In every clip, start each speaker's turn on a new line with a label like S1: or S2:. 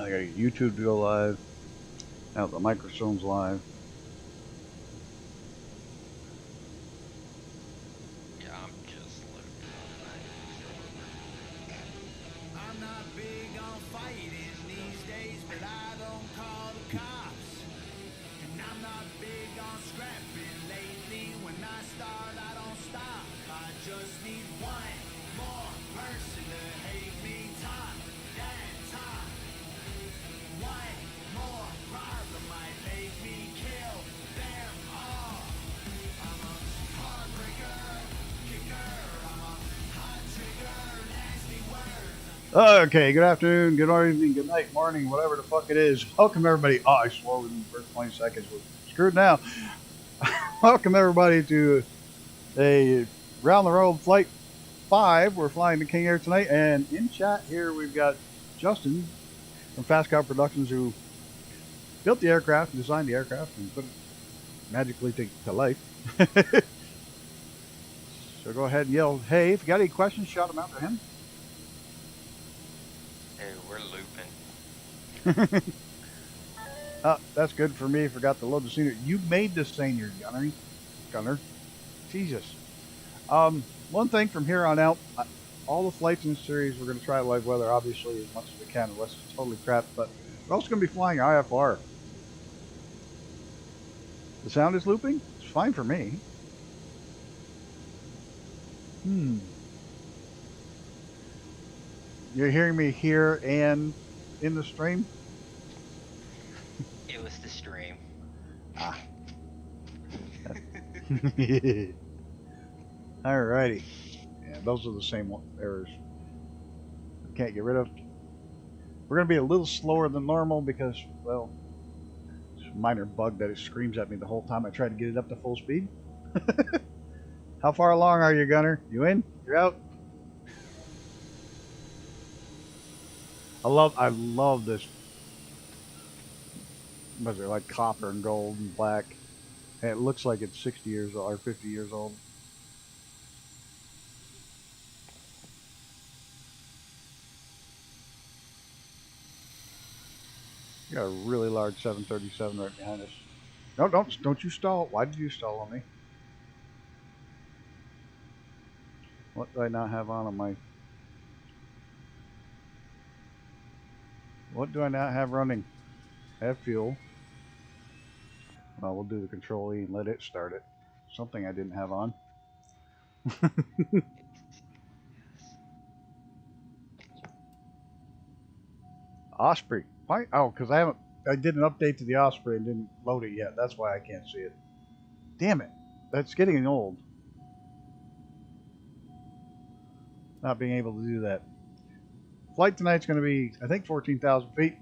S1: I got YouTube to go live. Now the microphone's live.
S2: Yeah, I'm just loading up.
S3: I'm not big on fighting these days, but I don't call the cops. And I'm not big on scrapping lately. When I start, I don't stop. I just need one more person to hate me. Talk that talk. One more problem might make me kill them all. I'm a heartbreaker, kicker. I'm a hot trigger, nasty word.
S1: Okay, good afternoon, good evening, good night, morning, whatever the fuck it is. Welcome everybody. Oh, I swore within the first 20 seconds. We're screwed now. Welcome everybody to a round the world flight 5. We're flying to King Air tonight, and in chat here we've got Justin from Fast Cow Productions, who built the aircraft, designed the aircraft, and put it magically to life. So go ahead and yell, hey, if you got any questions, shout them out to him.
S2: Hey, we're looping.
S1: That's good for me. Forgot to load the scenery. You made this thing, Gunner. Jesus. One thing from here on out, all the flights in the series, we're going to try live weather, obviously, as much as we can, unless it's totally crap. But we're also going to be flying IFR. The sound is looping? It's fine for me. You're hearing me here and in the stream?
S2: It was the stream.
S1: Ah. Alrighty. Yeah, those are the same errors. Can't get rid of. We're going to be a little slower than normal because, well, it's a minor bug that it screams at me the whole time I try to get it up to full speed. How far along are you, Gunner? You in? You're out? I love this. Was it like copper and gold and black? And it looks like it's 60 years old or 50 years old. You got a really large 737 right behind us. No, don't you stall. Why did you stall on me? What do I not have on my... What do I not have running? I have fuel. Well, we'll do the control E and let it start it. Something I didn't have on. Osprey. Why? Oh, because I did an update to the Osprey and didn't load it yet. That's why I can't see it. Damn it. That's getting old. Not being able to do that. Flight tonight's going to be, I think, 14,000 feet.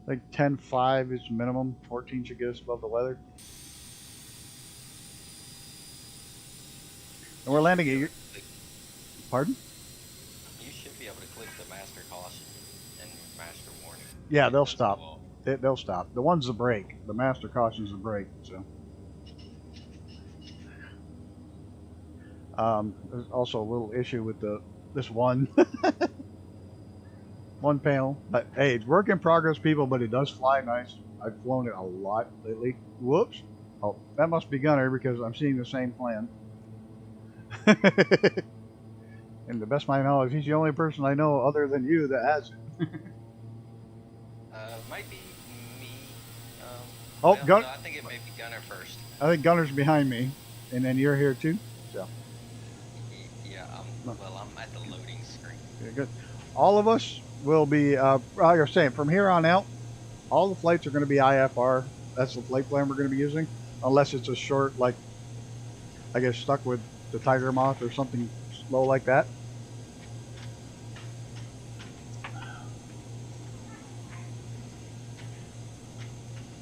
S1: I think 10.5 is minimum. 14 should get us above the weather. And we're landing at... Pardon?
S2: You should be able to click the master caution and master warning.
S1: Yeah, they'll stop. They'll stop. The one's the brake. The master caution's the brake. So. There's also a little issue with this one panel. But hey, it's work in progress, people. But it does fly nice. I've flown it a lot lately. Whoops. Oh, that must be Gunner because I'm seeing the same plan. And the best of my knowledge, he's the only person I know other than you that has it.
S2: Might be me.
S1: Oh,
S2: well,
S1: Gun.
S2: No, I think it may be Gunner first.
S1: I think Gunner's behind me, and then you're here too. So.
S2: Yeah, well, I'm at the loading screen.
S1: Okay, good. All of us will be, like I was saying, from here on out, all the flights are going to be IFR. That's the flight plan we're going to be using, unless it's a short, like, I guess stuck with the Tiger Moth or something slow like that.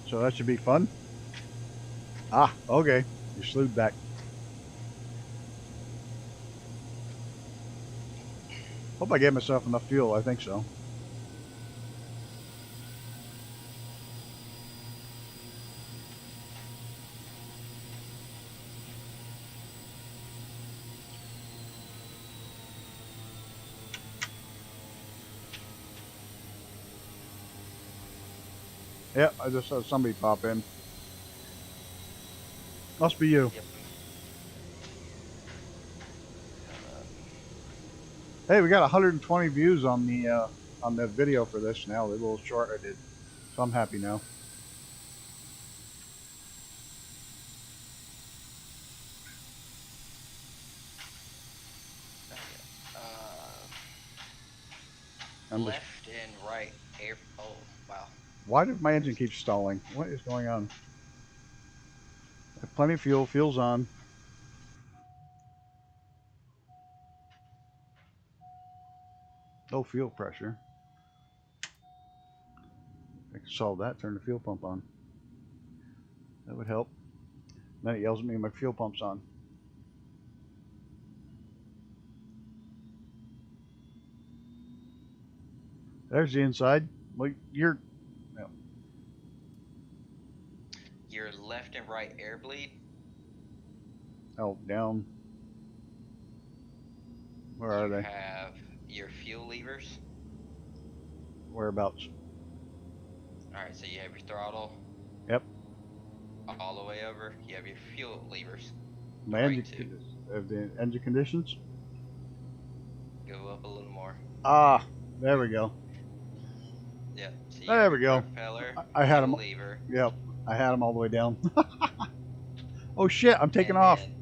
S1: So that should be fun. Ah, okay. You slewed back. Hope I gave myself enough fuel. I think so. Yep, I just saw somebody pop in. Must be you.
S2: Yep.
S1: Hey, we got 120 views on the video for this now. The little short I did, so I'm happy now. I'm just.
S2: Left and right air. Oh wow.
S1: Why did my engine keep stalling? What is going on? Plenty of fuel. Fuel's on. Low fuel pressure. I can solve that. Turn the fuel pump on. That would help. Then it yells at me my fuel pump's on. There's the inside. Well, you're. No.
S2: Your left and right air bleed.
S1: Oh, down. Where are they?
S2: You have your fuel levers.
S1: Whereabouts?
S2: Alright, so you have your throttle.
S1: Yep.
S2: All the way over. You have your fuel levers.
S1: My
S2: Right
S1: engine. Have the engine conditions?
S2: Go up a little more.
S1: Ah, there we go.
S2: Yep. So you
S1: There
S2: have
S1: we
S2: your
S1: go.
S2: propeller,
S1: I had
S2: fuel
S1: them.
S2: lever.
S1: Yep, I had them all the way down. Oh shit, I'm taking
S2: and
S1: off.
S2: then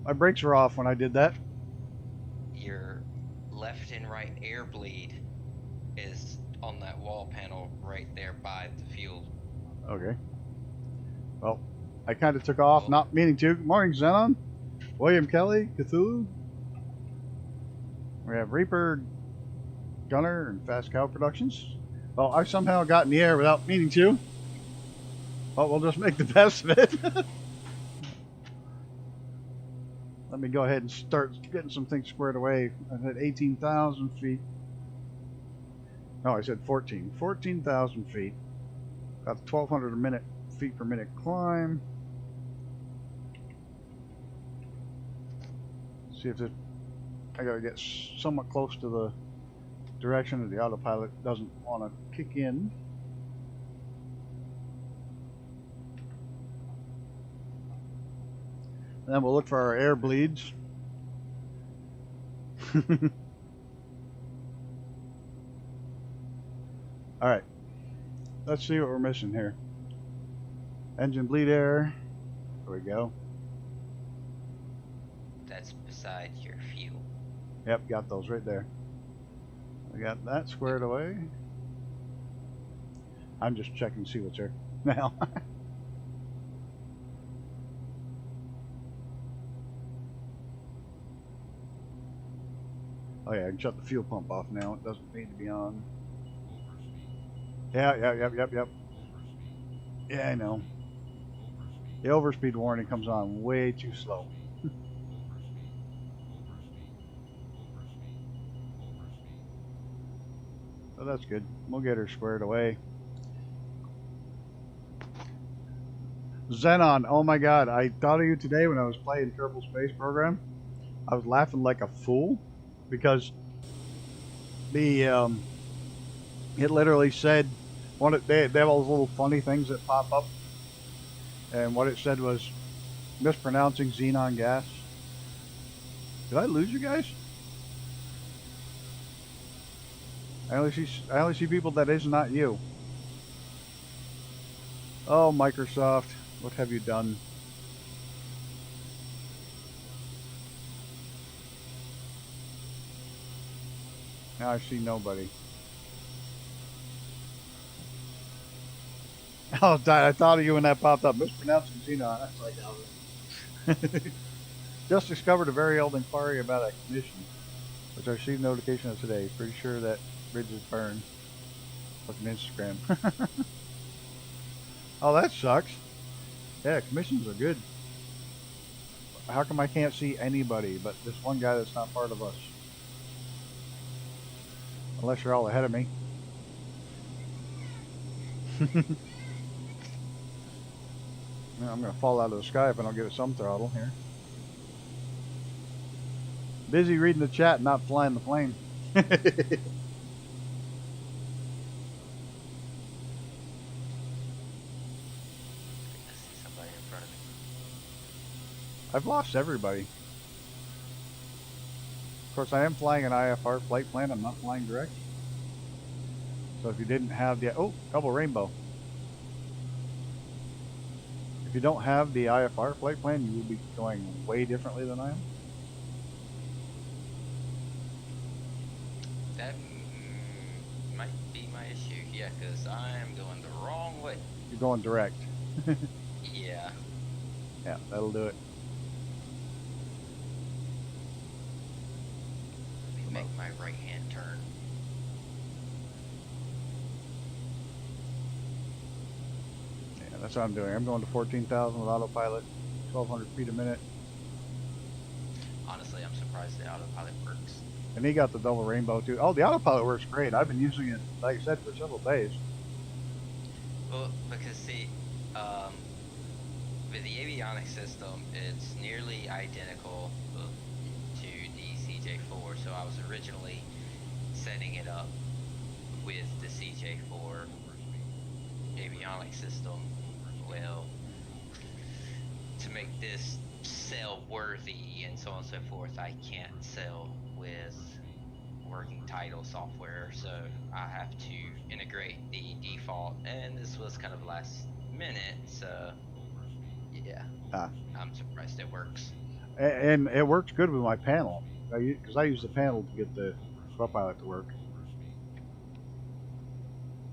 S1: My brakes were off when I did that.
S2: your left and right air bleed is on that wall panel right there by the fuel.
S1: Okay. Well, I kind of took off, not meaning to. Good morning, Xenon. William Kelly, Cthulhu. We have Reaper, Gunner, and Fast Cow Productions. Well, I somehow got in the air without meaning to. But we'll just make the best of it. Let me go ahead and start getting some things squared away. I've had 18,000 feet. No, I said 14. 14,000 feet. Got 1,200 feet per minute climb. See if it. I gotta get somewhat close to the direction that the autopilot doesn't want to kick in. And then we'll look for our air bleeds. Alright. Let's see what we're missing here. Engine bleed air. There we go.
S2: That's beside your fuel.
S1: Yep, got those right there. We got that squared away. I'm just checking to see what's there now. Oh yeah, I can shut the fuel pump off now. It doesn't need to be on. Yep. Yeah, I know. The overspeed warning comes on way too slow. So that's good. We'll get her squared away. Xenon, oh my god, I thought of you today when I was playing Kerbal Space Program. I was laughing like a fool because the it literally said they have all those little funny things that pop up, and what it said was mispronouncing xenon gas. Did I lose you guys? I only see people that is not you. Oh, Microsoft, what have you done? Now I see nobody. Oh, I thought of you when that popped up. Mispronouncing xenon. That's like just discovered a very old inquiry about a commission, which I received notification of today. Pretty sure that bridge is burned. Look at Instagram. Oh, that sucks. Yeah, commissions are good. How come I can't see anybody but this one guy that's not part of us? Unless you're all ahead of me. I'm going to fall out of the sky if I don't give it some throttle here. Busy reading the chat, not flying the plane. I've lost everybody. Of course, I am flying an IFR flight plan. I'm not flying direct. So if you didn't have the... Oh, double rainbow. If you don't have the IFR flight plan, you will be going way differently than I am.
S2: That might be my issue, yeah, because I'm going the wrong way.
S1: You're going direct.
S2: Yeah.
S1: Yeah, that'll do it.
S2: Let me make my right-hand turn.
S1: Yeah, that's what I'm doing. I'm going to 14,000 with autopilot, 1,200 feet a minute.
S2: Honestly, I'm surprised the autopilot works.
S1: And he got the double rainbow too. Oh, the autopilot works great. I've been using it, like I said, for several days.
S2: Well, because see, with the avionics system, it's nearly identical to the CJ4. So I was originally setting it up with the CJ4 avionics system. Well, to make this sell worthy and so on and so forth, I can't sell with working title software, so I have to integrate the default, and this was kind of last minute, so yeah, I'm surprised it works.
S1: And it works good with my panel, because I use the panel to get the autopilot to work.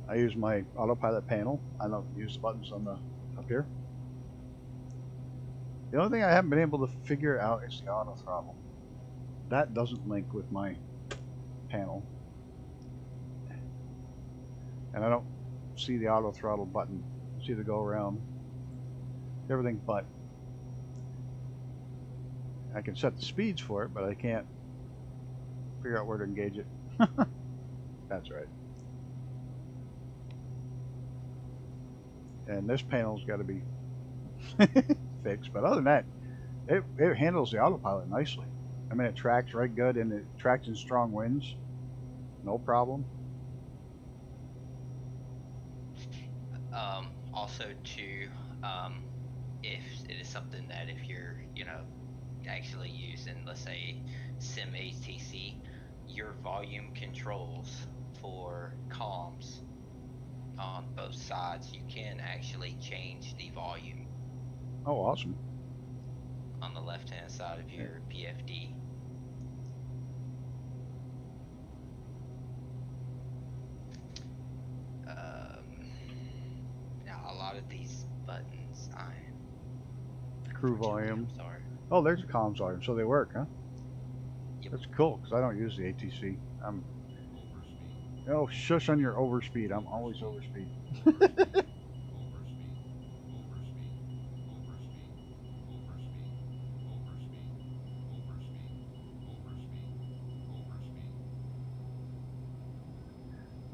S1: I use my autopilot panel. I don't use the buttons on the up here. The only thing I haven't been able to figure out is the auto throttle. That doesn't link with my panel, and I don't see the auto throttle button. I see the go around, everything, but I can set the speeds for it, but I can't figure out where to engage it. That's right. And this panel's got to be fixed, but other than that, it handles the autopilot nicely. I mean, it tracks right good, and it tracks in strong winds, no problem.
S2: Also too, if it is something that if you're, actually using, let's say, Sim ATC, your volume controls for comms on both sides, you can actually change the volume.
S1: Oh, awesome.
S2: On the left-hand side of your PFD. Now a lot of these buttons,
S1: Crew volume.
S2: I'm sorry.
S1: Oh, there's a comms volume, so they work, huh?
S2: Yep.
S1: That's cool, because I don't use the ATC. Oh, shush on your overspeed. I'm always overspeed.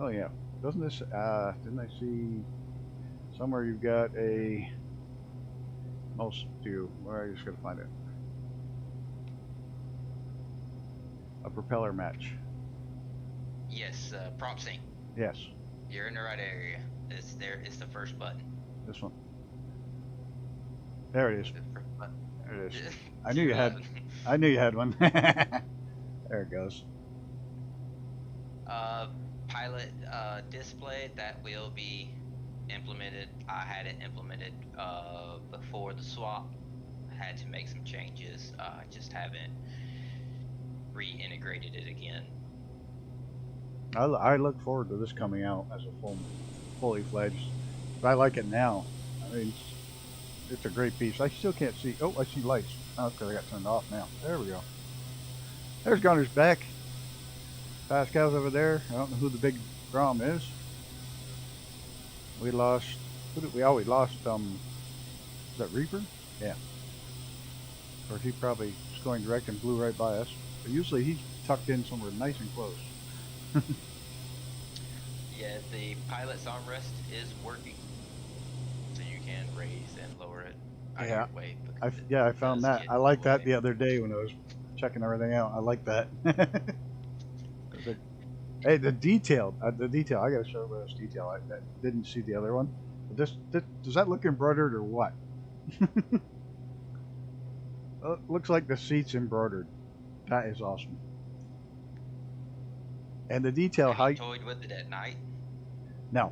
S1: Oh yeah, doesn't this, didn't I see somewhere you've got a, most do, where are you just gonna find it? A propeller match.
S2: Yes, prop sync.
S1: Yes.
S2: You're in the right area. It's there. It's the first button.
S1: This one. There it is.
S2: The first button.
S1: There it is. I knew you had. I knew you had one. There it goes.
S2: Pilot display that will be implemented. I had it implemented before the swap. Had to make some changes. Just haven't reintegrated it again.
S1: I look forward to this coming out as a fully fledged. But I like it now. I mean, it's a great piece. I still can't see. Oh, I see lights. Oh, because I got turned off now. There we go. There's Gunner's back. Pascal's over there. I don't know who the big Grom is. We lost. Who did we? Oh, we lost. Is that Reaper? Yeah. Or he probably was going direct and blew right by us. But usually he's tucked in somewhere nice and close.
S2: Yeah, the pilot's armrest is working, so you can raise and lower it either way.
S1: I found that. I liked that the other day when I was checking everything out. I like that. Hey, the detail. I gotta show you this detail. I didn't see the other one. But this, does that look embroidered or what? Looks like the seat's embroidered. That is awesome. And the detail,
S2: Have
S1: how
S2: you toyed with it at night?
S1: no,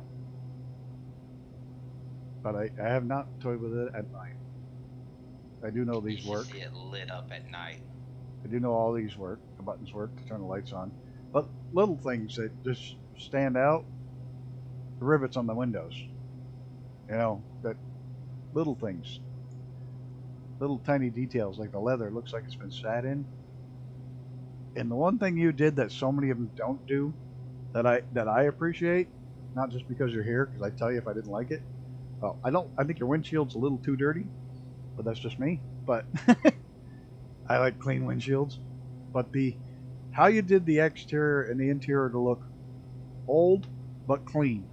S1: but I have not toyed with it at night. I do know
S2: You
S1: these
S2: should
S1: work.
S2: see it lit up at night.
S1: I do know all these work. The buttons work to turn the lights on. But little things that just stand out, the rivets on the windows. You know, that little things. Little tiny details like the leather looks like it's been sat in. And the one thing you did that so many of them don't do that I appreciate, not just because you're here, because I tell you if I didn't like it. Well, I think your windshield's a little too dirty, but that's just me. But I like clean windshields. But how you did the exterior and the interior to look old but clean.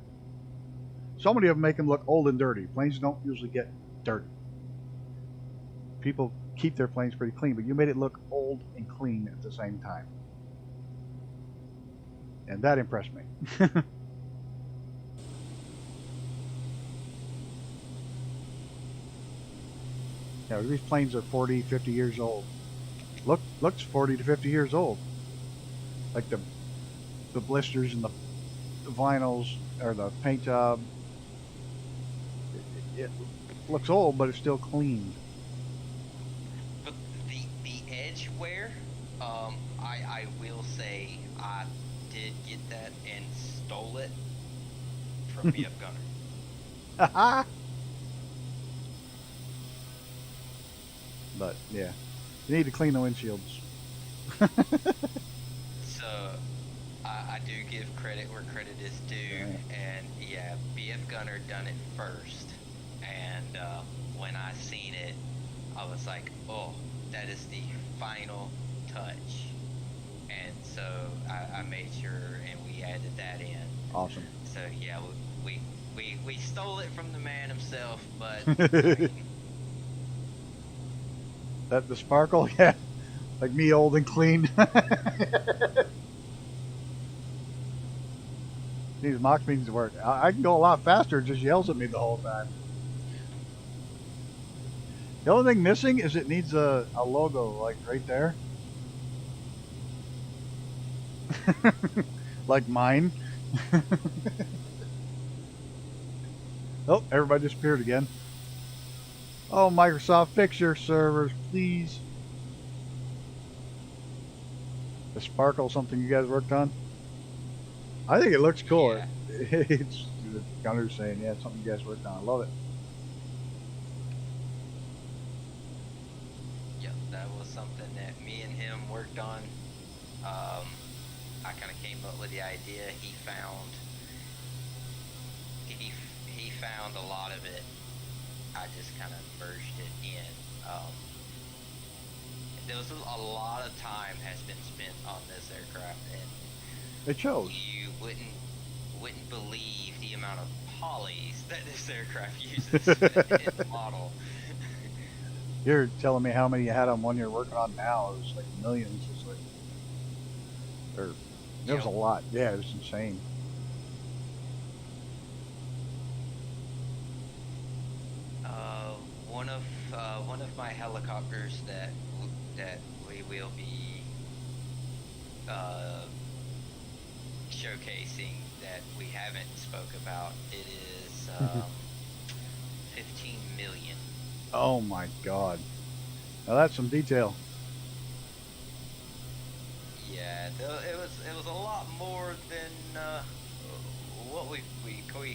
S1: So many of them make them look old and dirty. Planes don't usually get dirty. People keep their planes pretty clean, but you made it look old and clean at the same time. And that impressed me. Yeah, these planes are 40, 50 years old. Looks 40 to 50 years old. Like the blisters and the vinyls or the paint job. It looks old, but it's still clean.
S2: But the edge wear, I will say I did get that and stole it from BF Gunner.
S1: But yeah, you need to clean the windshields.
S2: So I do give credit where credit is due, and yeah, BF Gunner done it first, and when I seen it, I was like, oh, that is the final touch, and so I made sure and we added that in.
S1: Awesome.
S2: So yeah, we stole it from the man himself, but I mean,
S1: That the sparkle, yeah, like me, old and clean. These mock meetings work. I can go a lot faster. It just yells at me the whole time. The only thing missing is it needs a logo, like right there. Like mine. Oh, everybody disappeared again. Oh, Microsoft, fix your servers, please. The sparkle, something you guys worked on? I think it looks cool.
S2: Yeah.
S1: It's Gunner's saying, yeah, it's something you guys worked on. I love it.
S2: Yep, that was something that me and him worked on. I kind of came up with the idea. He found a lot of it. I just kind of merged it in. There was a lot of time has been spent on this aircraft, and
S1: It shows.
S2: you wouldn't believe the amount of polys that this aircraft uses in the model.
S1: You're telling me how many you had on one you're working on now. It was like millions. It's like, there was a lot. Yeah, it was insane.
S2: One of my helicopters that we will be showcasing that we haven't spoke about. It is 15 million.
S1: Oh my God. Now that's some detail.
S2: Yeah, it was a lot more than what we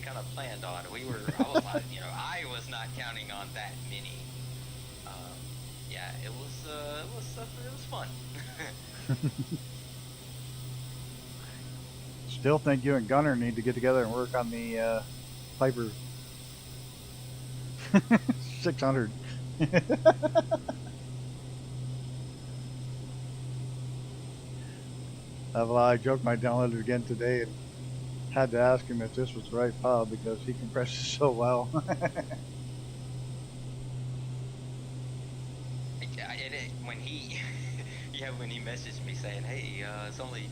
S2: kind of planned on. I was like, I was not counting on that many. Yeah, it was fun.
S1: Still think you and Gunner need to get together and work on the Piper 600. I joked my downloaded it again today and had to ask him if this was the right file because he compresses so well.
S2: When he messaged me saying, hey, it's only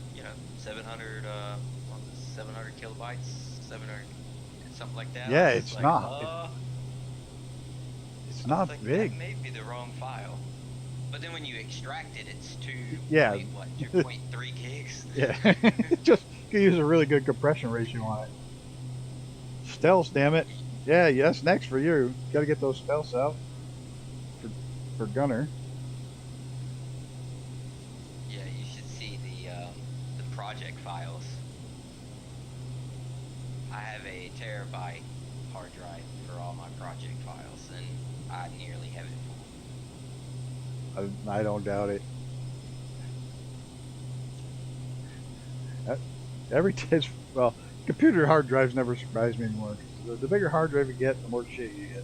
S2: 700 700 kilobytes, 700 something like that.
S1: Yeah, it's like, not. It's not
S2: like,
S1: big.
S2: That may be the wrong file. But then when you extract it, it's
S1: Yeah.
S2: 2.3 gigs.
S1: Yeah. Just could use a really good compression ratio on it. Stealth, damn it. Yeah, that's next for you. Got to get those stealths out for Gunner.
S2: Yeah, you should see the project files. I have a terabyte hard drive for all my project files, and I nearly have it full.
S1: I don't doubt it. Every well, computer hard drives never surprise me anymore. The bigger hard drive you get, the more shit you get.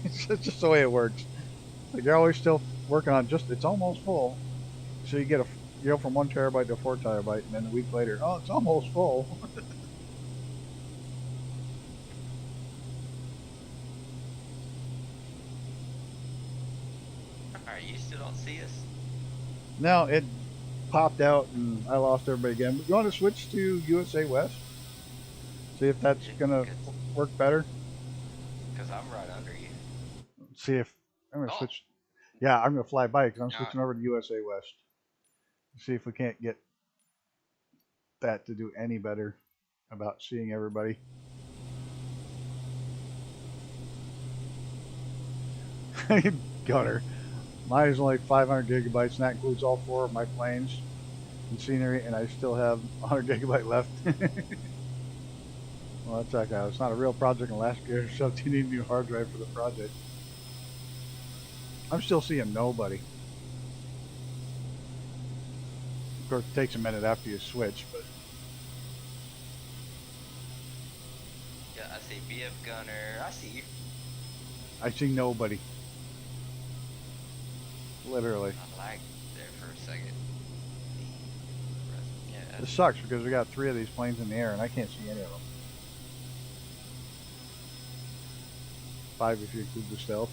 S1: It's just the way it works. Like you're always still working on it's almost full. So you get you go from 1 terabyte to 4 terabyte, and then a week later, oh, it's almost full.
S2: Alright, you still don't see us?
S1: Now it popped out and I lost everybody again. You want to switch to USA West? See if that's gonna work better.
S2: Because I'm right under you.
S1: See if I'm gonna switch. Yeah, I'm gonna fly by because I'm switching over to USA West. See if we can't get that to do any better about seeing everybody. Gunner. Mine is only 500 gigabytes, and that includes all 4 of my planes and scenery, and I still have 100 gigabyte left. Well, that's okay. It's not a real project unless you need a new hard drive for the project. I'm still seeing nobody. Of course, it takes a minute after you switch, but...
S2: Yeah, I see BF Gunner. I see you.
S1: I see nobody. Literally.
S2: I lagged there for a second. Yeah.
S1: This sucks because we got 3 of these planes in the air and I can't see any of them. 5 if you include the stealth.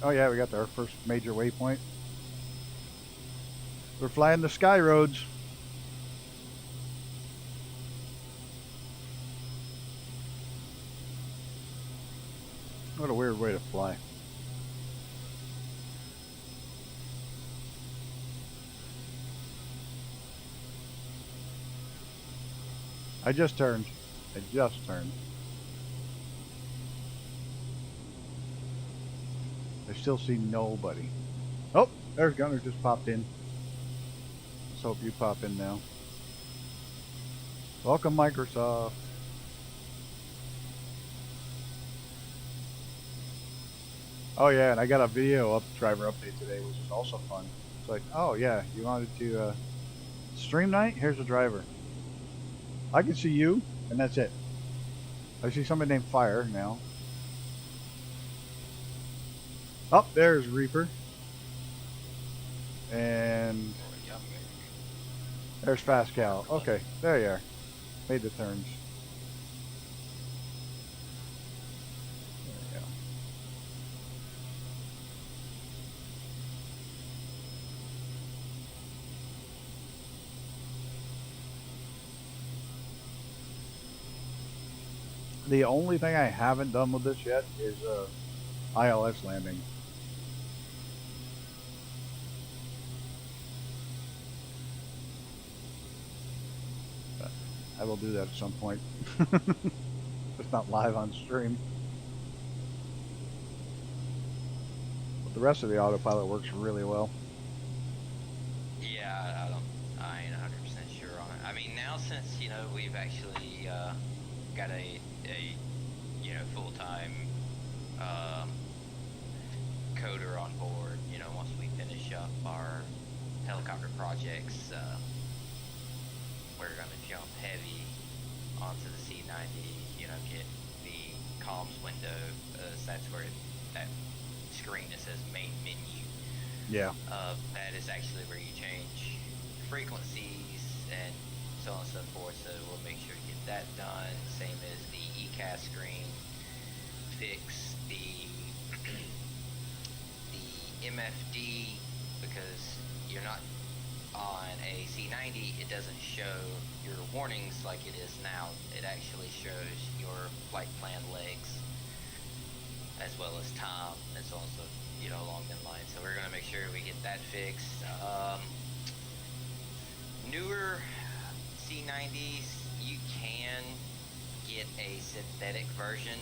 S1: Oh yeah, we got our first major waypoint. We're flying the sky roads. What a weird way to fly. I just turned. I still see nobody. Oh, there's Gunner just popped in. Let's hope you pop in now. Welcome, Microsoft. Oh yeah, and I got a video driver update today, which is also fun. It's like, oh yeah, you wanted to stream night? Here's a driver. I can see you, and that's it. I see somebody named Fire now. Oh, there's Reaper. And there's Fast Cow. Okay, there you are. Made the turns. There you go. The only thing I haven't done with this yet is ILS landing. I will do that at some point. It's not live on stream. But the rest of the autopilot works really well.
S2: Yeah, I ain't 100% sure on it. I mean, now since, you know, we've actually got a you know, full-time coder on board, you know, once we finish up our helicopter projects, we're going to jump heavy onto the C90, you know, get the comms window, that's where that screen that says main menu.
S1: Yeah.
S2: That is actually where you change frequencies and so on and so forth, so we'll make sure to get that done. Same as the ECAS screen. Fix the MFD, because you're not on a C90, it doesn't show your warnings like it is now. It actually shows your flight plan legs, as well as time, and so on, so, you know, along that line. So we're gonna make sure we get that fixed. Newer C90s, you can get a synthetic version,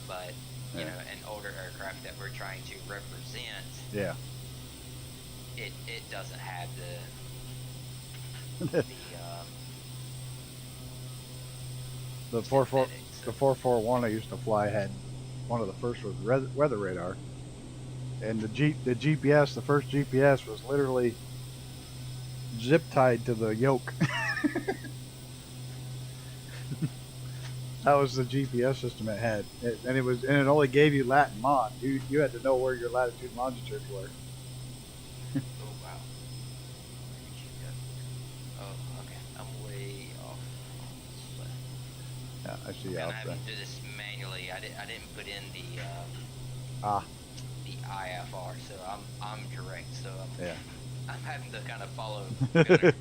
S2: but you know, an older aircraft that we're trying to represent,
S1: Yeah.
S2: it doesn't have the
S1: The 44
S2: synthetics.
S1: the 441 I used to fly had one of the first was weather radar, and the GPS, the first GPS was literally zip tied to the yoke. That was the GPS system it had, and it only gave you lat and mon. You had to know where your latitude and longitude were.
S2: Oh wow. Where did you go? Oh, okay. I'm way off on this left.
S1: Yeah, I see.
S2: I'm
S1: Out
S2: having
S1: there.
S2: to do this manually. I didn't put in the
S1: Ah,
S2: the IFR, so I'm direct. So
S1: yeah.
S2: I'm having to kind of follow Gunner.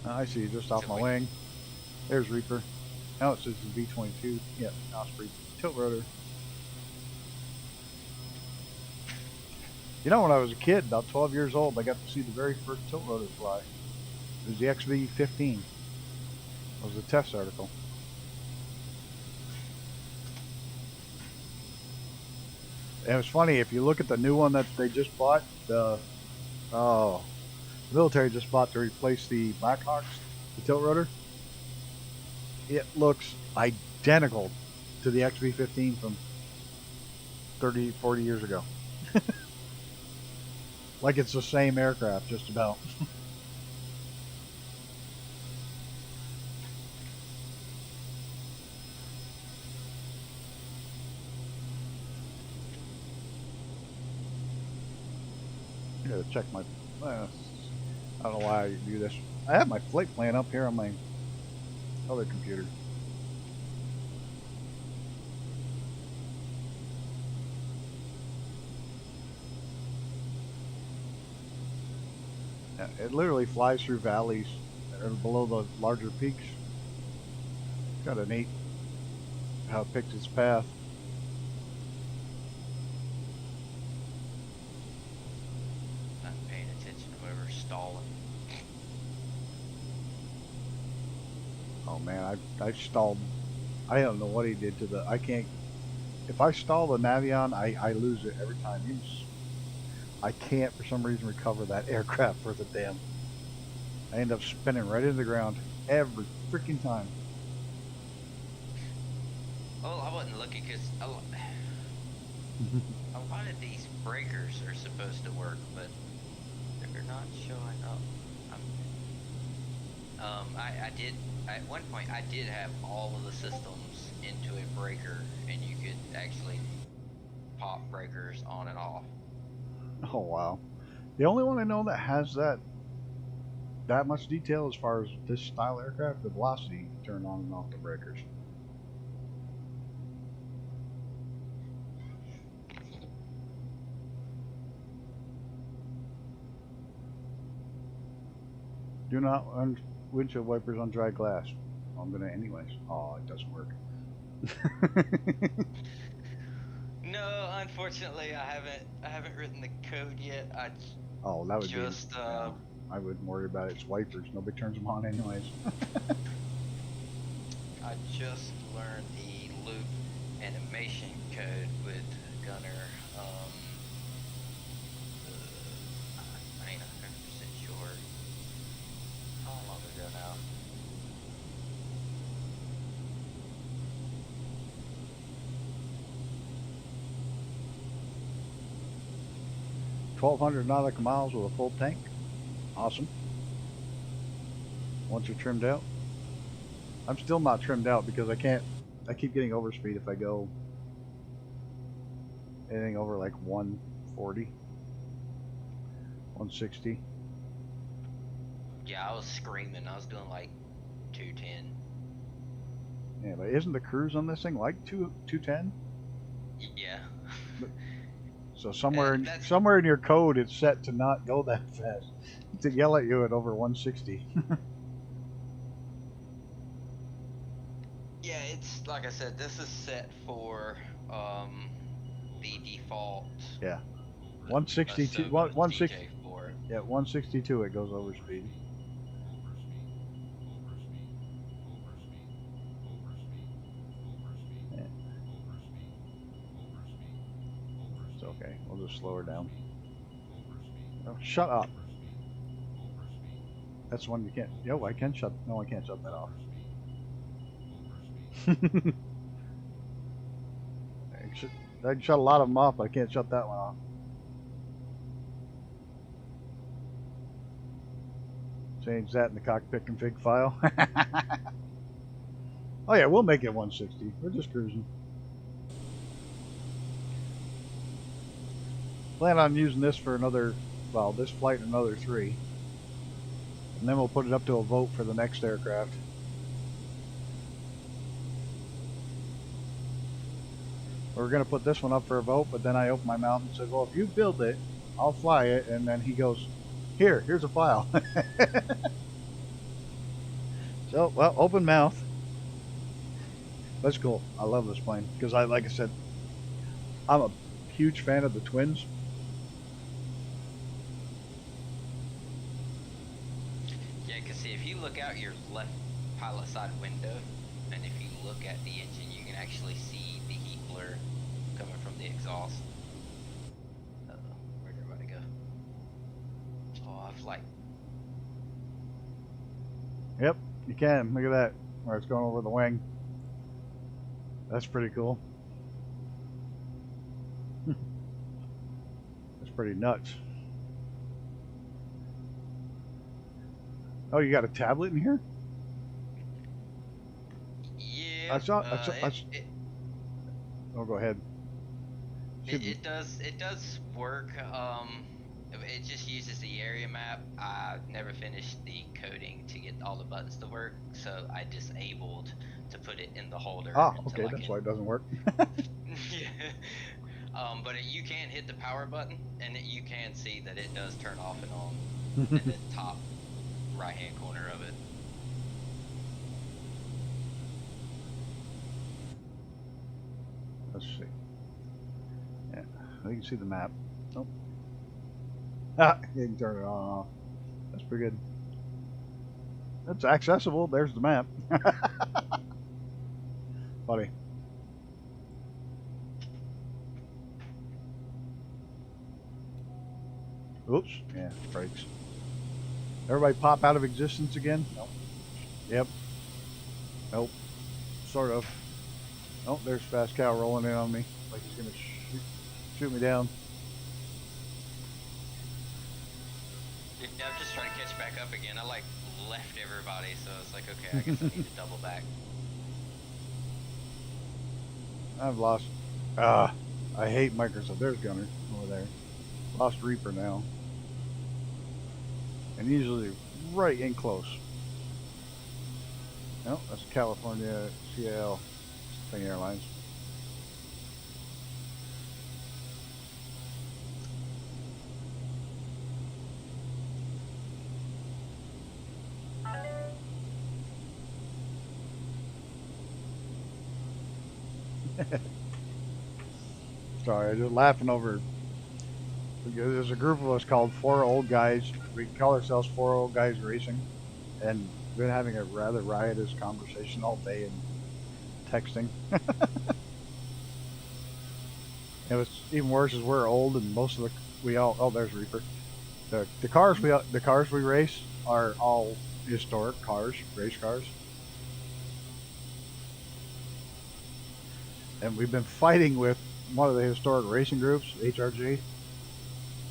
S1: I see you just off
S2: So
S1: my
S2: we-
S1: wing. There's Reaper. Now it says the V22. Yep, Osprey. Tilt rotor. You know, when I was a kid, about 12 years old, I got to see the very first tilt rotor fly. It was the XV-15. It was a test article. And it was funny, if you look at the new one that they just bought, the military just bought to replace the Blackhawks, the tilt rotor. It looks identical to the XV-15 from 30, 40 years ago. Like it's the same aircraft, just about. I gotta check my. I don't know why I do this. I have my flight plan up here on my other computer. Yeah, it literally flies through valleys that are below the larger peaks. Kind of neat how it picks its path.
S2: Not paying attention to whoever's stalling.
S1: Oh man, I stalled. I don't know what he did to the. I can't. If I stall the Navion, I lose it every time. I can't for some reason recover that aircraft worth a damn. I end up spinning right into the ground every freaking time.
S2: Well, I wasn't looking because a lot of these breakers are supposed to work, but they're not showing up. I did at one point. I did have all of the systems into a breaker, and you could actually pop breakers on and off.
S1: Oh wow. The only one I know that has that much detail as far as this style aircraft, the Velocity, turn on and off the breakers. Do not run windshield wipers on dry glass. Well, I'm gonna anyways. Oh, it doesn't work.
S2: No, unfortunately, I haven't written the code yet.
S1: Oh, that would
S2: just
S1: be. I wouldn't worry about it. It's wipers. Nobody turns them on anyways.
S2: I just learned the loop animation code with Gunner. I ain't 100% sure. How long ago now?
S1: $1,200 nautical miles with a full tank. Awesome. Once you're trimmed out. I'm still not trimmed out because I can't. I keep getting overspeed if I go anything over like 140, 160.
S2: Yeah, I was screaming. I was doing like 210.
S1: Yeah, but isn't the cruise on this thing like 210?
S2: Yeah.
S1: So somewhere
S2: That's-
S1: somewhere in your code it's set to not go that fast. to yell at you at over 160.
S2: Yeah, it's like I said, this is set for the default
S1: Yeah. 162.
S2: Ahsoka
S1: 160.
S2: CJ4.
S1: Yeah, 162. It goes over speed. Yeah. It's okay. We'll just slow her down. Oh, shut up. That's one you can't. Yo, I can shut. No, I can't shut that off. I can shut a lot of them off, but I can't shut that one off. Change that in the cockpit config file. Oh yeah, we'll make it 160. We're just cruising. Plan on using this for another, well, this flight and another 3. And then we'll put it up to a vote for the next aircraft. We were going to put this one up for a vote, but then I opened my mouth and said, well, if you build it, I'll fly it. And then he goes, here's a file. So, well, open mouth. That's cool. I love this plane because like I said, I'm a huge fan of the twins.
S2: Yeah, because see, if you look out your left pilot side window, and if you look at the engine, you can actually see the heat blur coming from the exhaust. Where'd everybody go? Oh, I've like...
S1: Yep, you can. Look at that, where it's going over the wing. That's pretty cool. That's pretty nuts. Oh, you got a tablet in here?
S2: Yeah.
S1: I saw. Oh, go ahead.
S2: It does work. It just uses the area map. I never finished the coding to get all the buttons to work, so I disabled to put it in the holder.
S1: Ah, okay, that's why it doesn't work.
S2: Yeah. But you can hit the power button, and you can see that it does turn off and on in the top right-hand corner of it.
S1: Let's see. Yeah, you can see the map. Nope. Ah, you can turn it on and off. That's pretty good. It's accessible. There's the map. Funny. Oops. Yeah, brakes. Everybody pop out of existence again? Nope. Yep. Nope. Sort of. Oh, there's Fast Cow rolling in on me. Like he's going to shoot me down.
S2: Yeah, I'm just trying to catch back up again. I like left everybody, so it's like, okay, I guess I need to double back.
S1: I've lost. I hate Microsoft. There's Gunner over there. Lost Reaper now. And usually right in close. No, that's California CAL thing Airlines. Sorry, I'm just laughing over. There's a group of us called Four Old Guys. We call ourselves Four Old Guys Racing, and we've been having a rather riotous conversation all day and texting. It was even worse as we're old, and most of there's Reaper. The cars we race are all historic cars, race cars. And we've been fighting with one of the historic racing groups, HRG,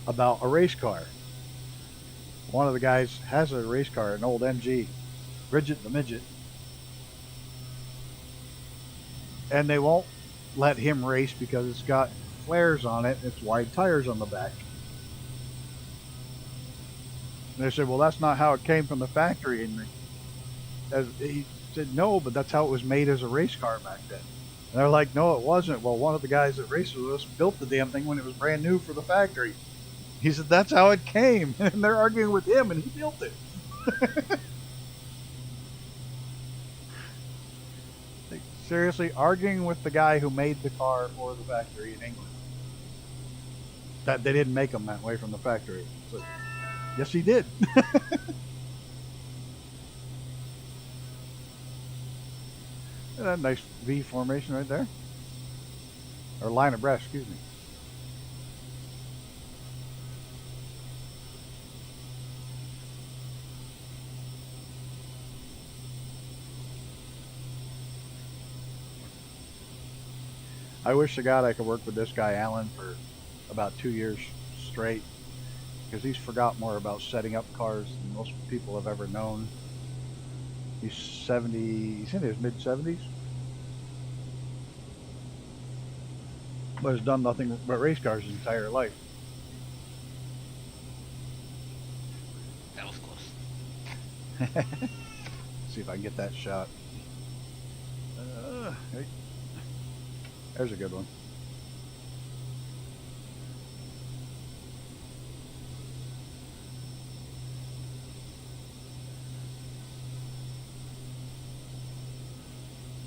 S1: about a race car. One of the guys has a race car, an old MG, Bridget the Midget, and they won't let him race because it's got flares on it, it's wide tires on the back. And they said, well, that's not how it came from the factory. And he said, no, but that's how it was made as a race car back then. And they're like, no, it wasn't. Well, one of the guys that races with us built the damn thing when it was brand new for the factory. He said, that's how it came. And they're arguing with him, and he built it. Like, seriously, arguing with the guy who made the car for the factory in England. That they didn't make them that way from the factory. So, yes, he did. That nice V formation right there. Or line of breast, excuse me. I wish to God I could work with this guy, Alan, for about 2 years straight. Because he's forgot more about setting up cars than most people have ever known. He's 70, he's in his mid-70s. But has done nothing but race cars his entire life.
S2: That was close.
S1: See if I can get that shot. Hey. There's a good one.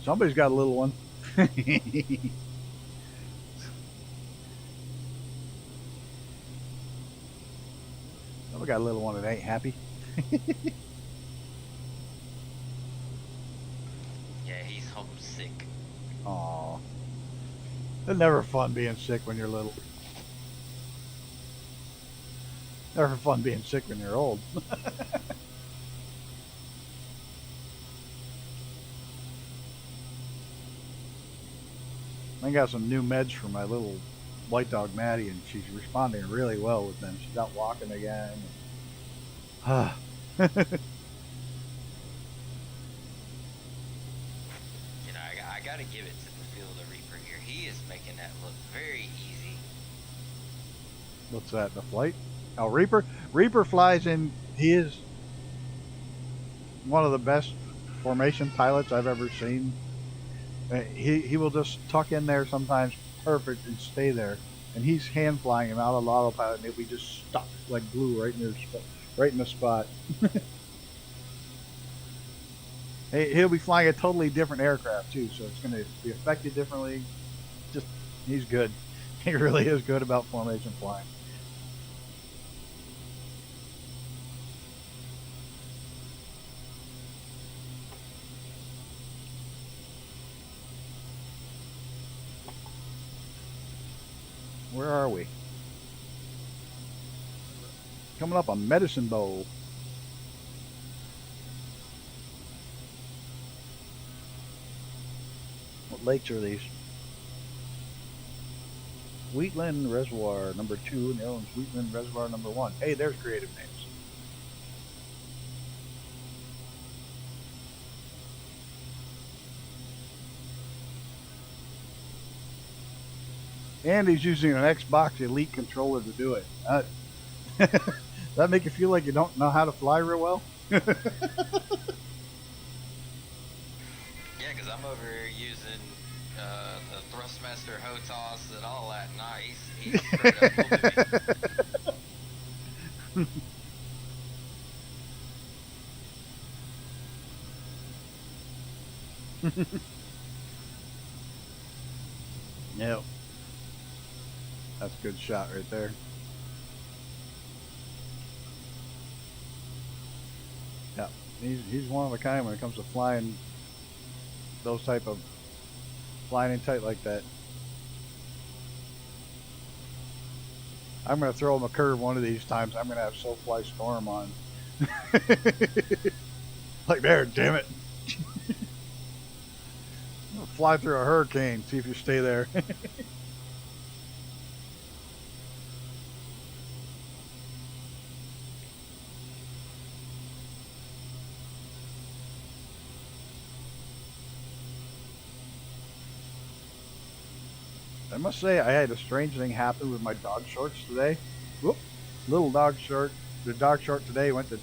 S1: Somebody's got a little one. We got a little one that ain't happy.
S2: Yeah, he's homesick.
S1: Aww. It's never fun being sick when you're little. Never fun being sick when you're old. I got some new meds for my little white dog Maddie, and she's responding really well with them. She's out walking again.
S2: You know, I gotta give it to the Field of Reaper here. He is making that look very easy.
S1: What's that, the flight? Oh, Reaper? Reaper flies in. He is one of the best formation pilots I've ever seen. He will just tuck in there sometimes perfect and stay there. And he's hand flying him out of autopilot, and he'll be just stuck like glue right in the spot. He'll be flying a totally different aircraft too, so it's going to be affected differently. Just, he's good. He really is good about formation flying. Where are we? Coming up on Medicine Bowl. What lakes are these? Wheatland Reservoir number 2 and the other one's Wheatland Reservoir number 1. Hey, there's creative names. And he's using an Xbox Elite controller to do it. Does that make you feel like you don't know how to fly real well?
S2: Yeah, because I'm over here using the Thrustmaster HOTAS and all that. He's straight up fooling me.
S1: Yep. That's a good shot right there. Yeah, he's one of a kind when it comes to flying those type of flying in tight like that. I'm gonna throw him a curve one of these times. I'm gonna have SoFly Storm on. Like there, damn it. I'm gonna fly through a hurricane, see if you stay there. I must say, I had a strange thing happen with my dog shorts today. Whoop, little dog short. The dog short today went to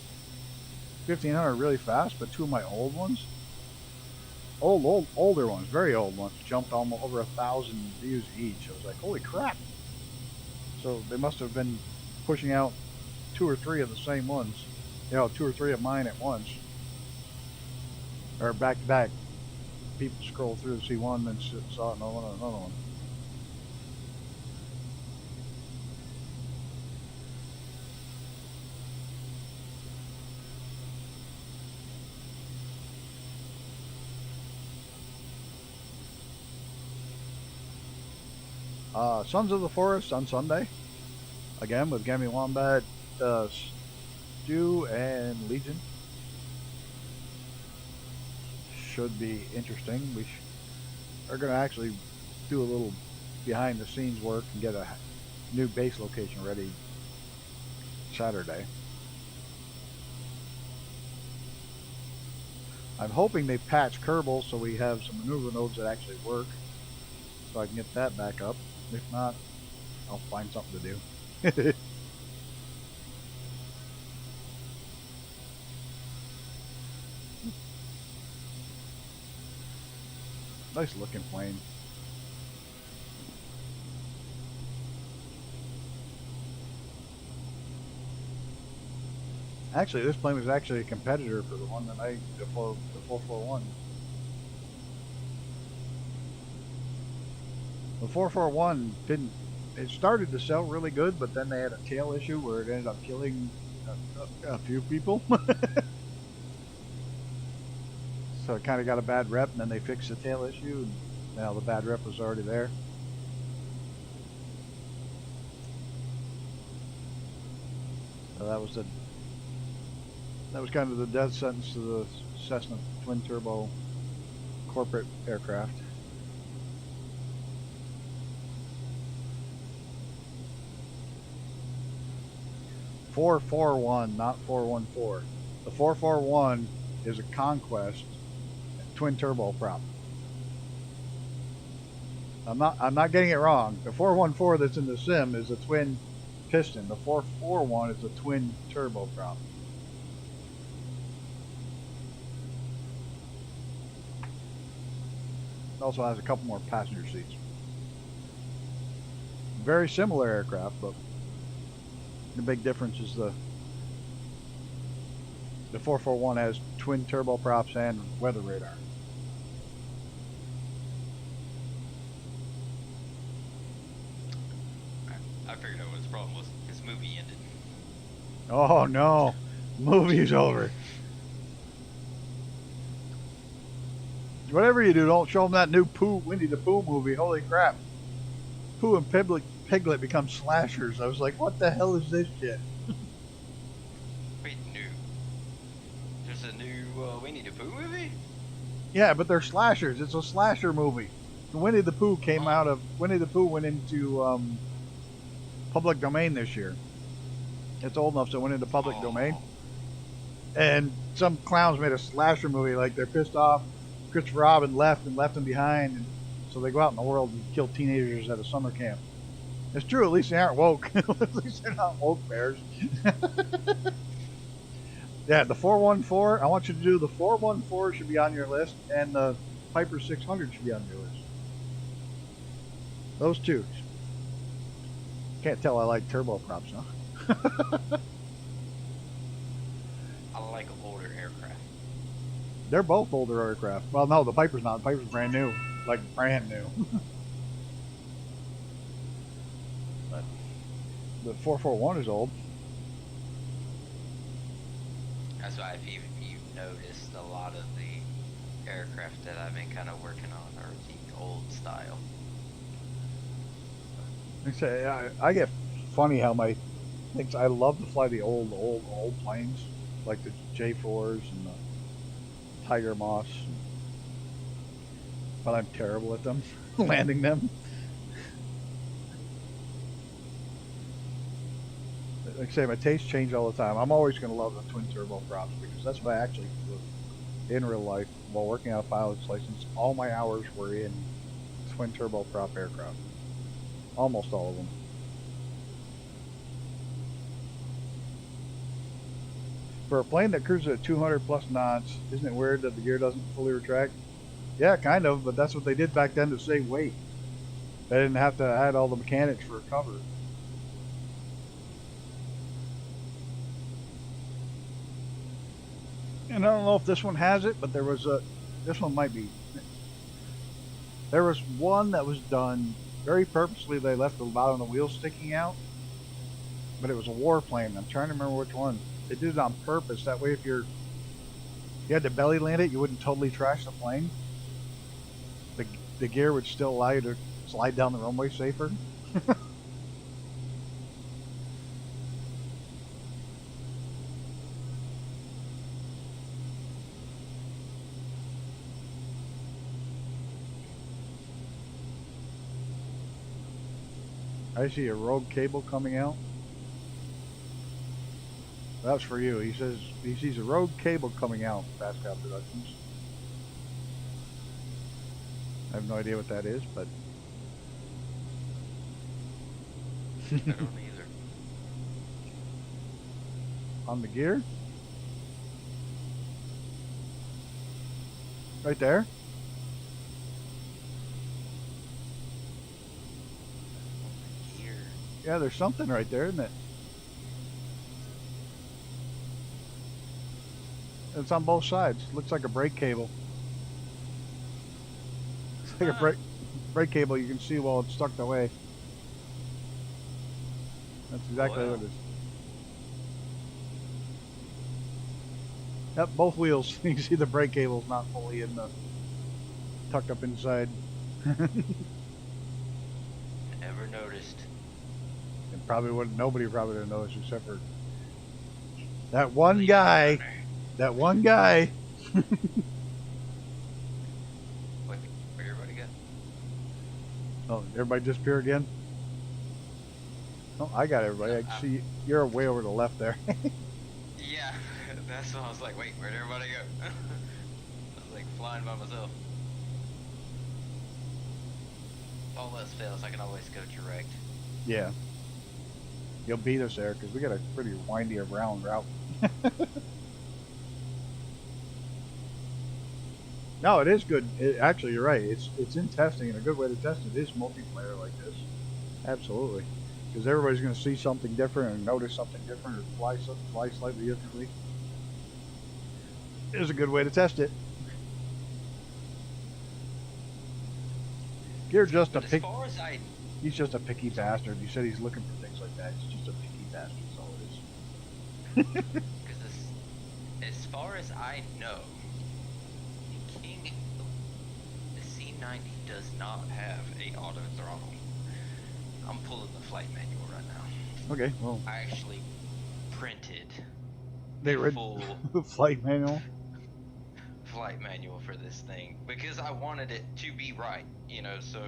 S1: 1,500 really fast, but 2 of my old ones, older ones, very old ones, jumped almost over 1,000 views each. I was like, holy crap! So they must have been pushing out 2 or 3 of the same ones. You know, 2 or 3 of mine at once. Or back to back. People scroll through to see one, then saw another one. Sons of the Forest on Sunday. Again with Gammy Wombat, Stew, and Legion. Should be interesting. We are going to actually do a little behind the scenes work and get a new base location ready Saturday. I'm hoping they patch Kerbal so we have some maneuver nodes that actually work, so I can get that back up. If not, I'll find something to do. Nice looking plane. Actually, this plane was actually a competitor for the one that the 441. The 441 didn't. It started to sell really good, but then they had a tail issue where it ended up killing a few people. So it kind of got a bad rep, and then they fixed the tail issue, and now the bad rep was already there. So that was kind of the death sentence to the Cessna twin turbo corporate aircraft. .441, not 414. The 441 is a Conquest twin turbo prop. I'm not getting it wrong. The 414 that's in the sim is a twin piston. The 441 is a twin turbo prop. It also has a couple more passenger seats. Very similar aircraft, but the big difference is the 441 has twin turboprops and weather radar.
S2: I figured out what his problem was. His movie ended.
S1: Oh no, movie's over. Whatever you do, don't show them that new Winnie the Pooh movie. Holy crap. Pooh and Piglet become slashers. I was like, what the hell is this shit?
S2: Wait, new? There's a new Winnie the Pooh movie?
S1: Yeah, but they're slashers. It's a slasher movie. Winnie the Pooh came out of... Winnie the Pooh went into public domain this year. It's old enough, so it went into public domain. And some clowns made a slasher movie. Like, they're pissed off. Christopher Robin left them behind. And so they go out in the world and kill teenagers at a summer camp. It's true, at least they aren't woke. At least they're not woke bears. Yeah, the 414, I want you to do the 414 should be on your list, and the Piper 600 should be on your list. Those two. Can't tell I like turboprops, huh?
S2: I like older aircraft.
S1: They're both older aircraft. Well, no, the Piper's not. The Piper's brand new. Like, brand new. But the 441 is old.
S2: That's why if you've noticed, a lot of the aircraft that I've been kind of working on are the old style.
S1: I get funny how my things. I love to fly the old planes, like the J4s and the Tiger Moss. But I'm terrible at them, landing them. Like I say, my tastes change all the time. I'm always going to love the twin turbo props because that's what I actually do in real life while working on a pilot's license. All my hours were in twin turbo prop aircraft. Almost all of them. For a plane that cruises at 200 plus knots, isn't it weird that the gear doesn't fully retract? Yeah, kind of, but that's what they did back then to save weight. They didn't have to add all the mechanics for a cover. And I don't know if this one has it, but there was a. This one might be. There was one that was done very purposely. They left the bottom of the wheel sticking out, but it was a warplane. I'm trying to remember which one. They did it on purpose. That way, if you had to belly land it, you wouldn't totally trash the plane. The gear would still allow you to slide down the runway safer. I see a rogue cable coming out. That's for you. He says he sees a rogue cable coming out. Fast Cow Productions. I have no idea what that is, but
S2: I don't either.
S1: on the gear, right there.
S2: Here.
S1: Yeah, there's something right there, isn't it? It's on both sides. Looks like a brake cable. It's like a brake cable you can see while it's tucked away. That's exactly what it is. Yep, both wheels. You can see the brake cable's not fully in the tucked up inside.
S2: Never noticed.
S1: And probably wouldn't. Nobody probably would notice except for that one guy. That one guy.
S2: Wait, where'd everybody go?
S1: Oh, everybody disappear again? Oh, I got everybody. I can see you're way over to the left there.
S2: Yeah, that's what I was like, wait, where'd everybody go? I was like flying by myself. If all else fails, I can always go direct.
S1: Yeah. You'll beat us there because we got a pretty windy around route. No, it is good. Actually, you're right. It's in testing, and a good way to test it is multiplayer like this. Absolutely. Because everybody's going to see something different and notice something different or fly slightly differently. It is a good way to test it. You're just a picky. He's just a picky bastard. You said he's looking for things like that. He's just a picky bastard. That's all it is.
S2: Because as far as I know, the C90 does not have a auto throttle. I'm pulling the flight manual right now.
S1: Okay, well.
S2: I actually printed
S1: They read
S2: full
S1: flight manual
S2: for this thing because I wanted it to be right, you know. So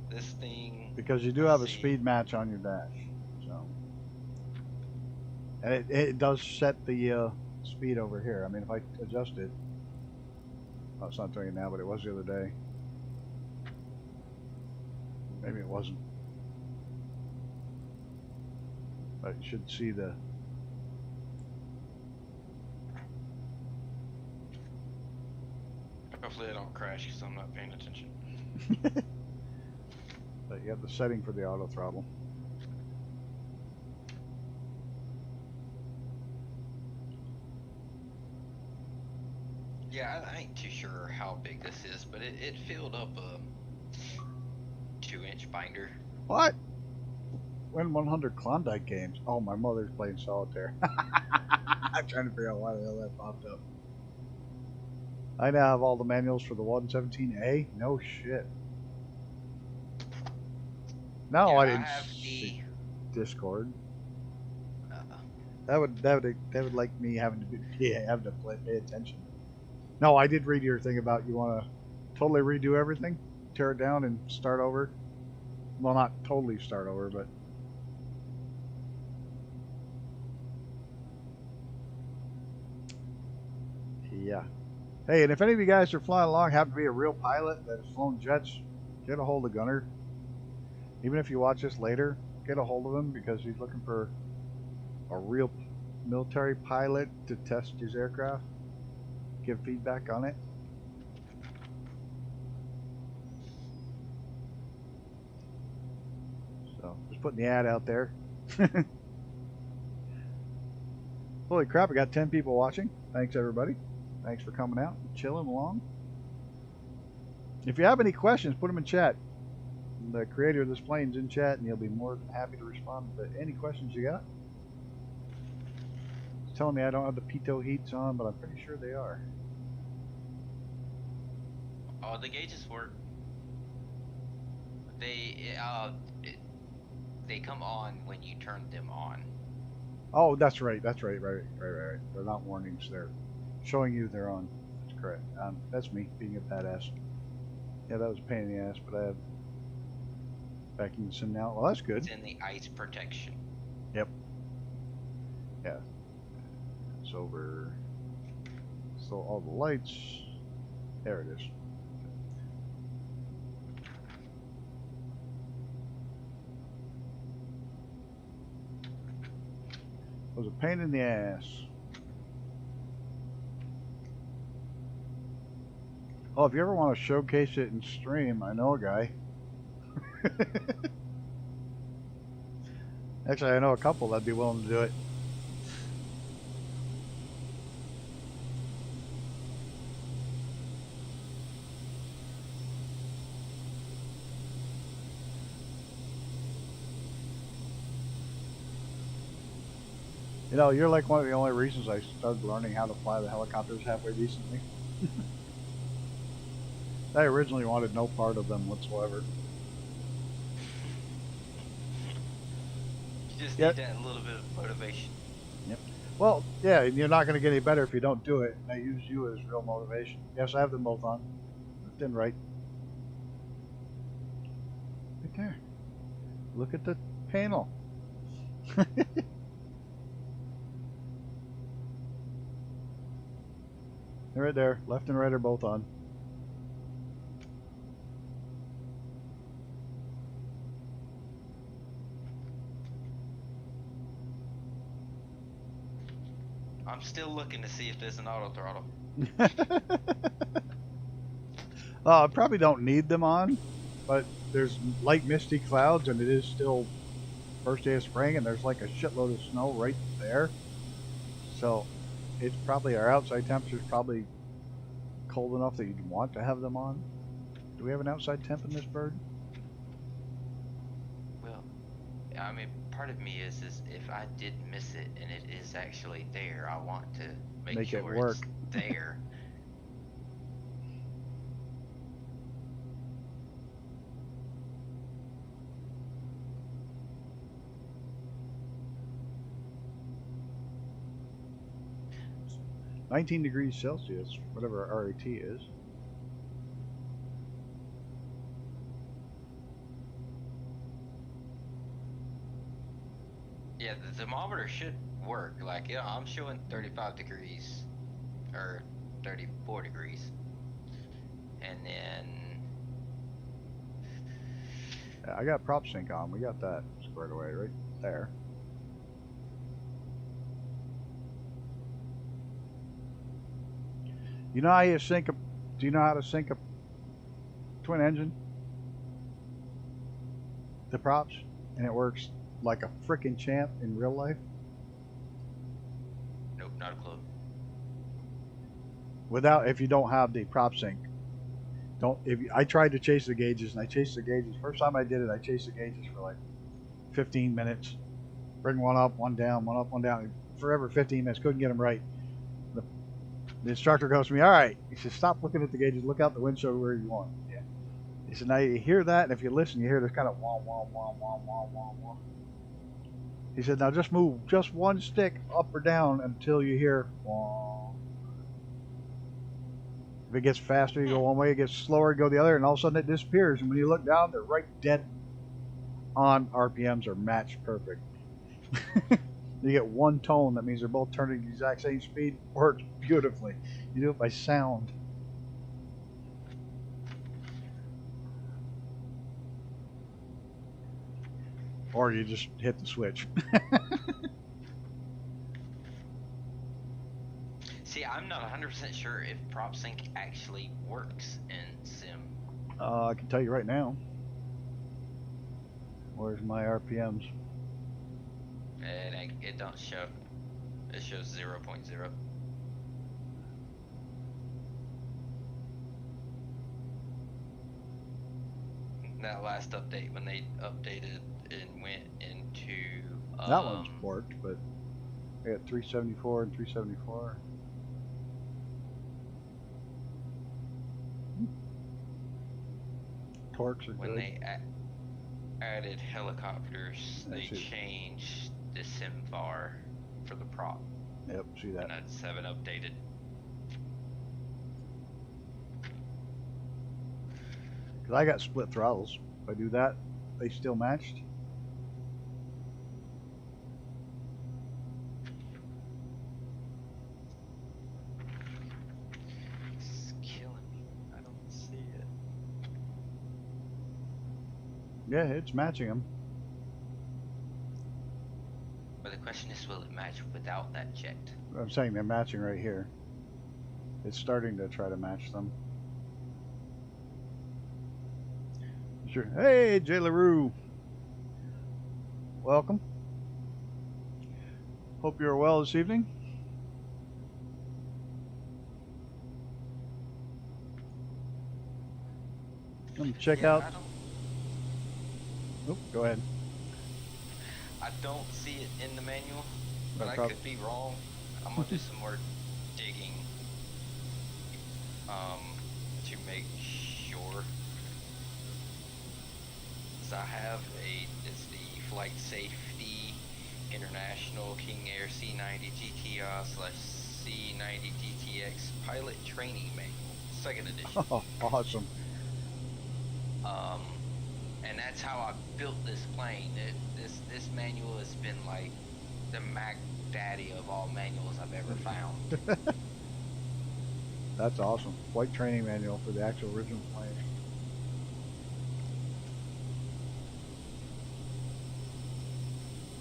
S2: this thing.
S1: Because you do have a speed match on your dash, so and it does set the speed over here. I mean, if I adjust it, oh, it's not doing it now, but it was the other day. Maybe it wasn't. But you should see the.
S2: Hopefully I don't crash because I'm not paying attention.
S1: But you have the setting for the auto throttle.
S2: Yeah, I ain't too sure how big this is, but it filled up a 2-inch binder.
S1: What? Win 100 Klondike games. Oh, my mother's playing solitaire. I'm trying to figure out why the hell that popped up. I now have all the manuals for the 117A. No shit. No,
S2: Yeah,
S1: I didn't
S2: have
S1: see Discord.
S2: Uh,
S1: That would like me having to pay attention. No, I did read your thing about you want to totally redo everything, tear it down, and start over. Well, not totally start over, but yeah. Hey, and if any of you guys are flying along, happen to be a real pilot that has flown jets, get a hold of Gunner. Even if you watch this later, get a hold of him because he's looking for a real military pilot to test his aircraft, give feedback on it. So, just putting the ad out there. Holy crap, I got 10 people watching. Thanks, everybody. Thanks for coming out and chilling along. If you have any questions, put them in chat. The creator of this plane's in chat, and he'll be more than happy to respond to any questions you got. It's telling me I don't have the pitot heats on, but I'm pretty sure they are.
S2: Oh, the gauges work. They come on when you turn them on.
S1: Oh, that's right. That's right. Right. They're not warnings. They're showing you they're on. That's correct. That's me being a badass. Yeah, that was a pain in the ass, but I have vacuum sim now. Well, that's good.
S2: It's in the ice protection.
S1: Yep. Yeah. It's over. So all the lights. There it is. It was a pain in the ass. Oh, if you ever want to showcase it in stream, I know a guy. Actually, I know a couple that'd be willing to do it. You know, you're like one of the only reasons I started learning how to fly the helicopters halfway decently. I originally wanted no part of them whatsoever.
S2: You just need that little bit of motivation.
S1: Yep. Well, yeah, and you're not going to get any better if you don't do it. I use you as real motivation. Yes, I have them both on. Left and right. Right there. Look at the panel. They're right there. Left and right are both on.
S2: I'm still looking to see if there's an auto throttle.
S1: I probably don't need them on, but there's light misty clouds and it is still first day of spring and there's like a shitload of snow right there. So it's probably, our outside temperature is probably cold enough that you'd want to have them on. Do we have an outside temp in this bird?
S2: Well, I mean, part of me is if I did miss it and it is actually there, I want to make sure
S1: it work.
S2: It's there.
S1: -19°C, whatever our RAT is.
S2: Yeah, the thermometer should work. Like, yeah, I'm showing 35 degrees or 34 degrees. And then
S1: Yeah, I got prop sync on. We got that squared away right there. You know how you sync a? Do you know how to sync a twin engine? The props, and it works like a freaking champ in real life.
S2: nope, not a clue.
S1: Without, if you don't have the prop sync, I tried to chase the gauges and I chased the gauges. First time I did it, I chased the gauges for like 15 minutes. Bring one up, one down, one up, one down. Forever 15 minutes, couldn't get them right. The instructor goes to me, all right. He says, stop looking at the gauges, look out the windshield where you want. Yeah. He said, now you hear that, and if you listen, you hear this kind of wah, wah, wah, wah, wah, wah, wah. He said, now just move just one stick up or down until you hear wah. If it gets faster, you go one way. It gets slower, you go the other, and all of a sudden it disappears. And when you look down, they're right dead on. RPMs are matched perfect. You get one tone, that means they're both turning the exact same speed. Works beautifully. You do it by sound. Or you just hit the switch.
S2: See, I'm not 100% sure if prop sync actually works in sim.
S1: I can tell you right now. Where's my RPMs?
S2: It don't show. It shows 0.0. That last update, when they updated and went into
S1: That one's worked, but I got 374 and 374. Torques are
S2: when
S1: good.
S2: they added helicopters, they changed the SimFar for the prop.
S1: Yep, see that.
S2: And that's 7 updated.
S1: Because I got split throttles. If I do that, they still matched.
S2: It's killing me. I don't see it.
S1: Yeah, it's matching them.
S2: But the question is, will it match without that checked?
S1: I'm saying they're matching right here. It's starting to try to match them. Sure. Hey, Jay LaRue. Welcome. Hope you're well this evening. Let me check out. Oh, go ahead.
S2: I don't see it in the manual, but I could be wrong. I'm gonna do some more digging to make sure. So I have it's the Flight Safety International King Air C90GTx / C90GTx Pilot Training Manual, 2nd edition.
S1: Oh, awesome.
S2: And that's how I built this plane. This manual has been like the Mac Daddy of all manuals I've ever found.
S1: That's awesome. Flight training manual for the actual original plane.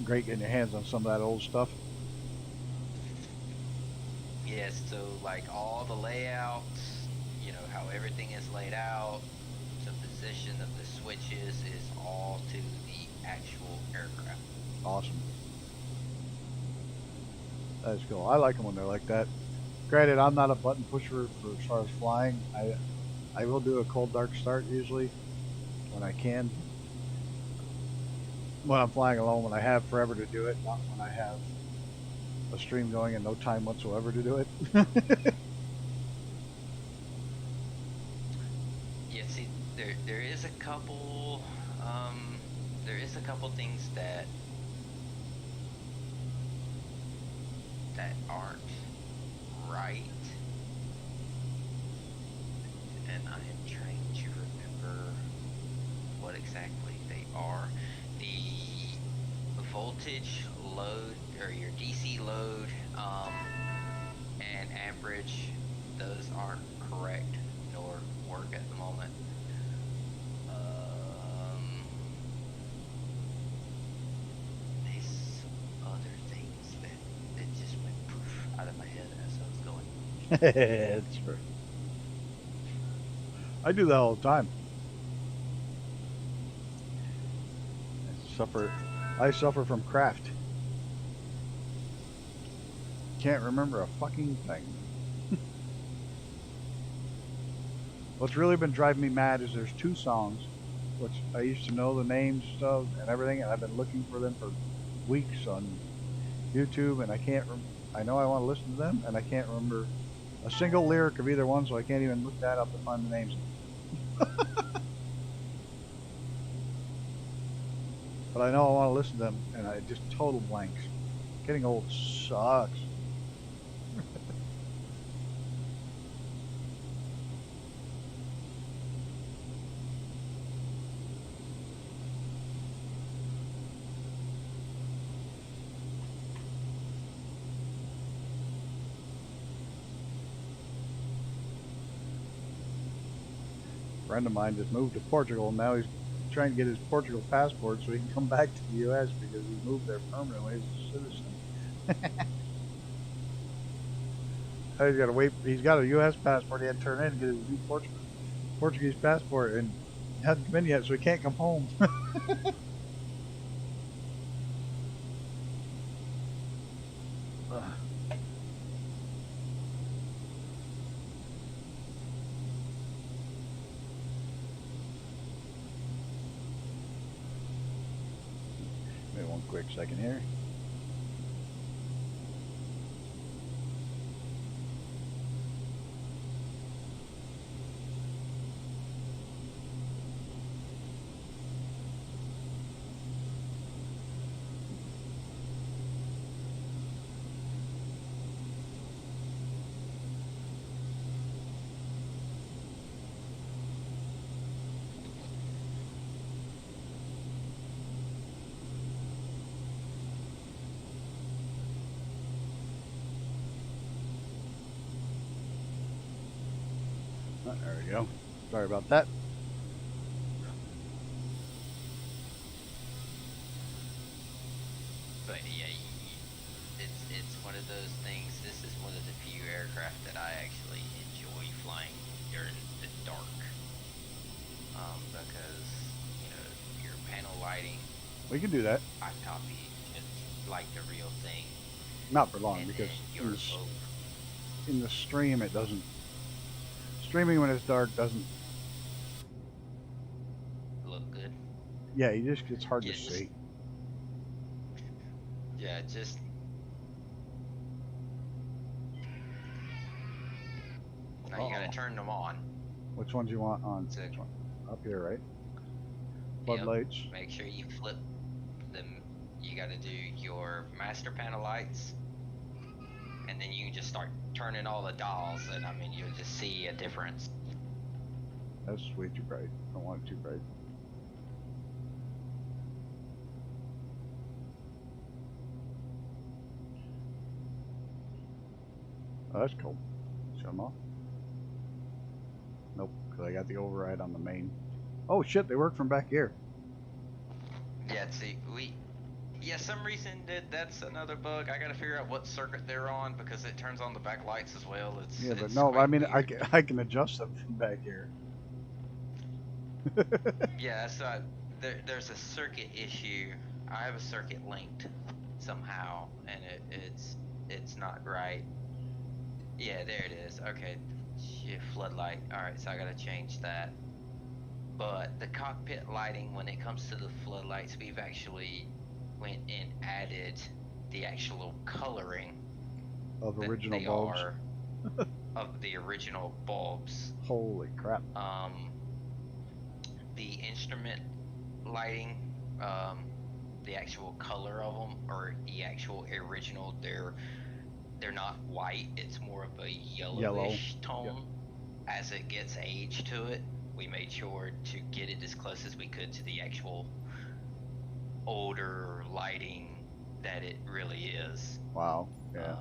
S1: Great getting your hands on some of that old stuff.
S2: Yes, so like all the layouts, you know, how everything is laid out, the position of the switches is all to the actual aircraft.
S1: Awesome. That's cool. I like them when they're like that. Granted, I'm not a button pusher for as far as flying. I will do a cold dark start usually when I can. When I'm flying alone, when I have forever to do it, not when I have a stream going and no time whatsoever to do it.
S2: Yeah, see, there is a couple things that aren't right, and I am trying to remember what exactly they are. The voltage load, or your DC load, and amperage, those aren't correct nor work at the moment. There's other things that just went poof out of my head as I was going.
S1: It's true. I do that all the time. I suffer from craft. Can't remember a fucking thing. What's really been driving me mad is there's 2 songs, which I used to know the names of and everything, and I've been looking for them for weeks on YouTube, and I know I want to listen to them, and I can't remember a single lyric of either one, so I can't even look that up to find the names. But I know I want to listen to them, and I just total blanks. Getting old sucks. A friend of mine just moved to Portugal, and now he's trying to get his Portugal passport so he can come back to the U.S. because he moved there permanently as a citizen. He's got to wait. He's got a U.S. passport he had to turn in to get his new Portuguese passport, and he hasn't come in yet, so he can't come home. quick second here. Oh, there we go. Sorry about that.
S2: But yeah, it's one of those things. This is one of the few aircraft that I actually enjoy flying during the dark, because you know your panel lighting.
S1: We can do that.
S2: I copy just like the real thing.
S1: Not for long,
S2: And
S1: because
S2: then your
S1: in the stream it doesn't. Streaming when it's dark doesn't.
S2: look good.
S1: Yeah, it's hard
S2: Yeah,
S1: to
S2: just-
S1: see.
S2: Yeah, just now you
S1: Uh-oh.
S2: gotta turn them on.
S1: Which ones you want on?
S2: So-
S1: Which one? Up here, right?
S2: Yep.
S1: Floodlights.
S2: Make sure you flip them. You gotta do your master panel lights, and then you can just start turning all the dials, and I mean you'll just see a difference.
S1: That's way too bright. I don't want it too bright. Oh, that's cool. Shut them off. Nope, because I got the override on the main. Oh shit, they work from back here.
S2: Yeah, see, some reason that's another bug. I gotta figure out what circuit they're on because it turns on the back lights as well.
S1: Yeah, but
S2: it's
S1: no, I
S2: quite
S1: mean,
S2: weird.
S1: I can adjust them from back here.
S2: Yeah, so there's a circuit issue. I have a circuit linked somehow, and it's not right. Yeah, there it is. Okay, shit, floodlight. All right, so I gotta change that. But the cockpit lighting, when it comes to the floodlights, we've actually went and added the actual coloring
S1: Of
S2: that
S1: original
S2: they
S1: bulbs.
S2: are of the original bulbs.
S1: Holy crap.
S2: The instrument lighting, the actual color of them, or the actual original, they're not white. It's more of a yellowish tone. As it gets age to it, we made sure to get it as close as we could to the actual older lighting that it really is.
S1: Wow. Yeah.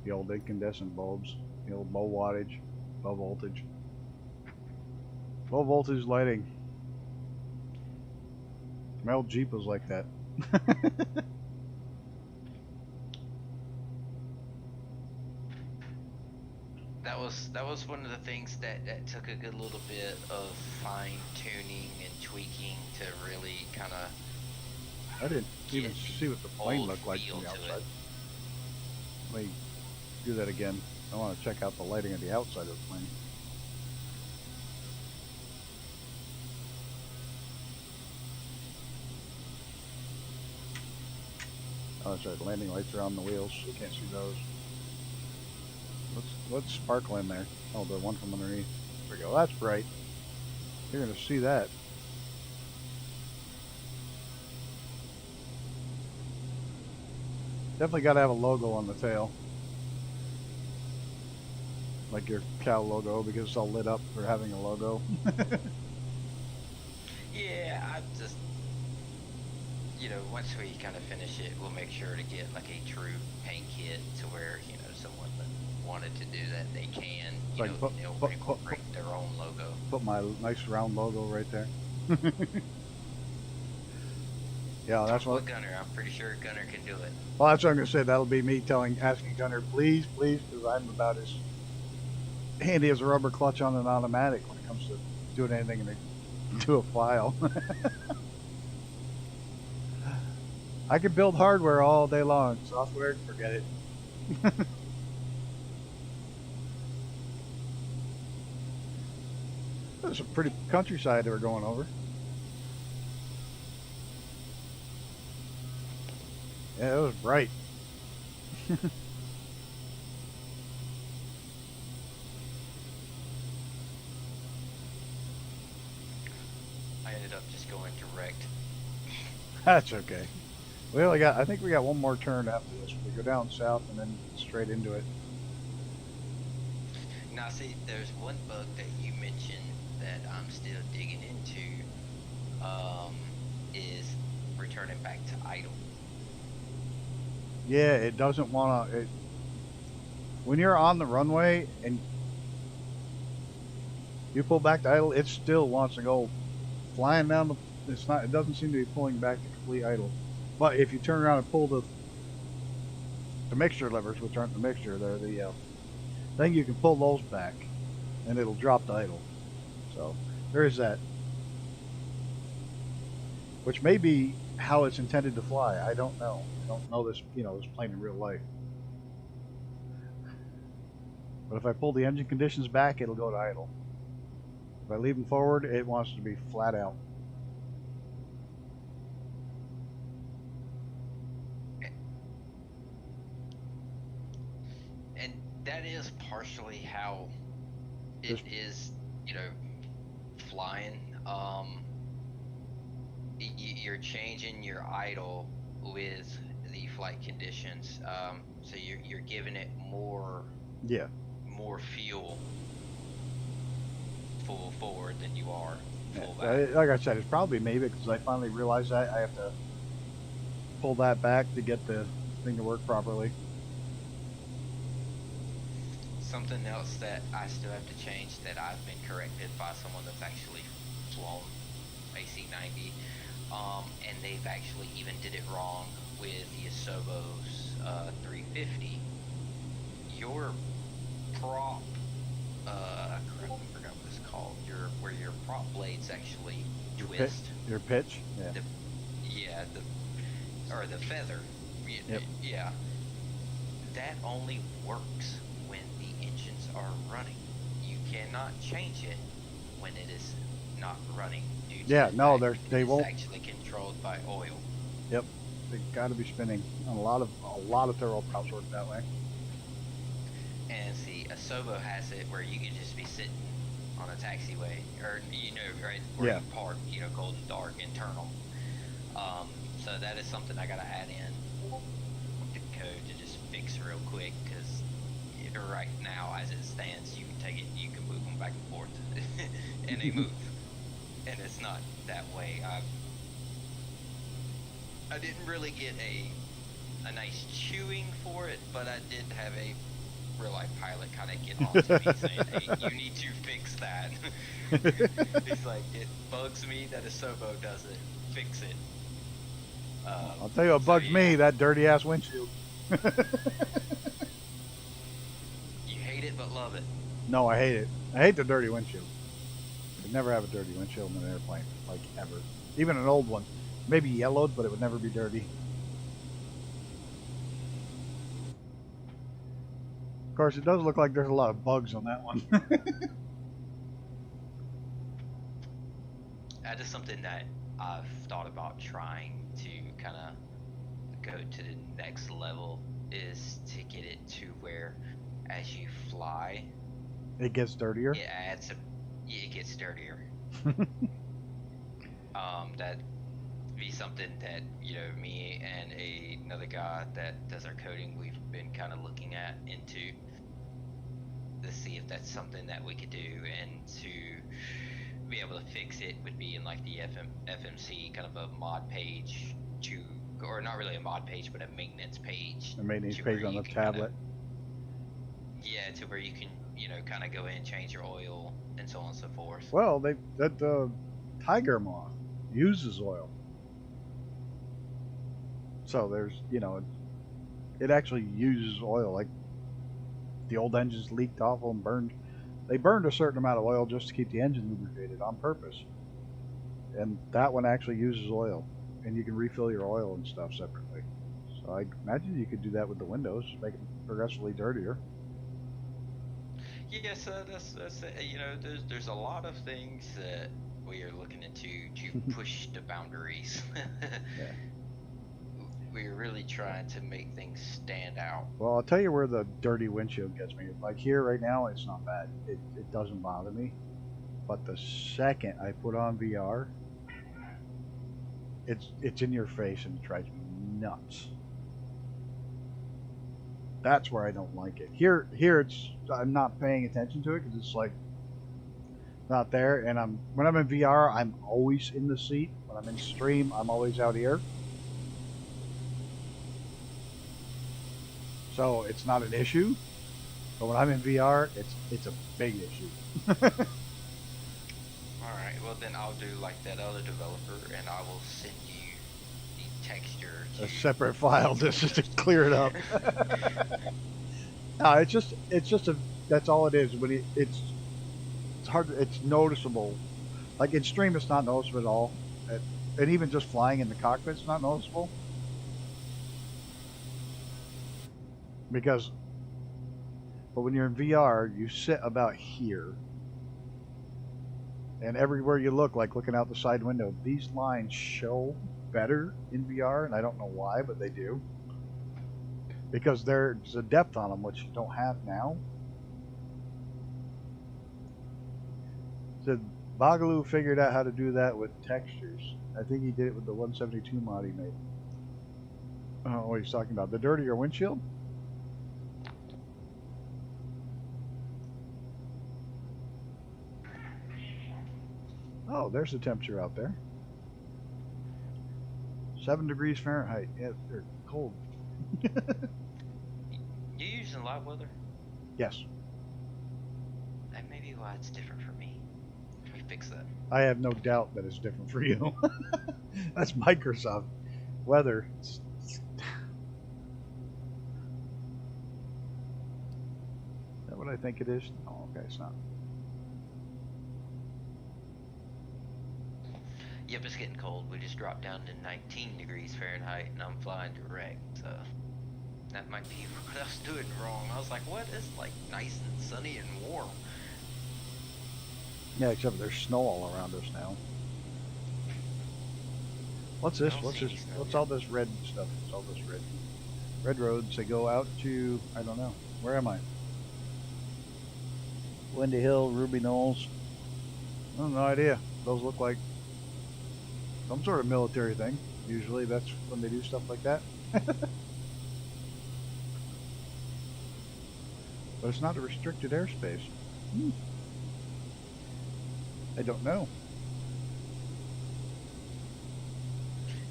S1: The old incandescent bulbs. The old low wattage, low voltage. Low voltage lighting. My old Jeep was like that.
S2: That was one of the things that took a good little bit of fine tuning and tweaking to really kind of.
S1: I didn't even see what the plane
S2: old
S1: looked like
S2: feel
S1: from the
S2: to it.
S1: outside. Let me do that again. I want to check out the lighting of the outside of the plane. Oh, that's right. The landing lights are on the wheels. You can't see those. What's sparkling there? Oh, the one from underneath. There we go. That's bright. You're going to see that. Definitely got to have a logo on the tail. Like your cow logo, because it's all lit up for having a logo.
S2: Yeah, I just, once we kind of finish it, we'll make sure to get like a true paint kit to where, someone that wanted to do that, they can, they'll incorporate their own logo.
S1: Put my nice round logo right there. Yeah, that's what.
S2: Gunner, I'm pretty sure Gunner can do it.
S1: Well, that's what I'm gonna say. That'll be me asking Gunner, please, because I'm about as handy as a rubber clutch on an automatic when it comes to doing anything to a file. I can build hardware all day long. Software, forget it. There's a pretty countryside that we're going over. Yeah, it was bright.
S2: I ended up just going direct.
S1: That's okay. We only got, I think we got one more turn after this. We go down south and then straight into it.
S2: Now, see, there's one bug that you mentioned that I'm still digging into. Is returning back to idle.
S1: Yeah, it doesn't want to. When you're on the runway and you pull back to idle, it still wants to go flying down the. It's not. It doesn't seem to be pulling back to complete idle. But if you turn around and pull the mixture levers, which aren't the mixture, they're the thing, you can pull those back, and it'll drop to idle. So there is that. Which may be how it's intended to fly. I don't know. I don't know this, this plane in real life. But if I pull the engine conditions back, it'll go to idle. If I leave them forward, it wants to be flat out.
S2: And that is partially how it is, flying. You're changing your idle with the flight conditions, so you're giving it more fuel full forward than you are full back.
S1: Like I said, it's probably maybe because I finally realized that I have to pull that back to get the thing to work properly.
S2: Something else that I still have to change that I've been corrected by someone that's actually flown a C90, and they've actually even did it wrong with the Asobo's 350. Your prop, I forgot what it's called. Where your prop blades actually twist.
S1: Your pitch,
S2: yeah. Or the feather.
S1: Yep.
S2: Yeah. That only works when the engines are running. You cannot change it when it is not running.
S1: They won't.
S2: It's actually controlled by oil.
S1: Yep, they got to be spinning. And a lot of turboprops work that way.
S2: And see, Asobo has it where you can just be sitting on a taxiway, or right where you park, Golden Dark internal. So that is something I gotta add in the code to just fix real quick, because right now, as it stands, you can move them back and forth, and they move. And it's not that way. I didn't really get a nice chewing for it, but I did have a real life pilot kind of get on to me saying, "Hey, you need to fix that." He's like, "It bugs me that Asobo does it. Fix it."
S1: I'll tell you what bugs me, that dirty ass windshield.
S2: You hate it but love it.
S1: No, I hate it. I hate the dirty windshield. I'd never have a dirty windshield in an airplane, like ever. Even an old one. Maybe yellowed, but it would never be dirty. Of course, it does look like there's a lot of bugs on that one.
S2: That is something that I've thought about trying to kind of go to the next level, is to get it to where as you fly,
S1: it gets dirtier.
S2: It gets dirtier. That be something that me and another guy that does our coding, we've been kind of looking into to see if that's something that we could do, and to be able to fix it would be in like the FMC kind of a mod page or not really a mod page, but a maintenance page.
S1: A maintenance page on the tablet.
S2: To where you can kind of go in, change your oil, and so on and so forth.
S1: Well, that Tiger Moth uses oil, so there's it actually uses oil. Like the old engines leaked off and burned. They burned a certain amount of oil just to keep the engine lubricated on purpose. And that one actually uses oil, and you can refill your oil and stuff separately. So I imagine you could do that with the windows, make them progressively dirtier.
S2: Yeah, so that's there's a lot of things that we are looking into to push the boundaries. we're really trying to make things stand out.
S1: Well, I'll tell you where the dirty windshield gets me. Like here right now, it's not bad. It doesn't bother me. But the second I put on VR, it's in your face and it drives me nuts. That's where I don't like it. Here I'm not paying attention to it because it's like not there. And when I'm in VR, I'm always in the seat. When I'm in stream, I'm always out here. So it's not an issue. But when I'm in VR, it's a big issue.
S2: Alright, well then I'll do like that other developer and I will send you the texture
S1: A separate file just to clear it up. No, it's just that's all it is. But it's hard. It's noticeable. Like in stream, it's not noticeable at all. And even just flying in the cockpit, it's not noticeable. But when you're in VR, you sit about here. And everywhere you look, like looking out the side window, these lines show better in VR, and I don't know why, but they do. Because there's a depth on them, which you don't have now. So Bagaloo figured out how to do that with textures. I think he did it with the 172 mod he made. I don't know what he's talking about. The dirtier windshield? Oh, there's the temperature out there. 7 degrees Fahrenheit. Yeah, they're cold.
S2: You using live weather?
S1: Yes.
S2: That may be why it's different for me. Can we fix that?
S1: I have no doubt that it's different for you. That's Microsoft weather. Is that what I think it is? Oh, okay, it's not.
S2: Yep, it's getting cold. We just dropped down to 19 degrees Fahrenheit and I'm flying direct, so that might be what I was doing wrong. I was like, what? It's like nice and sunny and warm.
S1: Yeah, except there's snow all around us now. What's this? What's all this red stuff? What's all this red? Red roads. They go out to, I don't know. Where am I? Windy Hill, Ruby Knolls. I have no idea. Those look like some sort of military thing. Usually that's when they do stuff like that. But it's not a restricted airspace. I don't know.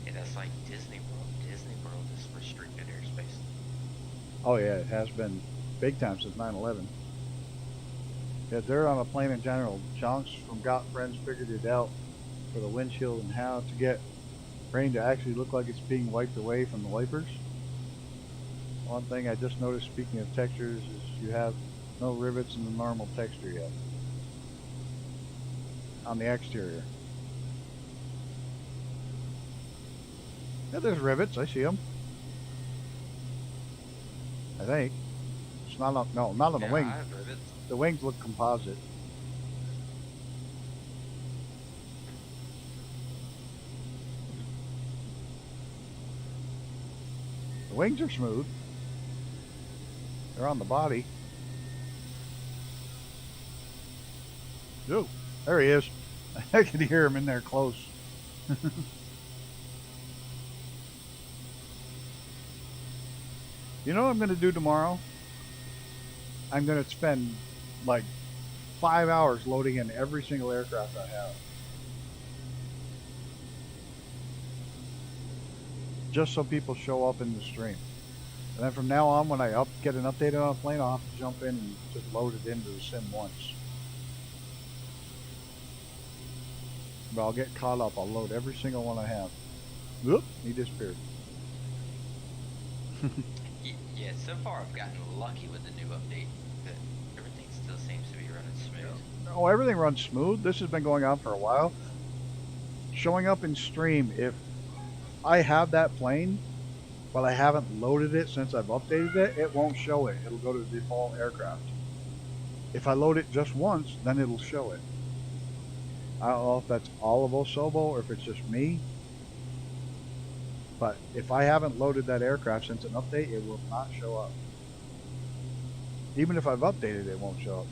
S2: Yeah, that's like Disney World. Disney World is restricted airspace.
S1: Oh yeah, it has been big time since 9/11. Yeah, they're on a plane in general. Chunks from Got Friends figured it out for the windshield and how to get rain to actually look like it's being wiped away from the wipers. One thing I just noticed, speaking of textures, is you have no rivets in the normal texture yet on the exterior. Yeah, there's rivets. I see them. I think it's not on. No, not on the wing.
S2: I have rivets.
S1: The wings look composite. The wings are smooth. They're on the body. Oh, there he is. I can hear him in there close. You know what I'm going to do tomorrow? I'm going to spend like 5 hours loading in every single aircraft I have. Just so people show up in the stream. And then from now on, when I get an update on a plane, I'll have to jump in and just load it into the sim once. But I'll get caught up. I'll load every single one I have. Whoop, he disappeared.
S2: Yeah, so far I've gotten lucky with the new update. That everything still seems to be running smooth.
S1: Oh, everything runs smooth. This has been going on for a while. Showing up in stream, if I have that plane, but I haven't loaded it since I've updated it, it won't show it. It'll go to the default aircraft. If I load it just once, then it'll show it. I don't know if that's all of Osobo or if it's just me. But if I haven't loaded that aircraft since an update, it will not show up. Even if I've updated, it won't show up.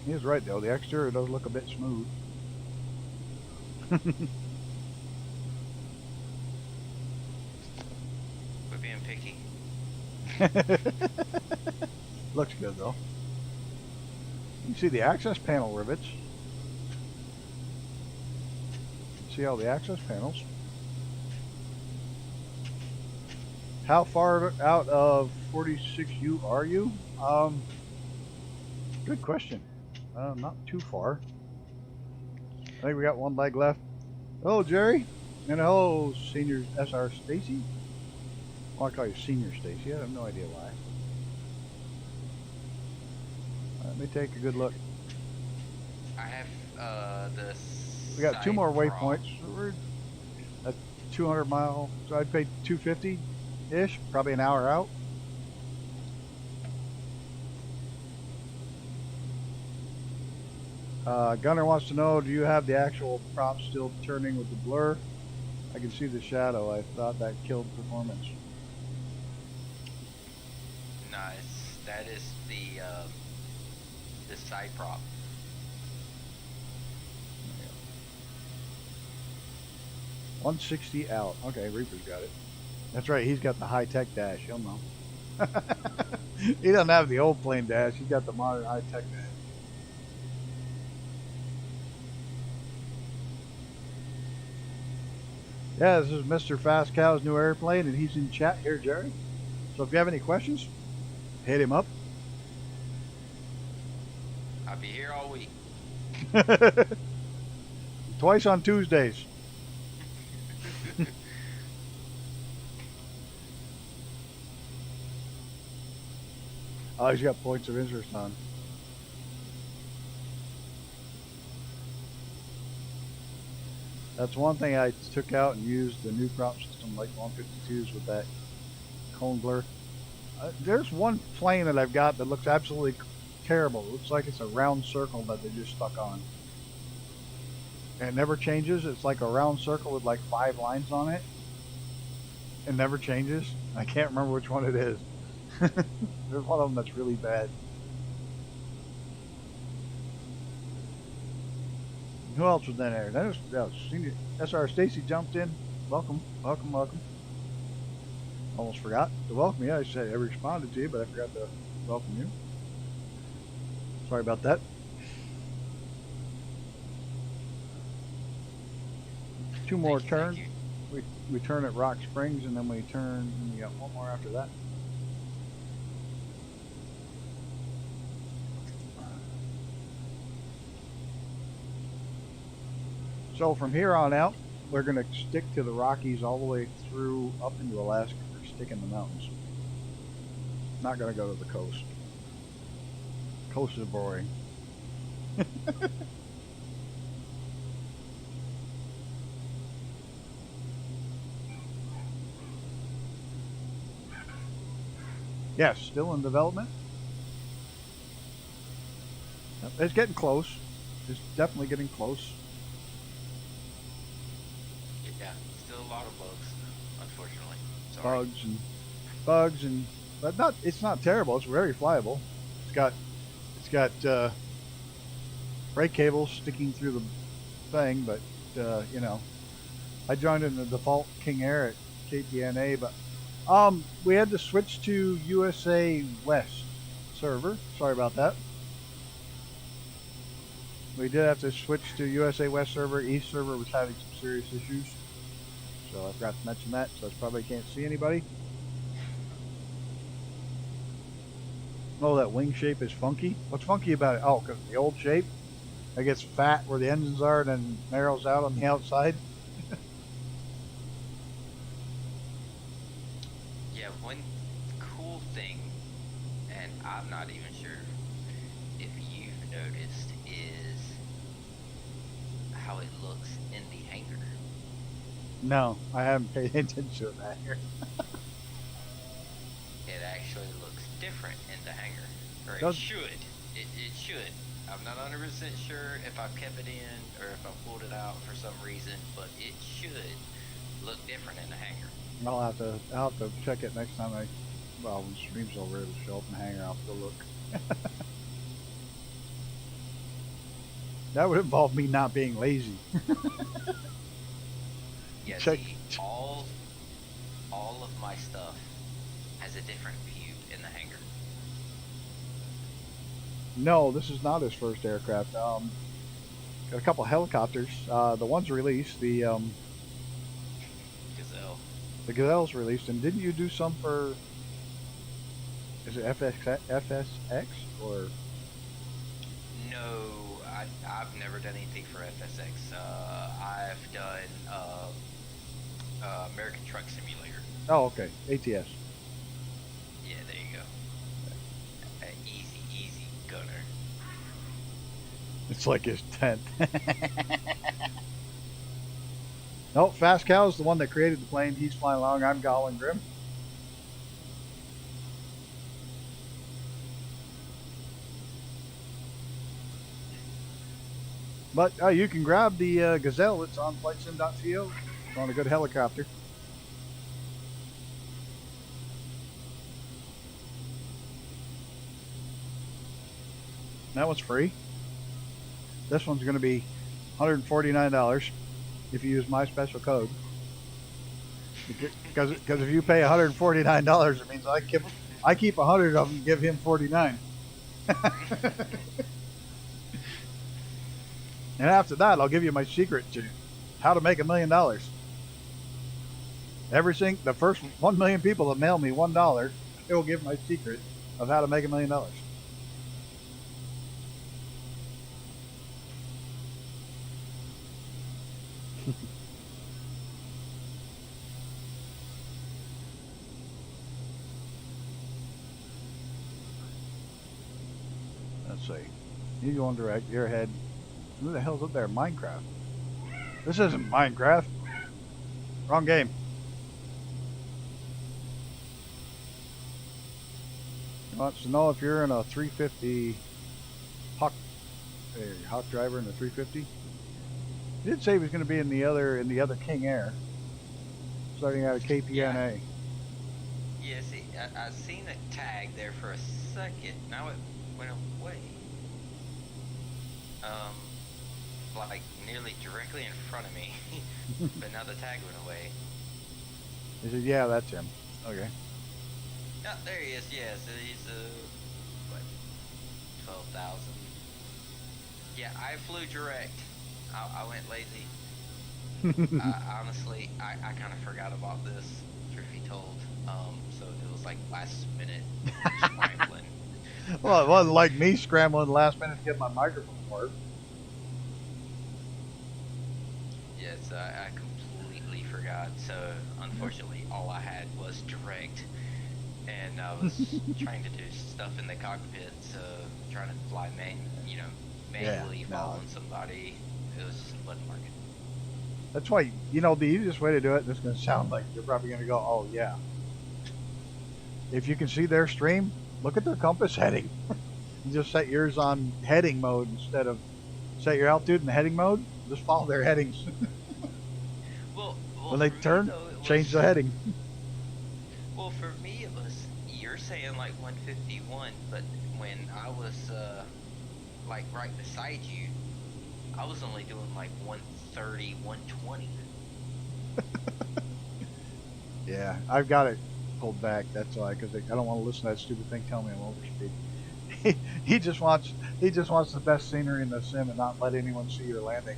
S1: He is right though, the exterior does look a bit smooth.
S2: We're being picky.
S1: Looks good though. You can see the access panel rivets. See all the access panels. How far out of 46U are you? Good question. Not too far. I think we got one leg left. Hello, Jerry. And hello, Senior SR Stacy. Well, I call you Senior Stacy. I have no idea why. Let me take a good look.
S2: I have the.
S1: We got 2 more
S2: side
S1: waypoints. So we're at 200 mile. So I'd pay 250-ish, probably an hour out. Gunner wants to know, do you have the actual prop still turning with the blur? I can see the shadow. I thought that killed performance.
S2: Nice. That is the side prop.
S1: 160 out. Okay, Reaper's got it. That's right, he's got the high-tech dash. He'll know. He doesn't have the old plane dash. He's got the modern high-tech dash. Yeah, this is Mr. Fast Cow's new airplane, and he's in chat here, Jerry. So if you have any questions, hit him up.
S2: I'll be here all week.
S1: Twice on Tuesdays. Oh, he's got points of interest on. That's one thing I took out and used the new prop system like 152s with that cone blur. There's one plane that I've got that looks absolutely terrible. It looks like it's a round circle that they just stuck on. And it never changes. It's like a round circle with like 5 lines on it. It never changes. I can't remember which one it is. There's one of them that's really bad. Who else was in there? That was Senior SR Stacy jumped in. Welcome, welcome, welcome. Almost forgot to welcome you. I said I responded to you, but I forgot to welcome you. Sorry about that. Two more turns. We turn at Rock Springs, and then we turn, and we got one more after that. So from here on out, we're going to stick to the Rockies all the way through up into Alaska. We're sticking the mountains. Not going to go to the coast. Coast is boring. Yes, still in development. It's getting close. It's definitely getting close.
S2: Yeah, still a lot of bugs, unfortunately. Sorry.
S1: Bugs and but not. It's not terrible. It's very flyable. It's got brake cables sticking through the thing, but you know, I joined in the default King Air at KTNA, but we had to switch to USA West server. Sorry about that. We did have to switch to USA West server. East server was having some serious issues. So I forgot to mention that, so I probably can't see anybody. Oh, that wing shape is funky. What's funky about it? Oh, because the old shape, it gets fat where the engines are and then narrows out on the outside.
S2: Yeah, one cool thing, and I'm not even sure if you've noticed, is how it looks in the hangar.
S1: No, I haven't paid attention to that here.
S2: It actually looks different in the hangar, or
S1: Does-
S2: it should. It should. I'm not 100% sure if I've kept it in or if I pulled it out for some reason, but it should look different in the hangar.
S1: I'll have to check it next time well, when the stream's over, it'll show up in the hangar. I'll have to look. That would involve me not being lazy.
S2: Yeah,
S1: Check.
S2: see, all of my stuff has a different view in the hangar.
S1: No, this is not his first aircraft. Got a couple helicopters. The one's released.
S2: Gazelle.
S1: The Gazelle's released, and didn't you do some for? Is it FSX or?
S2: No, I've never done anything for FSX. I've done American Truck Simulator.
S1: Oh, okay. ATS.
S2: Yeah, there you go. Easy gunner.
S1: It's like his tent. No, Fast Cow's the one that created the plane. He's flying along. I'm Goblin Grim. But you can grab the Gazelle. It's on flightsim.co. It's on a good helicopter. That one's free. This one's going to be $149 if you use my special code. Because if you pay $149, it means I keep 100 of them and give him 49. And after that, I'll give you my secret to how to make $1 million. The first 1 million people that mail me $1, I will give my secret of how to make $1 million. Let's see. You go on direct. You're ahead. Who the hell's up there? Minecraft. This isn't Minecraft. Wrong game. He wants to know if you're in a 350 Hawk driver in the 350. He did say he was going to be in the other King Air, starting out of KPNA.
S2: Yeah, see, I seen a tag there for a second. Now it went away. Like nearly directly in front of me, but now the tag went away.
S1: He said, "Yeah, that's him." Okay.
S2: Yeah, there he is. Yeah, so he's what, 12,000. Yeah, I flew direct. I went lazy. Honestly, I kind of forgot about this, truth be told. So it was like last minute scrambling.
S1: Well, it wasn't like me scrambling last minute to get my microphone work.
S2: Yes, I completely forgot. So unfortunately, all I had was direct, and I was trying to do stuff in the cockpit, so trying to fly manually following somebody. It was just wasn't working.
S1: That's why, the easiest way to do it, this is going to sound like you're probably going to go, oh yeah. If you can see their stream, look at their compass heading. You just set yours on heading mode instead of set your altitude in the heading mode. Just follow their headings.
S2: Well,
S1: when they turn, change the heading.
S2: Well, for me, it was, you're saying like 151, but when I was like right beside you, I was only doing like 130, 120.
S1: Yeah, I've got it pulled back. That's why, because I don't want to listen to that stupid thing telling me I'm overspeed. He just wants the best scenery in the sim and not let anyone see your landing.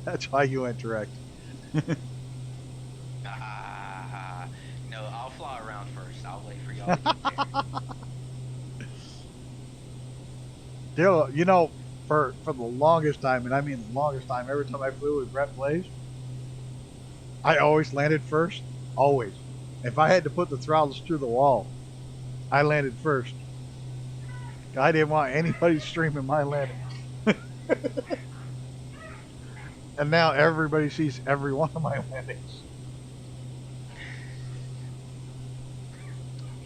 S1: That's why you went direct.
S2: No, I'll fly around first. I'll wait for y'all to get there.
S1: For the longest time, and I mean the longest time, every time I flew with Brett Blaze, I always landed first. Always. If I had to put the throttles through the wall, I landed first. I didn't want anybody streaming my landing. And now everybody sees every one of my landings.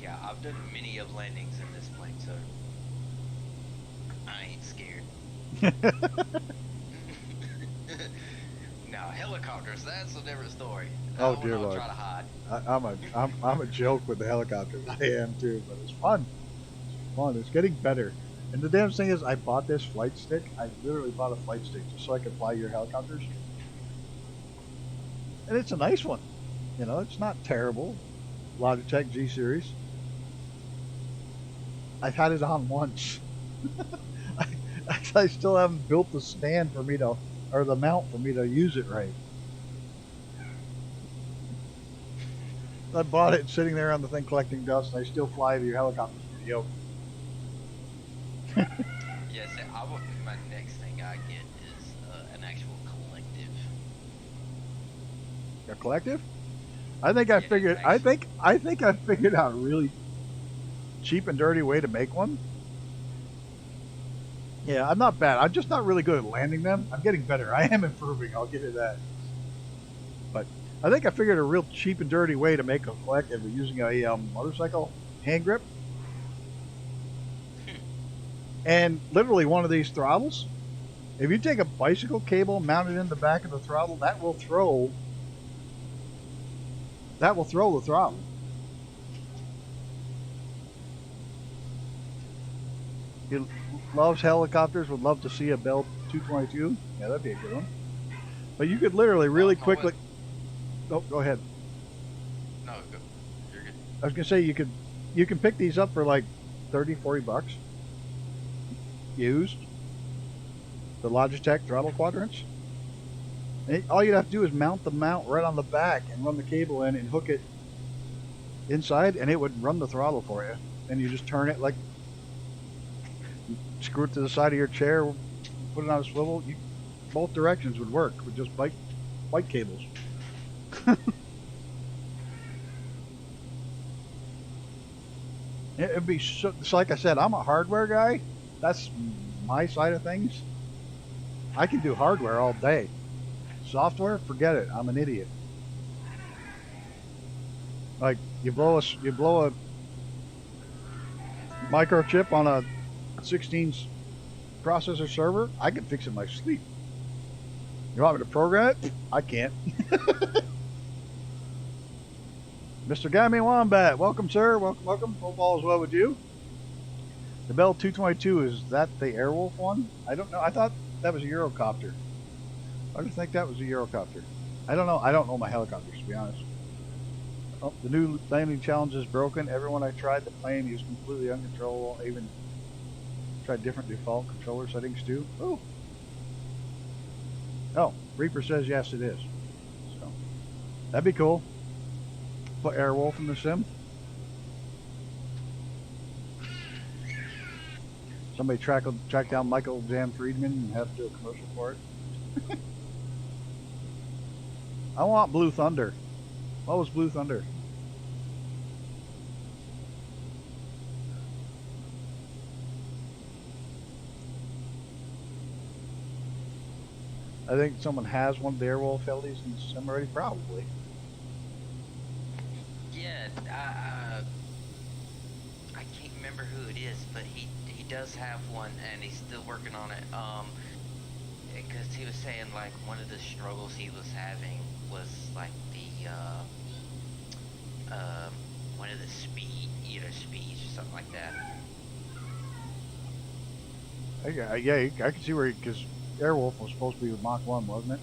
S2: Yeah, I've done many of landings in this plane, so I ain't scared. Now helicopters, that's a different story.
S1: Oh,
S2: That one
S1: dear
S2: I'll
S1: Lord.
S2: try to hide.
S1: I'm a joke with the helicopters. I am too, but it's fun. It's fun. It's getting better. And the damn thing is, I bought this flight stick. I literally bought a flight stick just so I could fly your helicopters. And it's a nice one. You know, it's not terrible. Logitech G series. I've had it on once. I still haven't built the stand for me to, or the mount for me to use it right. I bought it sitting there on the thing collecting dust, and I still fly your helicopters for the yoke.
S2: Yes, my next thing I get is an actual collective.
S1: A collective? I think I
S2: Yeah,
S1: figured. I think I figured out a really cheap and dirty way to make one. Yeah, I'm not bad. I'm just not really good at landing them. I'm getting better. I am improving. I'll give you that. But I think I figured a real cheap and dirty way to make a collective using a motorcycle hand grip. And literally one of these throttles, if you take a bicycle cable mounted in the back of the throttle, that will throw the throttle. He loves helicopters, would love to see a Bell 222. Yeah, that'd be a good one. But you could literally really quickly... Oh, go ahead.
S2: No, go. You're good.
S1: I was going to say you can pick these up for like 30, 40 bucks. Used. The Logitech throttle quadrants. And all you'd have to do is mount the mount right on the back and run the cable in and hook it inside, and it would run the throttle for you. And you just turn it like, screw it to the side of your chair, put it on a swivel. Both directions would work with just bike cables. It'd be so like I said, I'm a hardware guy. That's my side of things. I can do hardware all day. Software, forget it. I'm an idiot. Like you blow a microchip on a 16 processor server, I can fix it in my sleep. You want me to program it? I can't. Mr. Gammy Wombat, welcome, sir. Welcome. Hope all is well with you. The Bell 222, is that the Airwolf one? I don't know. I thought that was a Eurocopter. I just think that was a Eurocopter. I don't know. I don't know my helicopters, to be honest. Oh, the new landing challenge is broken. Everyone I tried the plane used completely uncontrollable. I even tried different default controller settings too. Oh. Oh, Reaper says yes, it is. So that'd be cool. Put Airwolf in the sim. Somebody track down Michael Jan Friedman and have to do a commercial for it. I want Blue Thunder. What was Blue Thunder? I think someone has one of the Airwolf LDs in the sim already, probably.
S2: Yeah, I can't remember who it is, but he does have one, and he's still working on it. Because he was saying like one of the struggles he was having was like the one of the speeds or something like that.
S1: Yeah, I can see where, because Airwolf was supposed to be with Mach 1, wasn't it?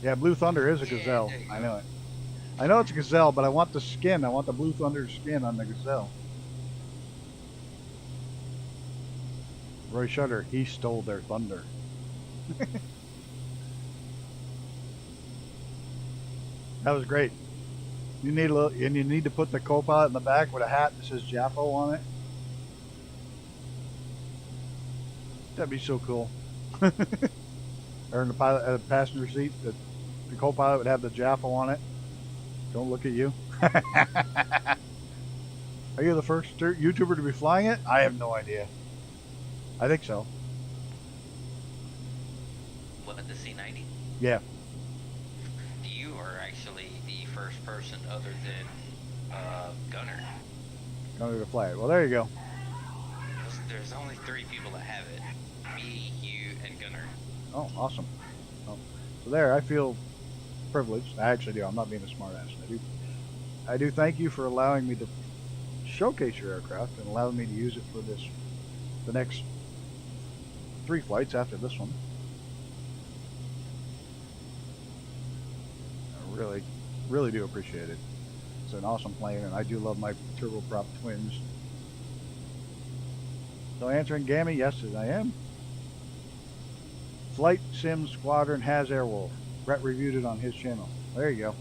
S1: Yeah, Blue Thunder is a Gazelle. I know it. I know it's a Gazelle, but I want the skin. I want the Blue Thunder skin on the Gazelle. Roy Shutter, he stole their thunder. That was great. You need and you need to put the co-pilot in the back with a hat that says Jaffo on it. That'd be so cool. Or in the passenger seat, the co-pilot would have the Jaffo on it. Don't look at you. Are you the first YouTuber to be flying it? I have no idea. I think so.
S2: What, the C90?
S1: Yeah.
S2: You are actually the first person other than Gunner.
S1: Gunner to fly it. Well, there you go.
S2: There's only 3 people that have it. Me, you, and Gunner.
S1: Oh, awesome. Oh, so there, I feel privileged. I actually do. I'm not being a smartass. I do thank you for allowing me to showcase your aircraft and allowing me to use it for the next 3 flights after this one. I really, really do appreciate it. It's an awesome plane, and I do love my turboprop twins. So answering Gammy, yes, I am. Flight Sim Squadron has Airwolf. Brett reviewed it on his channel. There you go.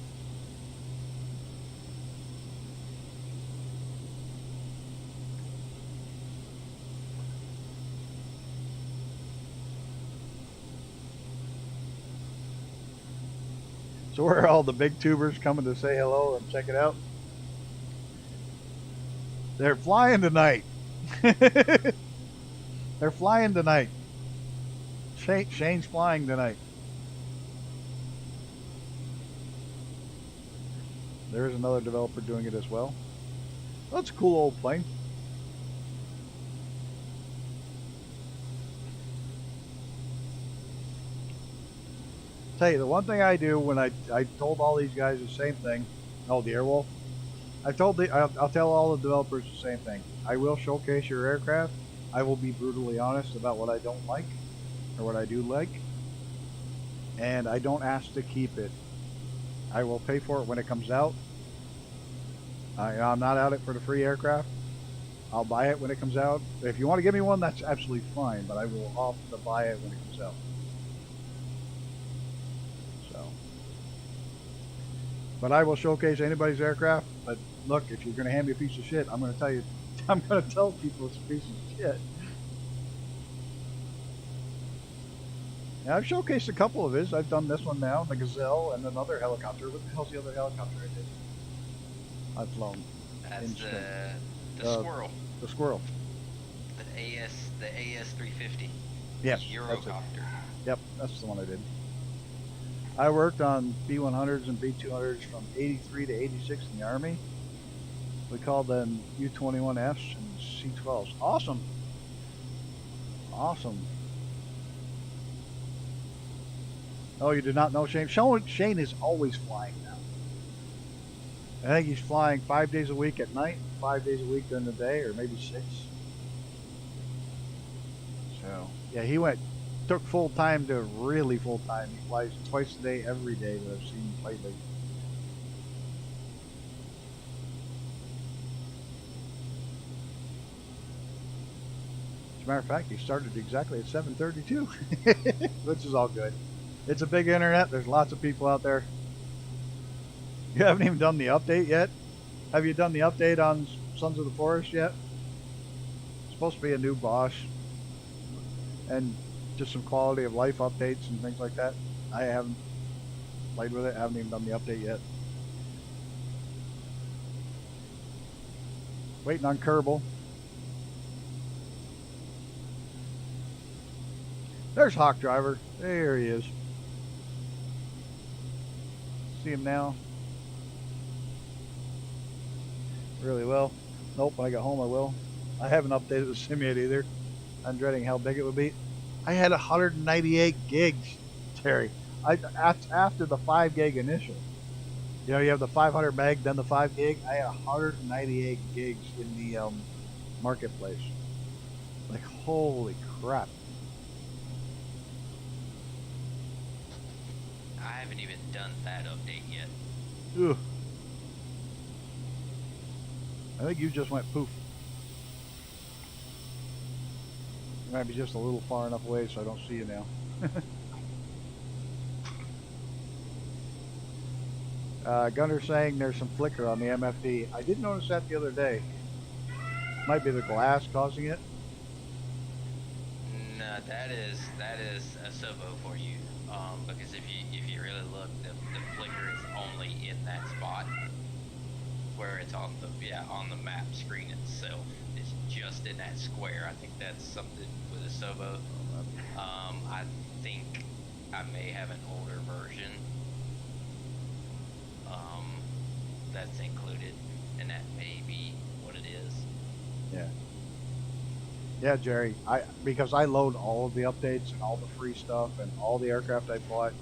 S1: So where are all the big tubers coming to say hello and check it out? They're flying tonight. They're flying tonight. Shane's flying tonight. There's another developer doing it as well. That's a cool old plane. Tell you, the one thing I do when I told all these guys the same thing. Oh, the Airwolf. I'll tell all the developers the same thing. I will showcase your aircraft. I will be brutally honest about what I don't like or what I do like, and I don't ask to keep it. I will pay for it when it comes out. I'm not out it for the free aircraft. I'll buy it when it comes out. If you want to give me one, that's absolutely fine, but I will opt to buy it when it comes out. But I will showcase anybody's aircraft. But look, if you're going to hand me a piece of shit, I'm going to tell you. I'm going to tell people it's a piece of shit. Now, I've showcased a couple of his. I've done this one now, the Gazelle, and another helicopter. What the hell's the other helicopter I did? I've flown.
S2: That's the Squirrel.
S1: The Squirrel.
S2: The AS 350.
S1: Yes.
S2: Eurocopter.
S1: Yep, that's the one I did. I worked on B100s and B200s from 83 to 86 in the Army. We called them U-21Fs and C-12s. Awesome. Awesome. Oh, you did not know Shane? Shane is always flying now. I think he's flying 5 days a week at night, 5 days a week during the day, or maybe 6. So, yeah, took full time to really full time. He flies twice a day, every day that I've seen him lately. As a matter of fact, he started exactly at 7:32, which is all good. It's a big internet. There's lots of people out there. You haven't even done the update yet? Have you done the update on Sons of the Forest yet? It's supposed to be a new Bosch. And just some quality of life updates and things like that. I haven't played with it. I haven't even done the update yet. Waiting on Kerbal. There's Hawk Driver. There he is. See him now? Really well. Nope, when I get home I will. I haven't updated the sim yet either. I'm dreading how big it would be. I had 198 gigs, Terry. After the 5 gig initial. You know, you have the 500 meg, then the 5 gig. I had 198 gigs in the marketplace. Like, holy crap.
S2: I haven't even done that update yet.
S1: Ugh. I think you just went poof. You might be just a little far enough away so I don't see you now. Gunner's saying there's some flicker on the MFD. I did notice that the other day. Might be the glass causing it.
S2: No, that is a Sobo for you. Because if you really look, the flicker is only in that spot where it's on the map screen itself. It's just in that square. I think that's something with a Sobo. I think I may have an older version that's included. and that may be what it is.
S1: Yeah. Yeah, Jerry. Because I load all of the updates and all the free stuff and all the aircraft I bought.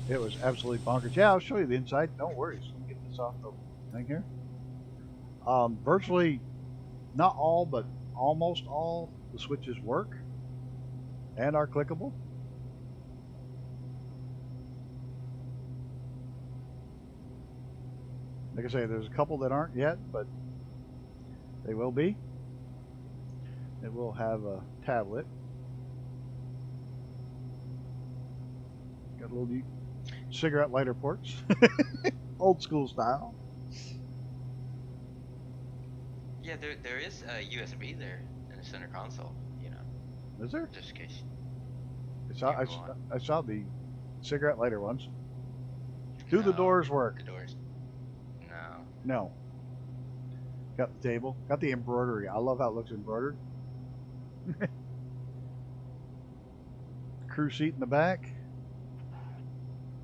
S1: It was absolutely bonkers. Yeah, I'll show you the inside. Don't worry. So let me get this off the thing here. Virtually, not all, but almost all the switches work and are clickable. Like I say, there's a couple that aren't yet, but they will be. It will have a tablet. Got little cigarette lighter ports, old school style.
S2: Yeah, there is a USB there in the center console. You know,
S1: Is there?
S2: just in case.
S1: I saw the cigarette lighter ones. Do the doors work?
S2: The doors. No.
S1: No. Got the table. Got the embroidery. I love how it looks embroidered. Crew seat in the back.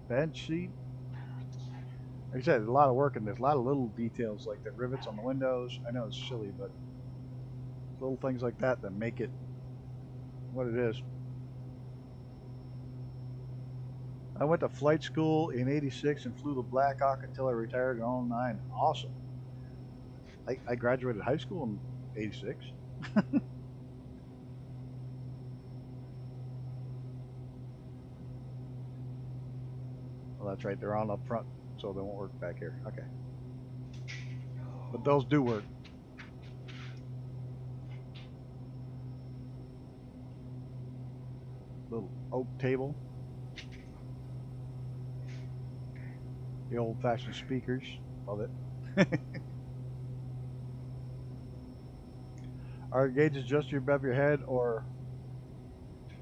S1: Bench seat. Like I said, there's a lot of work in this. A lot of little details like the rivets on the windows. I know it's silly, but little things like that that make it what it is. I went to flight school in '86 and flew the Black Hawk until I retired in '09. Awesome. I graduated high school in '86. Well, that's right. They're on up front, so they won't work back here. Okay. But those do work. Little oak table. The old-fashioned speakers. Love it. Are gauges just above your head or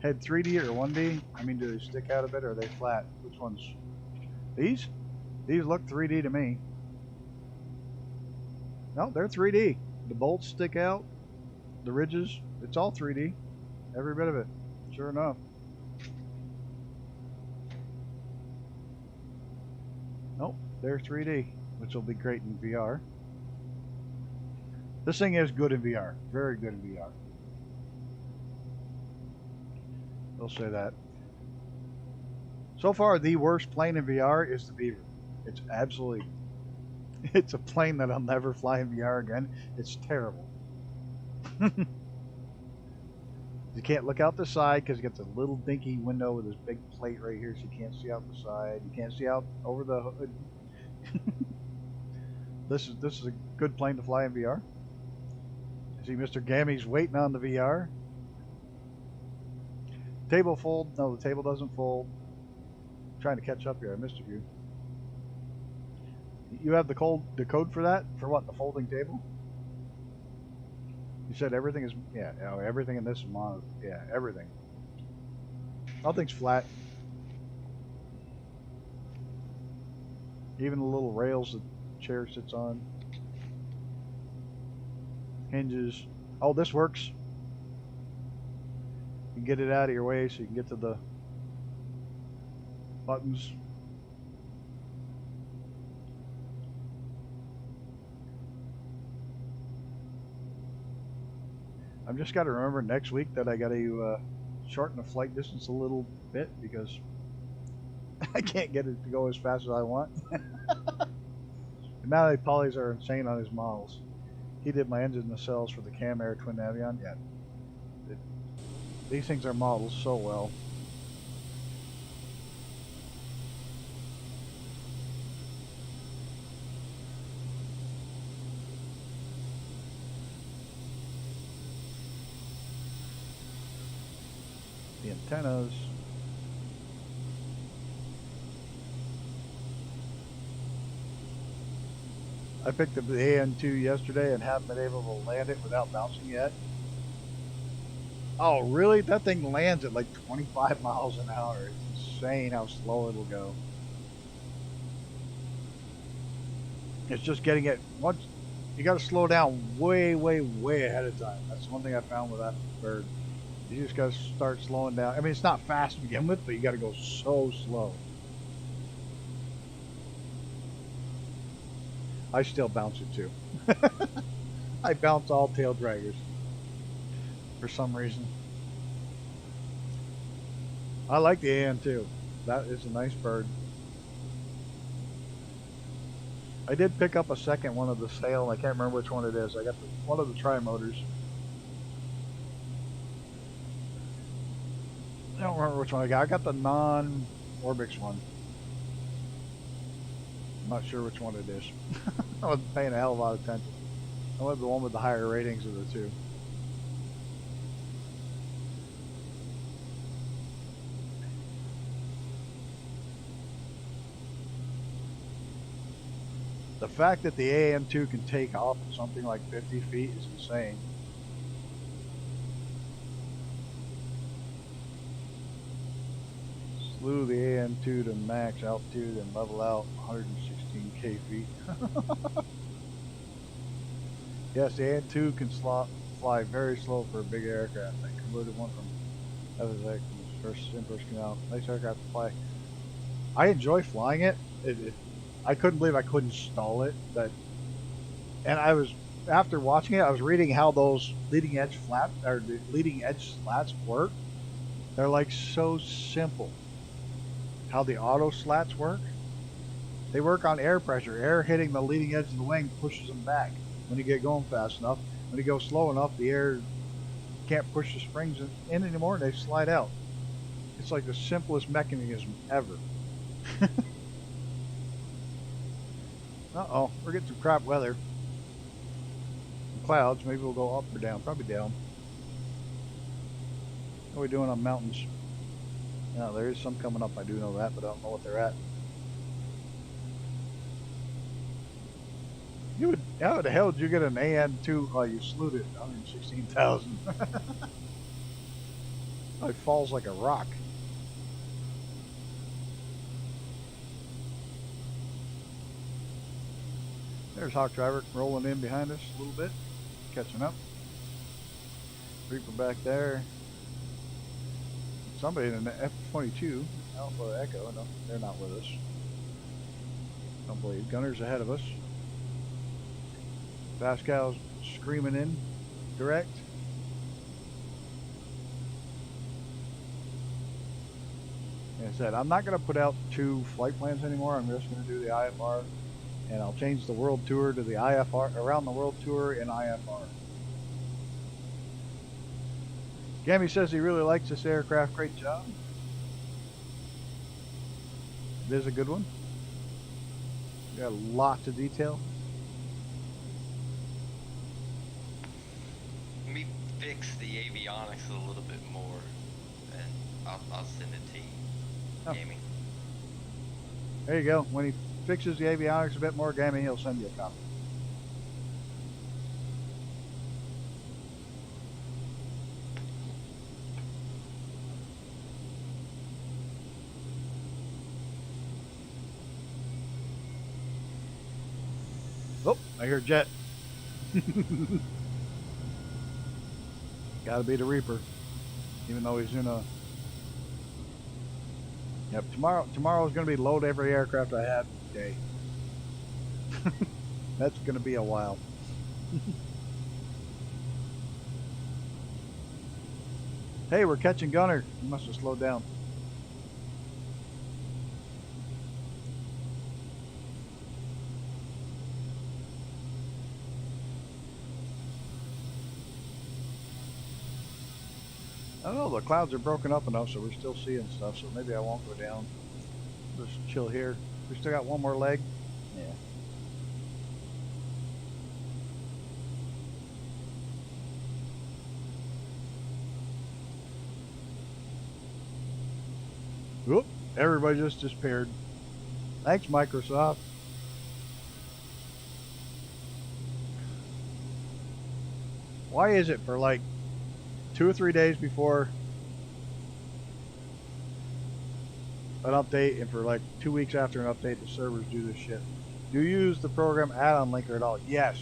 S1: head 3D or 1D? I mean, do they stick out a bit or are they flat? Which ones? These? These look 3D to me. No, they're 3D. The bolts stick out. The ridges. It's all 3D. Every bit of it. Sure enough. Nope, they're 3D, which will be great in VR. This thing is good in VR. Very good in VR. They'll say that. So far, the worst plane in VR is the Beaver. It's absolutely... It's a plane that I'll never fly in VR again. It's terrible. You can't look out the side because it gets a little dinky window with this big plate right here, so you can't see out the side. You can't see out over the hood. This is a good plane to fly in VR. I see Mr. Gammy's waiting on the VR. Table fold? No, the table doesn't fold. I'm trying to catch up here. I missed a few. You have the code for that? For what? The folding table? You said everything is, yeah, everything in this is mono, yeah, everything. Nothing's flat. Even the little rails the chair sits on. Hinges. Oh, this works. You can get it out of your way so you can get to the buttons. I've just got to remember next week that I got to shorten the flight distance a little bit because I can't get it to go as fast as I want. Now Polly's are insane on his models. He did my engine nacelles for the Cam Air Twin Avion. Yeah, these things are modeled so well. The antennas. I picked up the AN2 yesterday and haven't been able to land it without bouncing yet. Oh, really? That thing lands at like 25 miles an hour. It's insane how slow it'll go. It's just getting it once. You got to slow down way, way, way ahead of time. That's one thing I found with that bird. You just got to start slowing down. I mean, it's not fast to begin with, but you got to go so slow. I still bounce it too. I bounce all tail draggers for some reason. I like the AN2. That is a nice bird. I did pick up a second one of the sale. I can't remember which one it is. I got one of the tri-motors. I don't remember which one I got. I got the non-Orbix one. I'm not sure which one it is. I wasn't paying a hell of a lot of attention. I went the one with the higher ratings of the two. The fact that the AM2 can take off at something like 50 feet is insane. Slew the AM2 to max altitude and level out 116k feet. Yes, the AM2 can fly very slow for a big aircraft. I converted one from FSX first in-first canal. Nice aircraft to fly. I enjoy flying it. I couldn't believe I couldn't stall it. And I was, after watching it, I was reading how those leading edge slats work. They're like so simple. How the auto slats work. They work on air pressure. Air hitting the leading edge of the wing pushes them back when you get going fast enough. When you go slow enough, the air can't push the springs in anymore and they slide out. It's like the simplest mechanism ever. Uh-oh, we're getting some crap weather. Some clouds, maybe we'll go up or down. Probably down. What are we doing on mountains? Yeah, there is some coming up, I do know that, but I don't know what they're at. How the hell did you get an AN2? Oh, you slewed it, 116,000. Oh, it falls like a rock. There's Hawk Driver rolling in behind us a little bit, catching up. Reaper back there. Somebody in an F-22, Alpha Echo. No, they're not with us. Don't believe. Gunner's ahead of us. Pascal's screaming in direct. Like I said, I'm not going to put out 2 flight plans anymore. I'm just going to do the IFR. And I'll change the world tour to the IFR, around the world tour in IFR. Gammy says he really likes this aircraft. Great job. It is a good one. Got lots of detail.
S2: Let me fix the avionics a little bit more, and I'll send it to you,
S1: Oh.
S2: Gaming.
S1: There you go. When he fixes the avionics a bit more, Gammy, he'll send you a copy. Oh, I hear jet. Gotta be the Reaper. Even though he's in a... Yep, tomorrow's gonna be load every aircraft I have day. That's gonna be a while. Hey, we're catching Gunner. He must have slowed down. I don't know, the clouds are broken up enough so we're still seeing stuff, so maybe I won't go down. Just chill here. We still got one more leg. Yeah. Whoop, everybody just disappeared. Thanks, Microsoft. Why is it for like 2 or 3 days before an update and for like 2 weeks after an update the servers do this shit? Do you use the program add-on linker at all? Yes.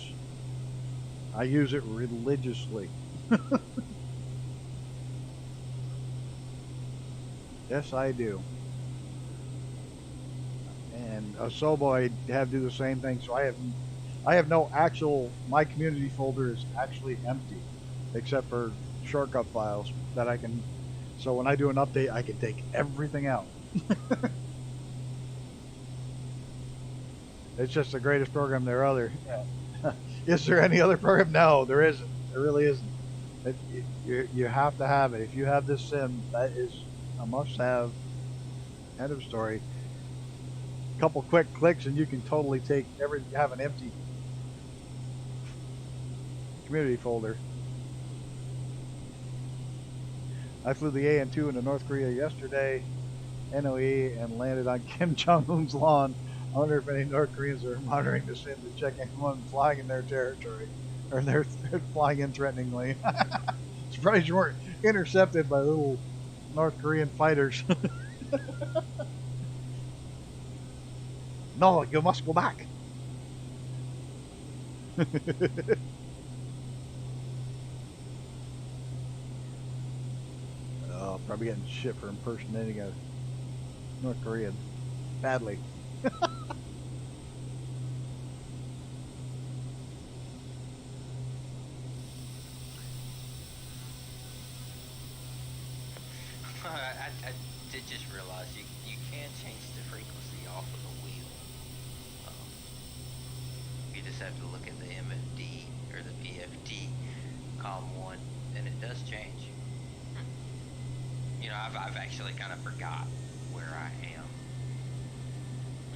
S1: I use it religiously. Yes, I do. And Asobo I have to do the same thing, so I have I have no actual, my community folder is actually empty, except for shortcut files that I can, so when I do an update, I can take everything out. It's just the greatest program there other. Yeah. Is there any other program? No, there isn't. There really isn't. You have to have it. If you have this sim, that is a must-have. End of story. A couple quick clicks and you can totally have an empty community folder. I flew the AN2 into North Korea yesterday, NOE, and landed on Kim Jong-un's lawn. I wonder if any North Koreans are monitoring the sim to check anyone flying in their territory, or they're flying in threateningly. Surprised you weren't intercepted by little North Korean fighters. No, you must go back. Oh, probably getting shit for impersonating a North Korean. Badly.
S2: I did just realize you can change the frequency off of the wheel. You just have to look at the MFD or the PFD COM1 and it does change. You know, I've actually kind of forgot where I am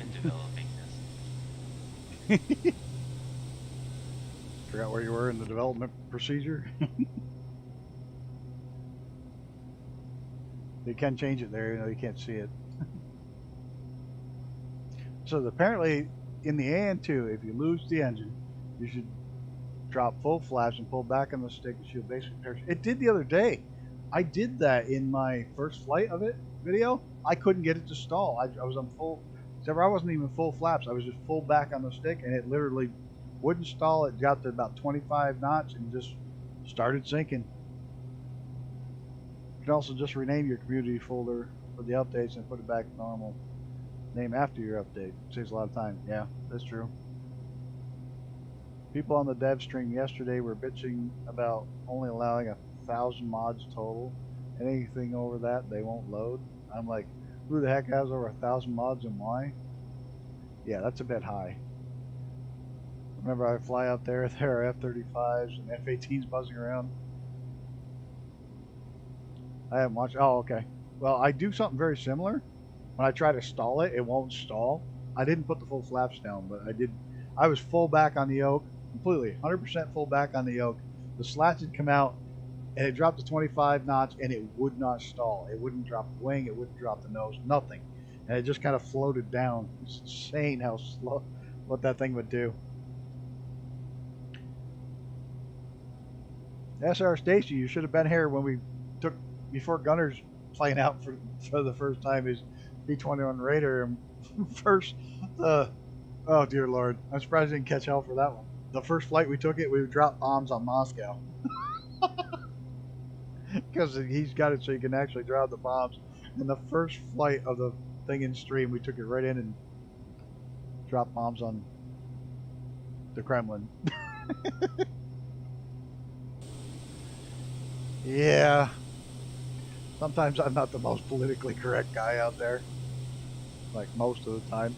S2: in developing this.
S1: Forgot where you were in the development procedure. You can change it there, you know, you can't see it. So apparently in the AN2, if you lose the engine, you should drop full flaps and pull back on the stick and she'll basically perish. It did the other day. I did that in my first flight of it video. I couldn't get it to stall. I was on full, except I wasn't even full flaps. I was just full back on the stick and it literally wouldn't stall. It got to about 25 knots and just started sinking. You can also just rename your community folder for the updates and put it back to normal. Name after your update. Saves a lot of time. Yeah, that's true. People on the dev stream yesterday were bitching about only allowing 1,000 mods total. Anything over that, they won't load. I'm like, who the heck has over 1,000 mods and why? Yeah, that's a bit high. Remember, I fly out there are F-35s and F-18s buzzing around. I haven't watched. Oh, okay. Well, I do something very similar. When I try to stall it, it won't stall. I didn't put the full flaps down, but I did. I was full back on the yoke, completely, 100% full back on the yoke. The slats had come out, and it dropped to 25 knots, and it would not stall. It wouldn't drop the wing. It wouldn't drop the nose. Nothing. And it just kind of floated down. It's insane how slow, what that thing would do. SR Stacy, you should have been here when we took, before Gunner's playing out for the first time his B-21 Raider. And first, oh dear Lord, I'm surprised I didn't catch hell for that one. The first flight we took it, we would drop bombs on Moscow. Because he's got it so you can actually drop the bombs. And the first flight of the thing in stream, we took it right in and dropped bombs on the Kremlin. Yeah. Sometimes I'm not the most politically correct guy out there. Like most of the time.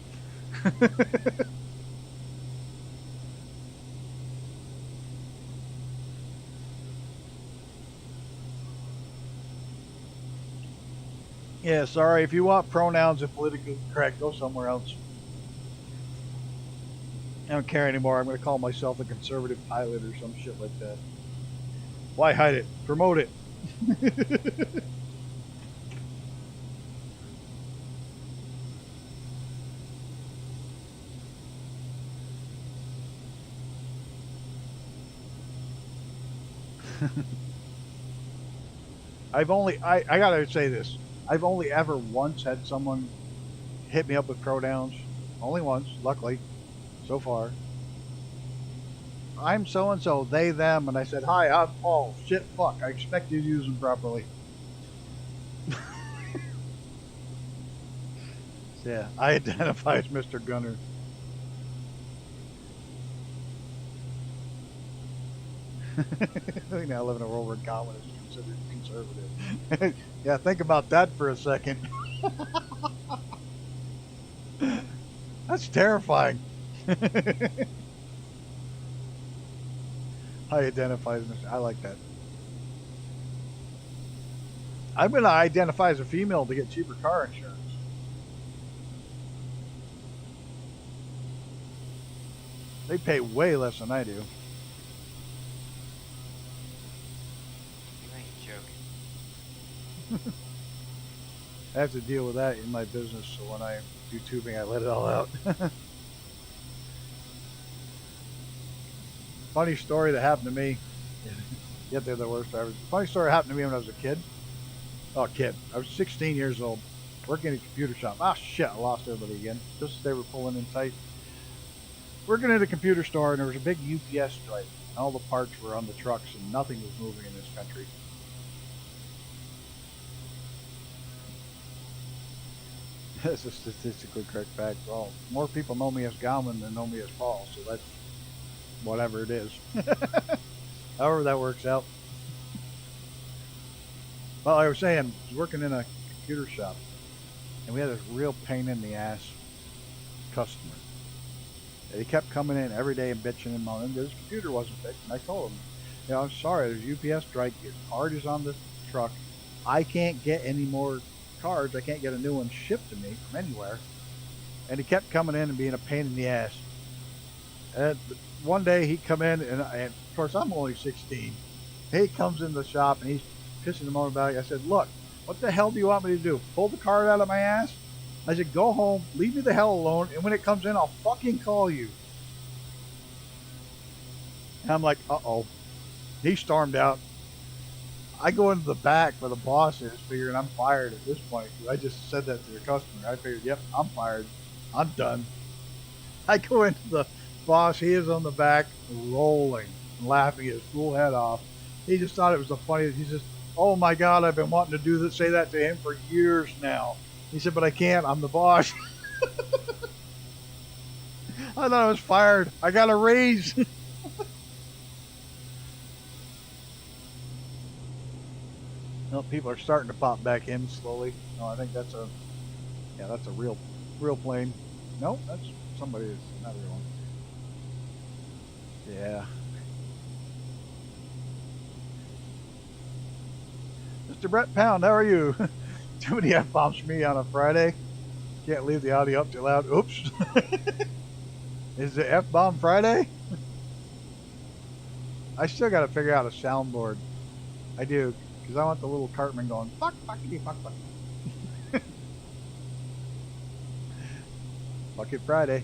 S1: Yeah, sorry. If you want pronouns and politically correct, go somewhere else. I don't care anymore. I'm going to call myself a conservative pilot or some shit like that. Why hide it? Promote it. I gotta say this. I've only ever once had someone hit me up with pronouns. Only once, luckily, so far. I'm so-and-so, they, them, and I said, hi, I'm Paul. Shit, fuck, I expect you to use them properly. So, yeah, I identify as Mr. Gunner. We now live in a world where Godwin is considered conservative. Yeah, think about that for a second. That's terrifying. How he identifies, I like that. I'm going to identify as a female to get cheaper car insurance. They pay way less than I do.
S2: You ain't joking.
S1: I have to deal with that in my business, so when I do tubing, I let it all out. Funny story that happened to me. Yet they're the worst drivers. Funny story happened to me when I was a kid. Oh, kid. I was 16 years old, working in a computer shop. Ah, shit, I lost everybody again. Just as they were pulling in tight. Working at a computer store, and there was a big UPS strike. And all the parts were on the trucks, and nothing was moving in this country. That's a statistically correct fact. Well, more people know me as Galman than know me as Paul, so that's whatever it is. However that works out. Well, I was saying, I was working in a computer shop, and we had this real pain in the ass customer. And he kept coming in every day and bitching and moaning that his computer wasn't fixed. And I told him, you know, I'm sorry, there's UPS strike. Your card is on the truck. I can't get any more cards. I can't get a new one shipped to me from anywhere. And he kept coming in and being a pain in the ass. And one day he'd come in, and of course I'm only 16. He comes in the shop and he's pissing him off about it. I said, look, what the hell do you want me to do? Pull the card out of my ass? I said, go home, leave me the hell alone, and when it comes in, I'll fucking call you. And I'm like, uh-oh. He stormed out. I go into the back where the boss is, figuring I'm fired at this point. I just said that to the customer. I figured, yep, I'm fired. I'm done. I go into the boss. He is on the back, rolling, laughing his fool head off. He just thought it was the funniest. He says, oh my God, I've been wanting to do this, say that to him for years now. He said, but I can't. I'm the boss. I thought I was fired. I got a raise. Well, people are starting to pop back in slowly. No, I think that's a real plane. No, that's somebody. That's not a real one. Yeah. Mr. Brett Pound, how are you? Too many F-bombs for me on a Friday. Can't leave the audio up too loud. Oops. Is it F-bomb Friday? I still got to figure out a soundboard. I do, because I want the little Cartman going, fuck, fuckity, fuck, fuck. Fuck it Friday.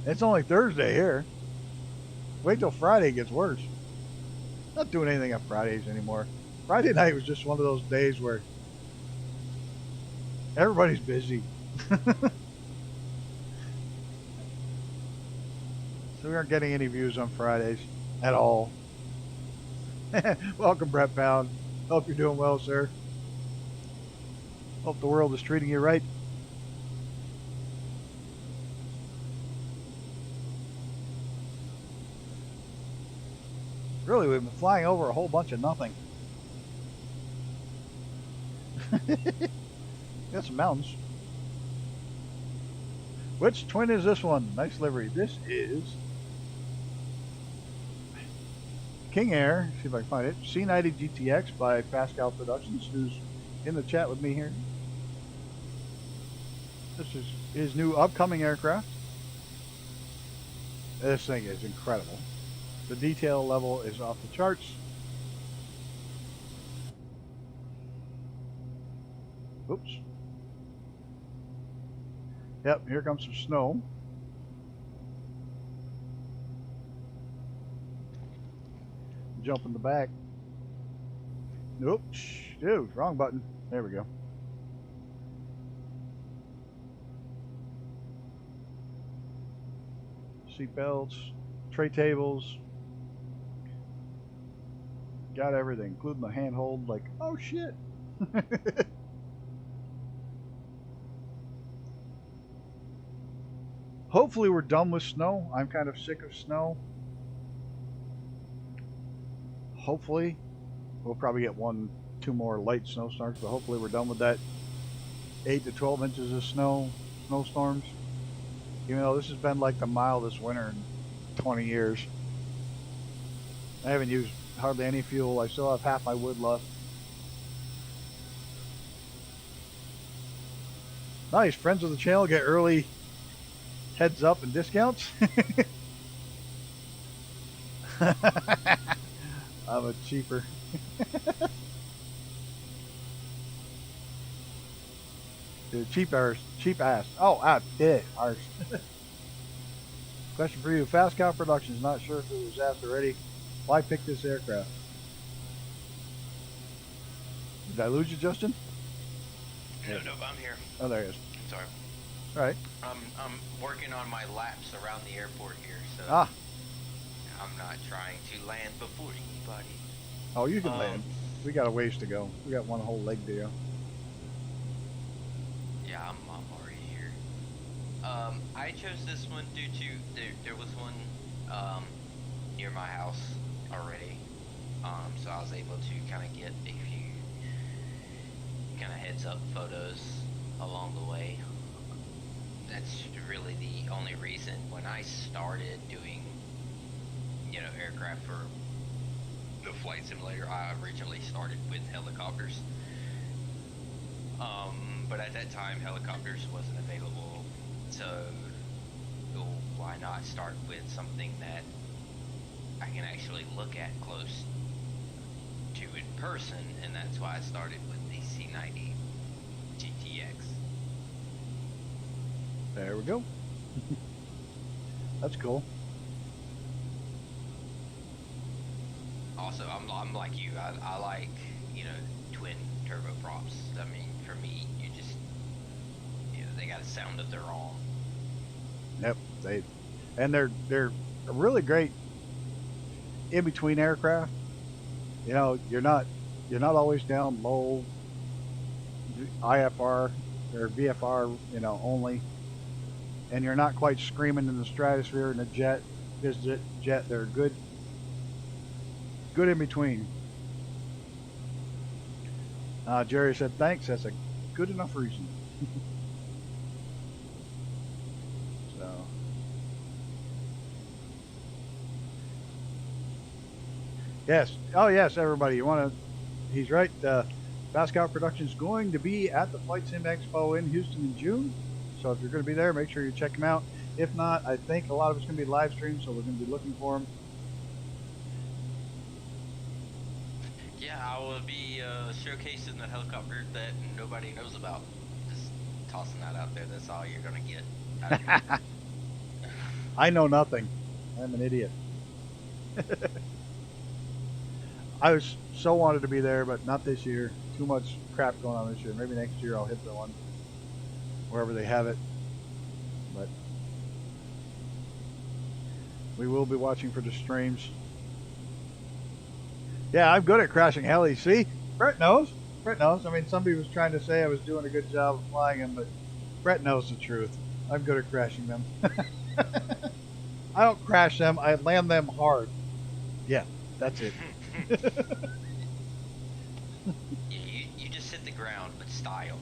S1: It's only Thursday here. Wait till Friday gets worse. Not doing anything on Fridays anymore. Friday night was just one of those days where everybody's busy. So we aren't getting any views on Fridays at all. Welcome, Brett Pound. Hope you're doing well, sir. Hope the world is treating you right. Really, we've been flying over a whole bunch of nothing. Got some mountains. Which twin is this one? Nice livery. This is King Air. See if I can find it. C90GTX by Pascal Productions, who's in the chat with me here. This is his new upcoming aircraft. This thing is incredible. The detail level is off the charts. Oops. Yep, here comes some snow. Jump in the back. Nope. Dude, wrong button. There we go. Seat belts, tray tables. Got everything, including the handhold. Like, oh shit. Hopefully we're done with snow. I'm kind of sick of snow. Hopefully we'll probably get 2 more light snowstorms, but hopefully we're done with that 8 to 12 inches of snowstorms. Even though this has been like the mildest winter in 20 years. I haven't used hardly any fuel. I still have half my wood left. Nice. Friends of the channel get early heads up and discounts. I'm a cheaper. Dude, cheap ass. Oh, yeah, ours. Question for you. Fast Cow Productions, not sure if it was asked already. Why pick this aircraft? Did I lose you, Justin?
S2: No, I'm here.
S1: Oh, there he is.
S2: I'm sorry.
S1: All right.
S2: I'm working on my laps around the airport here, so I'm not trying to land before anybody.
S1: Oh, you can land. We got a ways to go. We got one whole leg to go.
S2: Yeah, I'm already here. I chose this one due to there was one near my house already. So I was able to kind of get a few kind of heads up photos along the way. That's really the only reason. When I started doing, aircraft for the flight simulator, I originally started with helicopters. But at that time, helicopters wasn't available, so why not start with something that I can actually look at close to in person, and that's why I started with the C90GTx.
S1: There we go. That's cool.
S2: Also, I'm like you. I like, twin turboprops. I mean, for me, they got a sound of their own.
S1: Yep, they're a really great in between aircraft. You're not always down low IFR or VFR, only, and you're not quite screaming in the stratosphere in a jet. They're good in between. Jerry said thanks. That's a good enough reason. So yes, everybody, he's right. Fast Cow Productions is going to be at the Flight Sim Expo in Houston in June. So if you're going to be there, make sure you check him out. If not, I think a lot of it's going to be live streamed, so we're going to be looking for him.
S2: Yeah, I will be showcasing the helicopter that nobody knows about. Just tossing that out there. That's all you're gonna get out of me.
S1: I know nothing. I'm an idiot. I was so wanted to be there, but not this year. Too much crap going on this year. Maybe next year I'll hit the one wherever they have it. But we will be watching for the streams. Yeah, I'm good at crashing helis. See? Brett knows. I mean, somebody was trying to say I was doing a good job of flying them, but Brett knows the truth. I'm good at crashing them. I don't crash them. I land them hard. Yeah, that's it.
S2: Yeah, you just hit the ground with style.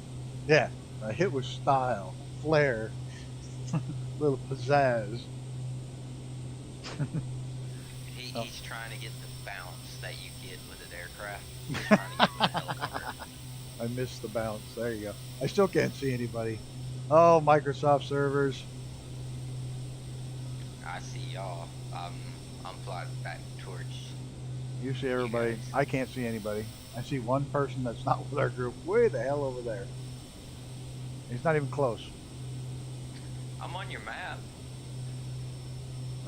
S1: Yeah, I hit with style, flair, little pizzazz.
S2: He's trying to get the bounce that you get with an aircraft. He's trying to get with a helicopter.
S1: I missed the bounce. There you go. I still can't see anybody. Oh, Microsoft servers.
S2: I see y'all. I'm flying back towards.
S1: You see everybody.
S2: guys.
S1: I can't see anybody. I see one person that's not with our group. Way the hell over there. He's not even close.
S2: I'm on your map.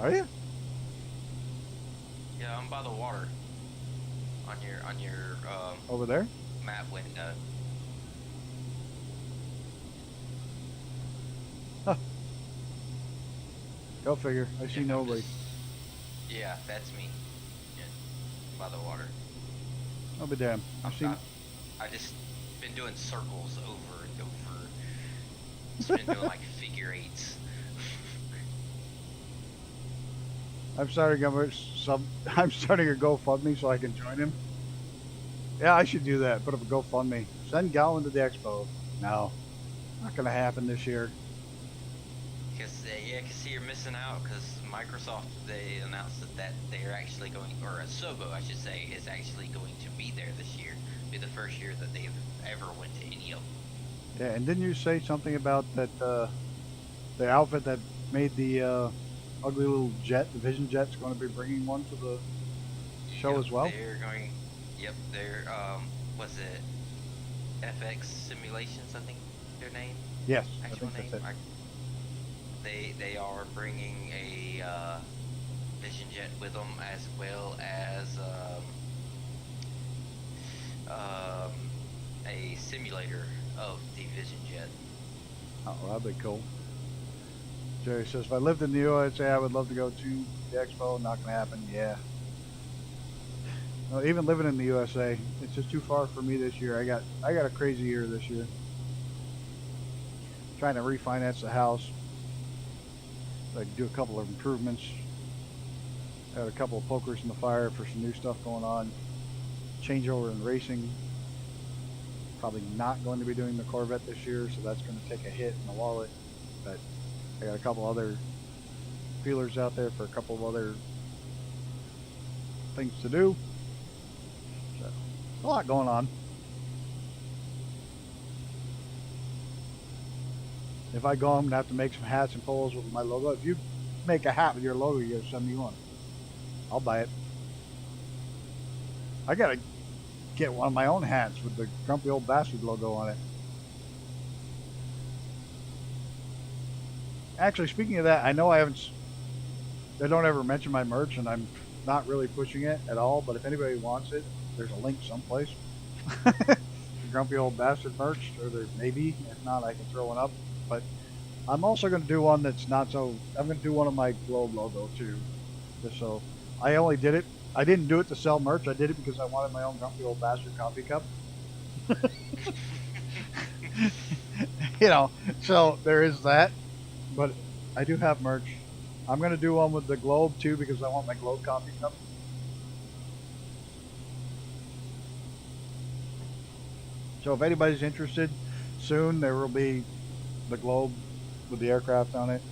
S1: Are you?
S2: Yeah, I'm by the water. On your
S1: Over there?
S2: map window.
S1: Huh. Go figure. I see
S2: Yeah,
S1: nobody.
S2: Yeah, that's me. Yeah, by the water.
S1: I'll be damned. I see.
S2: I just been doing circles over and over. Just been doing like figure eights.
S1: I'm starting I'm starting a GoFundMe so I can join him. Yeah, I should do that. Put up a GoFundMe. Send Gowan to the expo. No, not gonna happen this year.
S2: Because yeah, cause see, you're missing out. Because Microsoft, they announced that they're actually going, or Sobo, I should say, is actually going to be there this year. Be the first year that they've ever went to any of them.
S1: Yeah, and didn't you say something about that? The outfit that made the ugly little jet, the Vision Jet's going to be bringing one to the show
S2: Yep,
S1: as well.
S2: they're going. Yep, they're was it FX Simulations? I think their name.
S1: Yes,
S2: Actual
S1: I think
S2: name.
S1: that's it.
S2: They are bringing a Vision Jet with them, as well as a simulator of the Vision Jet.
S1: Oh, well, that'd be cool. Jerry says, if I lived in the USA, I would love to go to the expo. Not gonna happen. Yeah. No, even living in the USA, it's just too far for me this year. I got a crazy year this year. Trying to refinance the house. I do a couple of improvements. Had a couple of pokers in the fire for some new stuff going on. Changeover in racing. Probably not going to be doing the Corvette this year, so that's going to take a hit in the wallet. But I got a couple other feelers out there for a couple of other things to do. So, a lot going on. If I go, I'm going to have to make some hats and polos with my logo. If you make a hat with your logo, you gotta send me one. I'll buy it. I got to get one of my own hats with the Grumpy Old Bastard logo on it. Actually, speaking of that, I know I don't ever mention my merch, and I'm not really pushing it at all, but if anybody wants it, there's a link someplace. Grumpy Old Bastard merch, or there may be. If not, I can throw one up. But I'm also going to do one that's not so... I'm going to do one of my Globe logo, too. Just so... I only did it. I didn't do it to sell merch. I did it because I wanted my own Grumpy Old Bastard coffee cup. You know, so there is that. But I do have merch. I'm going to do one with the Globe, too, because I want my Globe coffee cup. So if anybody's interested, soon there will be the Globe with the aircraft on it.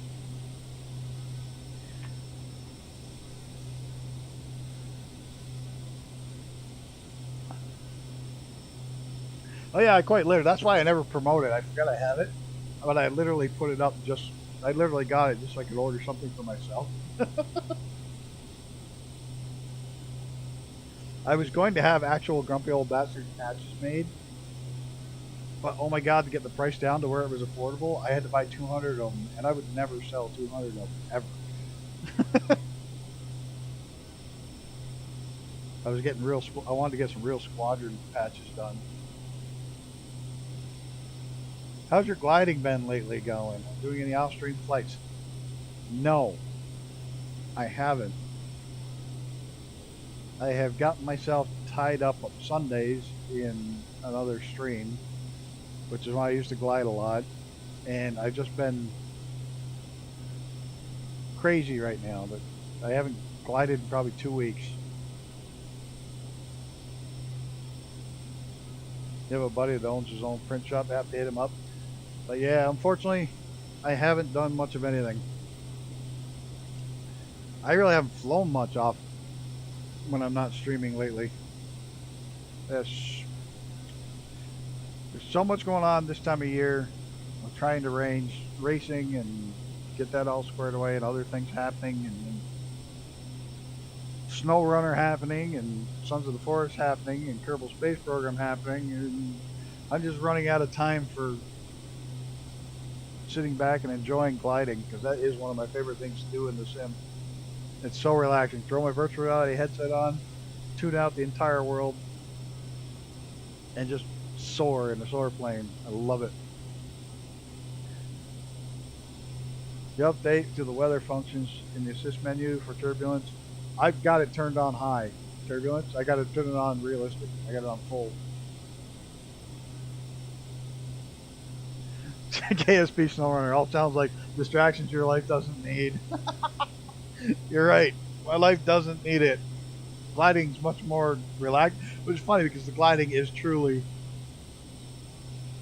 S1: Oh yeah, I quite literally. That's why I never promote it. I forgot I have it, but I literally put it up just. I literally got it just so I could order something for myself. I was going to have actual Grumpy Old Bastard patches made, but oh my god, to get the price down to where it was affordable, I had to buy 200 of them, and I would never sell 200 of them ever. I was getting real. I wanted to get some real squadron patches done. How's your gliding been lately going? Doing any off-stream flights? No, I haven't. I have gotten myself tied up on Sundays in another stream, which is why I used to glide a lot, and I've just been crazy right now. But I haven't glided in probably 2 weeks. You have a buddy that owns his own print shop. I have to hit him up. But yeah, unfortunately, I haven't done much of anything. I really haven't flown much off when I'm not streaming lately. There's so much going on this time of year. I'm trying to arrange racing and get that all squared away, and other things happening, and Snow Runner happening, and Sons of the Forest happening, and Kerbal Space Program happening, and I'm just running out of time for sitting back and enjoying gliding, because that is one of my favorite things to do in the sim. It's so relaxing. Throw my virtual reality headset on, tune out the entire world, and just soar in a soar plane. I love it. The update to the weather functions in the assist menu for turbulence, I've got it turned on high. Turbulence, I got to turn it on realistic. I got it on full. KSP SnowRunner, all sounds like distractions your life doesn't need. You're right. My life doesn't need it. Gliding's much more relaxed, which is funny because the gliding is truly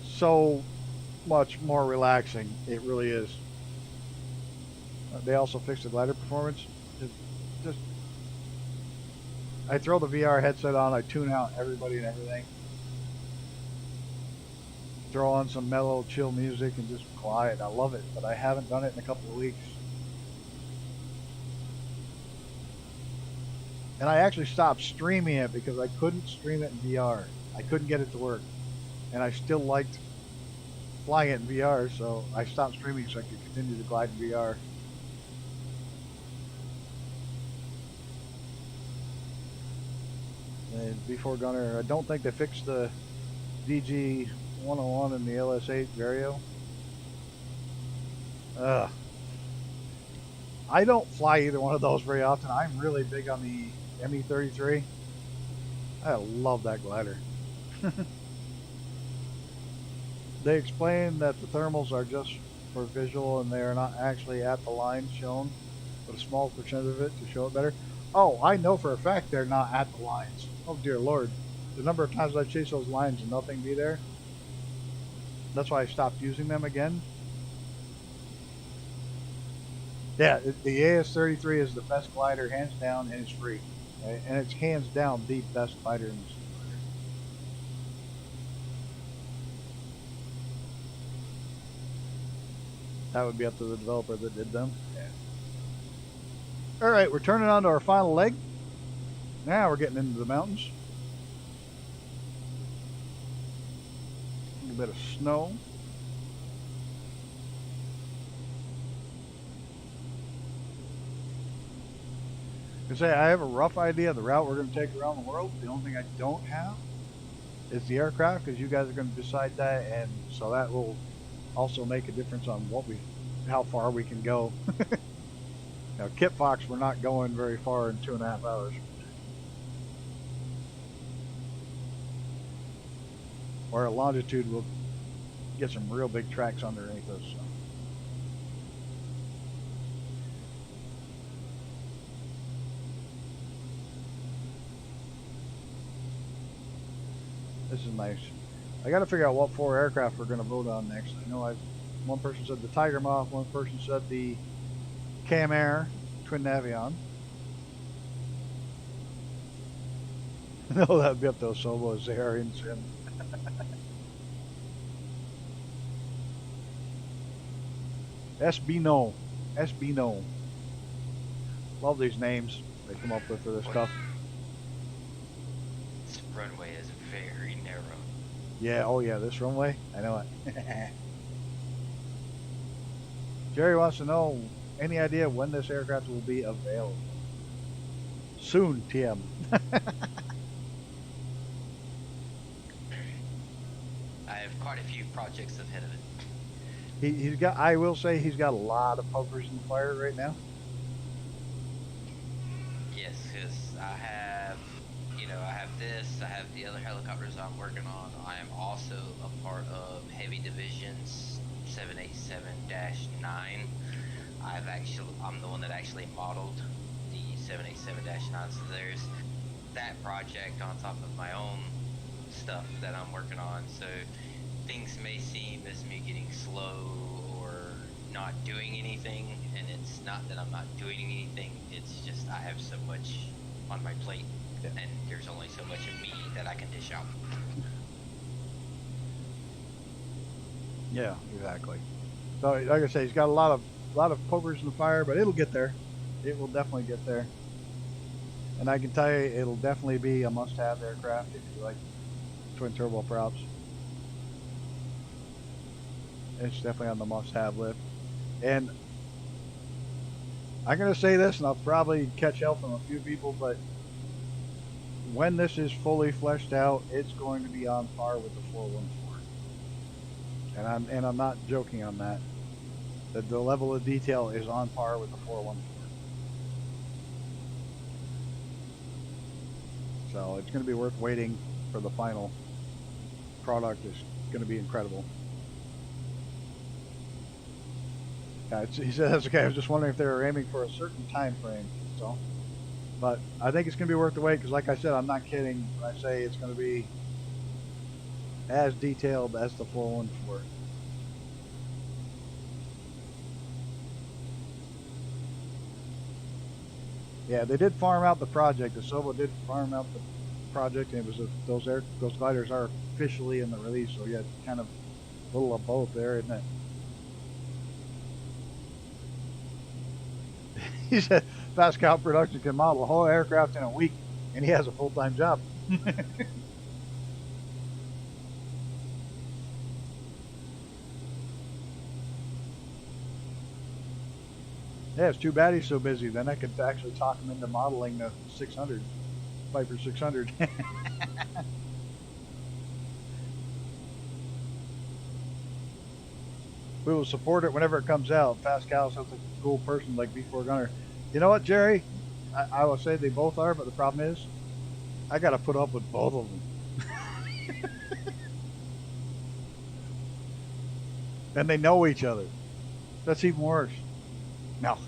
S1: so much more relaxing. It really is. They also fixed the glider performance. Just I throw the VR headset on, I tune out everybody and everything. Throw on some mellow, chill music and just quiet. I love it, but I haven't done it in a couple of weeks. And I actually stopped streaming it because I couldn't stream it in VR. I couldn't get it to work. And I still liked flying it in VR, so I stopped streaming so I could continue to glide in VR. And before Gunner, I don't think they fixed the DG 101 in the LS8 Vario. I don't fly either one of those very often. I'm really big on the ME33. I love that glider. They explain that the thermals are just for visual and they are not actually at the line shown, but a small percent of it to show it better. Oh, I know for a fact they're not at the lines. Oh dear Lord. The number of times I've chased those lines and nothing be there. That's why I stopped using them again. Yeah, the AS33 is the best glider, hands down, and it's free. Right? And it's hands down the best glider in the simulator. That would be up to the developer that did them. Yeah. Alright, we're turning on to our final leg. Now we're getting into the mountains. A little bit of snow. I have a rough idea of the route we're going to take around the world. The only thing I don't have is the aircraft, because you guys are going to decide that, and so that will also make a difference on how far we can go. Now, Kit Fox, we're not going very far in 2.5 hours. Or at Longitude, we'll get some real big tracks underneath us. So. This is nice. I got to figure out what 4 aircraft we're going to vote on next. I know one person said the Tiger Moth, one person said the Cam Air Twin Navion. No, that'd be up to Osobo as they are in sim. SB No. Love these names they come up with for this stuff.
S2: This runway is very narrow.
S1: Yeah, oh yeah, this runway? I know it. Jerry wants to know, any idea when this aircraft will be available? Soon, TM.
S2: I have quite a few projects ahead of it.
S1: He's got, I will say he's got a lot of pokers in the fire right now.
S2: Yes, because I have this, I have the other helicopters I'm working on. I am also a part of Heavy Division's 787-9. I'm the one that actually modeled the 787-9, so there's that project on top of my own stuff that I'm working on. So things may seem as me getting slow or not doing anything, and it's not that I'm not doing anything, it's just I have so much on my plate, yeah. And there's only so much of me that I can dish out.
S1: Yeah, exactly. So like I say, he's got a lot of pokers in the fire, but it'll get there. It will definitely get there. And I can tell you, it'll definitely be a must-have aircraft if you like twin turbo props. It's definitely on the must-have list. And I'm going to say this, and I'll probably catch hell from a few people, but when this is fully fleshed out, it's going to be on par with the 414. And I'm not joking on that. That the level of detail is on par with the 414. So it's going to be worth waiting for the final product. It's going to be incredible. Yeah, he said that's okay. I was just wondering if they were aiming for a certain time frame. So But I think it's going to be worth the wait because, like I said, I'm not kidding when I say it's going to be as detailed as the 414. Yeah, they did farm out the project. The Sobo did farm out the project, and it was those gliders are officially in the release. So yeah, kind of a little of both there, isn't it? He said Fast Cow Production can model a whole aircraft in a week, and he has a full-time job. Yeah, it's too bad he's so busy. Then I could actually talk him into modeling the 600, Viper 600. We will support it whenever it comes out. Fast Cow sounds like a cool person like B4 Gunner. You know what, Jerry? I will say they both are, but the problem is, I got to put up with both of them. And they know each other. That's even worse. No,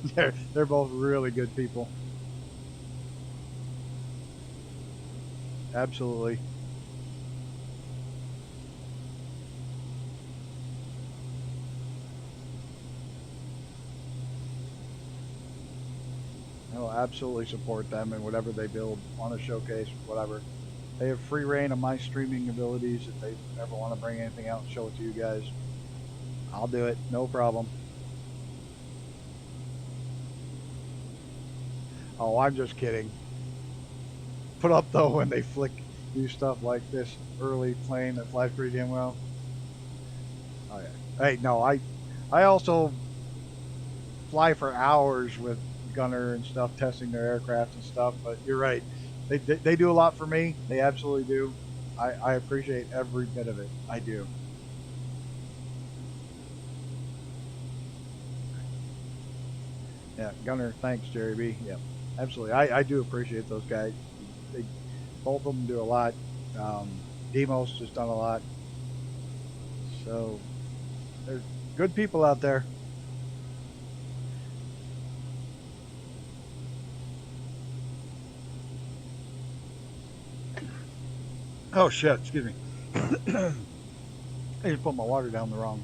S1: they're both really good people. Absolutely. I will absolutely support them in whatever they build on a showcase, whatever. They have free reign of my streaming abilities. If they ever want to bring anything out and show it to you guys, I'll do it. No problem. Oh, I'm just kidding. Put up though when they do stuff like this early plane that flies pretty damn well. Oh yeah. Hey, no, I also fly for hours with Gunner and stuff, testing their aircraft and stuff. But you're right. They do a lot for me. They absolutely do. I appreciate every bit of it. I do. Yeah, Gunner, thanks, Jerry B. Yeah, absolutely. I do appreciate those guys. Both of them do a lot. Demos just done a lot. So there's good people out there. Oh shit! Excuse me. I just put my water down the wrong.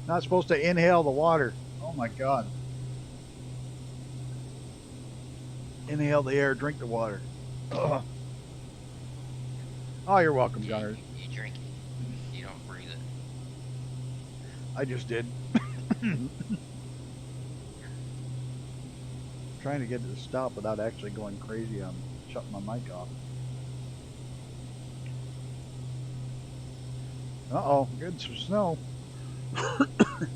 S1: Not supposed to inhale the water. Oh my god. Inhale the air, drink the water. Ugh. Oh, you're welcome, Gunner.
S2: You drink it. You don't breathe it.
S1: I just did. Trying to get it to stop without actually going crazy on shutting my mic off. Uh-oh, getting some snow.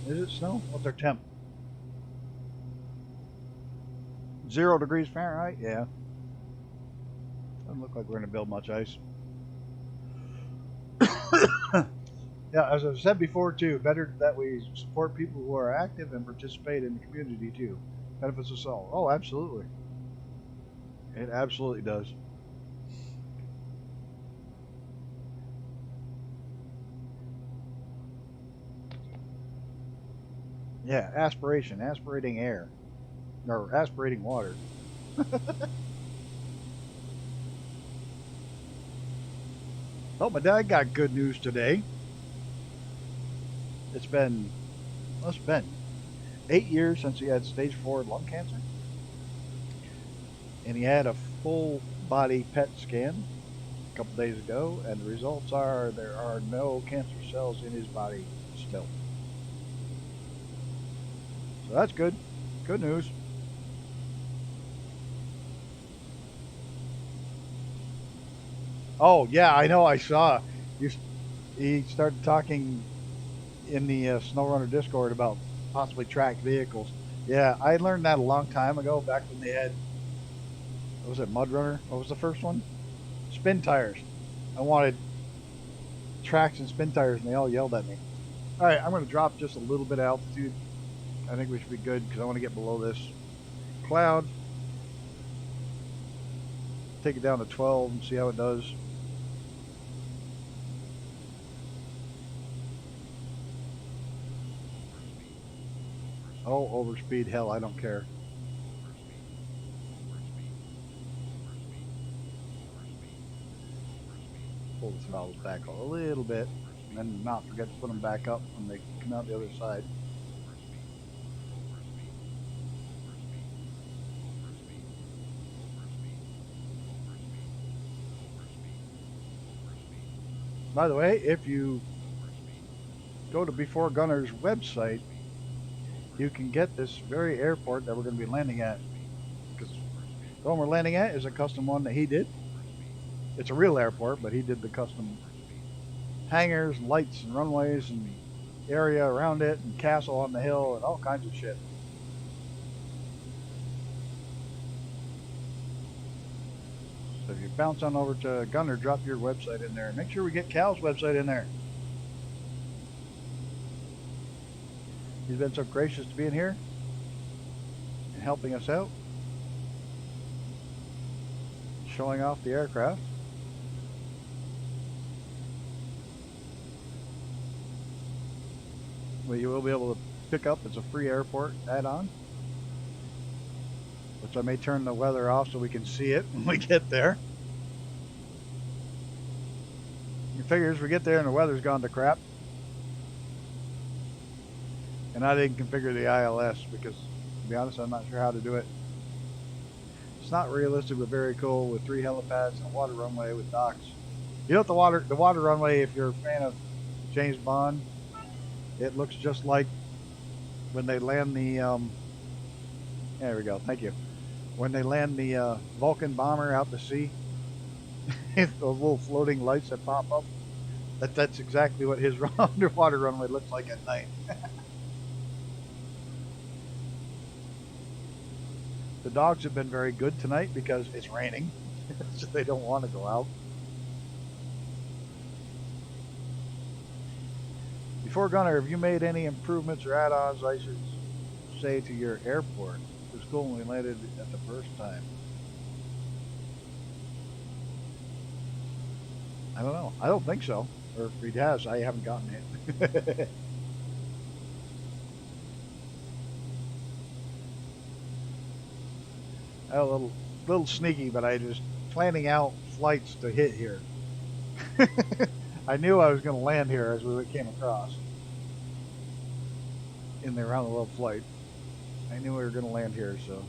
S1: Is it snow? What's our temp? 0 degrees Fahrenheit? Yeah. Doesn't look like we're going to build much ice. Yeah, as I've said before too, better that we support people who are active and participate in the community too. Benefits us all. Oh, absolutely. It absolutely does. Yeah, aspirating air. Or aspirating water. Oh, my dad got good news today. It's been 8 years since he had stage 4 lung cancer. And he had a full body PET scan a couple days ago, and the results are there are no cancer cells in his body still. So that's good. Good news. Oh, yeah, I know. I saw. He started talking in the SnowRunner Discord about possibly tracked vehicles. Yeah, I learned that a long time ago, back when they had, what was it, MudRunner? What was the first one? Spin tires. I wanted tracks and spin tires, and they all yelled at me. All right, I'm going to drop just a little bit of altitude. I think we should be good because I want to get below this cloud. Take it down to 12 and see how it does. Oh, overspeed, hell, I don't care. Pull the throttles back a little bit, and then not forget to put them back up when they come out the other side. By the way, if you go to Before Gunner's website, you can get this very airport that we're going to be landing at. Because the one we're landing at is a custom one that he did. It's a real airport, but he did the custom hangars, and lights, and runways, and area around it, and castle on the hill, and all kinds of shit. So if you bounce on over to Gunner, drop your website in there. Make sure we get Cal's website in there. He's been so gracious to being here and helping us out, showing off the aircraft. Well, you will be able to pick up. It's a free airport add-on, which I may turn the weather off so we can see it when we get there. Your figures, we get there and the weather's gone to crap. And I didn't configure the ILS because, to be honest, I'm not sure how to do it. It's not realistic, but very cool with 3 helipads and a water runway with docks. You know what, the water runway, if you're a fan of James Bond, it looks just like when they land the, there we go, thank you. When they land the Vulcan bomber out to sea, the little floating lights that pop up, that's exactly what his underwater runway looks like at night. The dogs have been very good tonight because it's raining, so they don't want to go out. Before Gunner, have you made any improvements or add-ons, I should say, to your airport? It was cool when we landed at the first time. I don't know. I don't think so. Or if he has, I haven't gotten it. A little sneaky, but I just planning out flights to hit here. I knew I was going to land here as we came across in the around the world flight. I knew we were going to land here, so.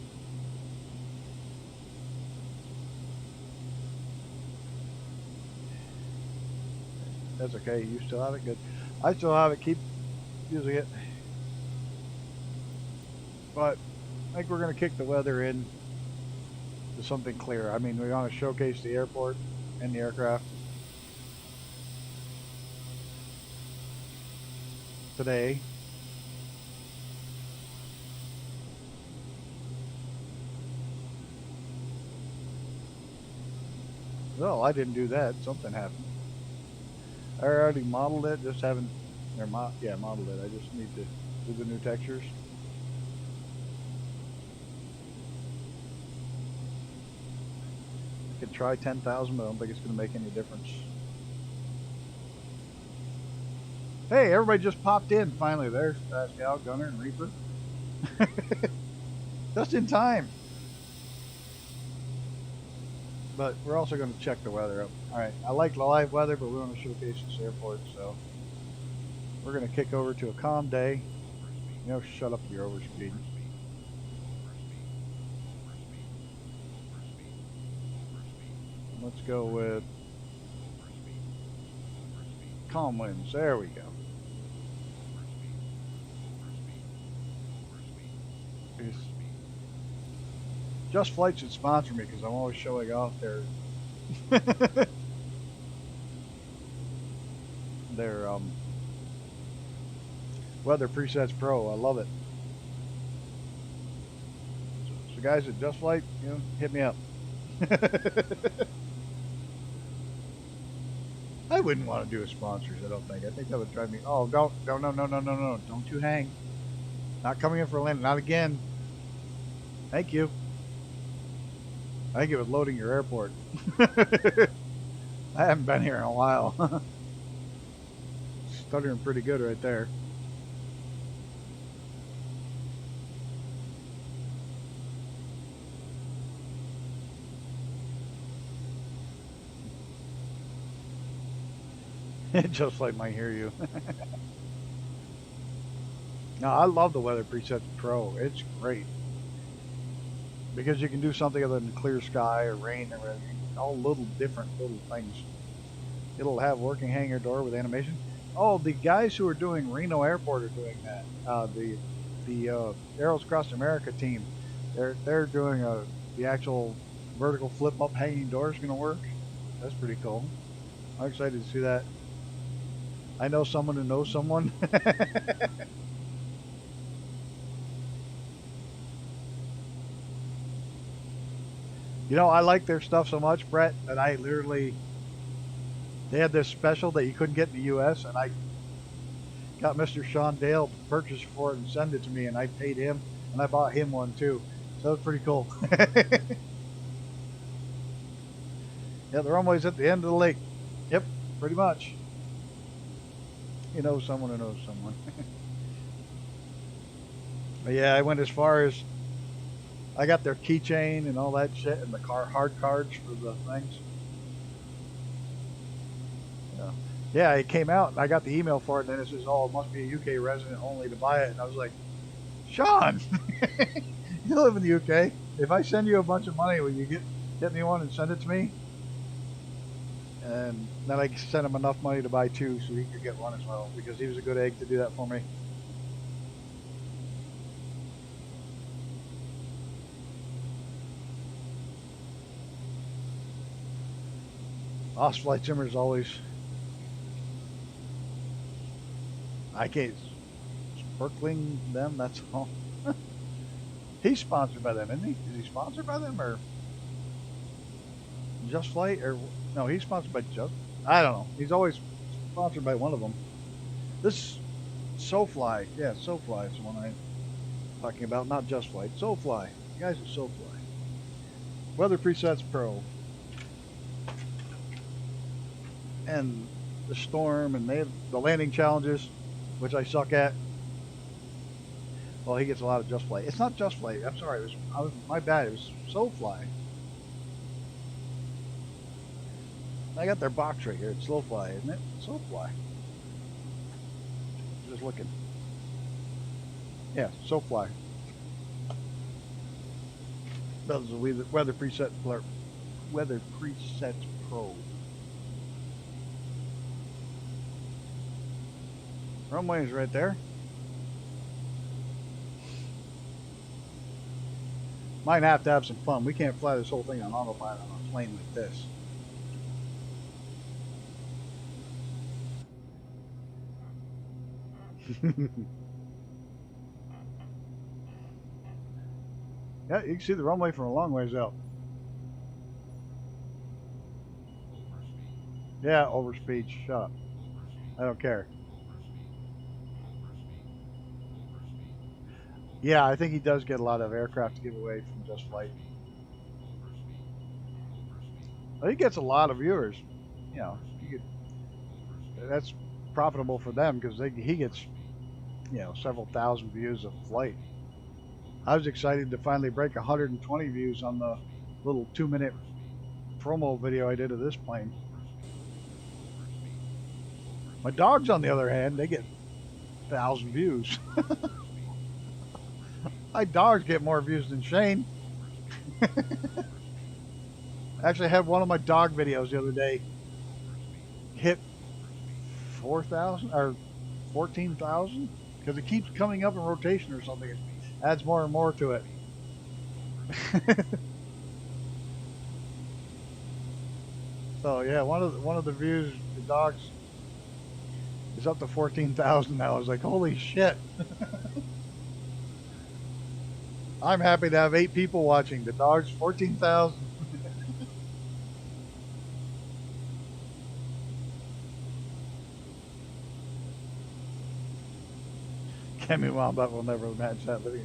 S1: That's okay. You still have it? Good. I still have it. Keep using it. But I think we're going to kick the weather in to something clear. I mean, we want to showcase the airport and the aircraft today. Well, I didn't do that. Something happened. I already modeled it, just haven't, modeled it. I just need to do the new textures. I could try 10,000, but I don't think it's going to make any difference. Hey, everybody just popped in finally. There's Pascal, Gunner, and Reaper. Just in time. But we're also going to check the weather up. Alright, I like the live weather, but we want to showcase this airport, so we're going to kick over to a calm day. You know, shut up your overspeed. Let's go with calm winds. There we go. Just Flight should sponsor me because I'm always showing off their Weather Presets Pro. I love it. So guys at Just Flight, you know, hit me up. I wouldn't want to do a sponsors, I don't think. I think that would drive me. Oh, no, don't you hang. Not coming in for a landing, not again. Thank you. I think it was loading your airport. I haven't been here in a while. Stuttering pretty good right there. Just like might hear you. No, I love the Weather Presets Pro. It's great because you can do something other than clear sky or rain or all little different little things. It'll have working hangar door with animation. Oh, the guys who are doing Reno Airport are doing that. The Arrows Across America team, they're doing the actual vertical flip up hanging door is going to work. That's pretty cool. I'm excited to see that. I know someone who knows someone. You know, I like their stuff so much, Brett, that they had this special that you couldn't get in the U.S., and I got Mr. Sean Dale to purchase for it and send it to me, and I paid him, and I bought him one too. So that's pretty cool. Yeah, the runway's at the end of the lake. Yep, pretty much. You know someone who knows someone. But yeah, I went as far as I got their keychain and all that shit and the hard cards for the things. Yeah, it came out and I got the email for it and then it says, oh, it must be a UK resident only to buy it. And I was like, Sean, you live in the UK. If I send you a bunch of money, will you get me one and send it to me? And then I sent him enough money to buy two so he could get one as well because he was a good egg to do that for me. Lost Flight Simmer is always... I can't... Sparkling them, that's all. He's sponsored by them, isn't he? Is he sponsored by them or... Just Flight? Or no, he's sponsored by Just... I don't know. He's always sponsored by one of them. This... SoFly. Yeah, SoFly is the one I'm talking about. Not Just Flight. SoFly. You guys are SoFly. Weather Presets Pro. And the storm, and they have the landing challenges, which I suck at. Well, he gets a lot of Just Flight. It's not Just Flight. I'm sorry. It was my bad. It was SoFly. I got their box right here. It's SoFly, isn't it? SoFly. Just looking. Yeah, SoFly. That was the Weather Presets Pro. Runway is right there. Might have to have some fun. We can't fly this whole thing on autopilot on a plane like this. Yeah, you can see the runway from a long ways out. Yeah, overspeed. Shut up. I don't care. Yeah, I think he does get a lot of aircraft to give away from Just Flight. Well, he gets a lot of viewers. You know, that's profitable for them because he gets, you know, several thousand views of flight. I was excited to finally break 120 views on the little 2-minute promo video I did of this plane. My dogs, on the other hand, they get 1,000 views. My dogs get more views than Shane. Actually, I had one of my dog videos the other day hit 4,000 or 14,000 because it keeps coming up in rotation or something. It adds more and more to it. So yeah, one of the views, the dogs, is up to 14,000 now. I was like, holy shit. I'm happy to have 8 people watching. The dog's 14,000. Kemi Wombat will never match that video.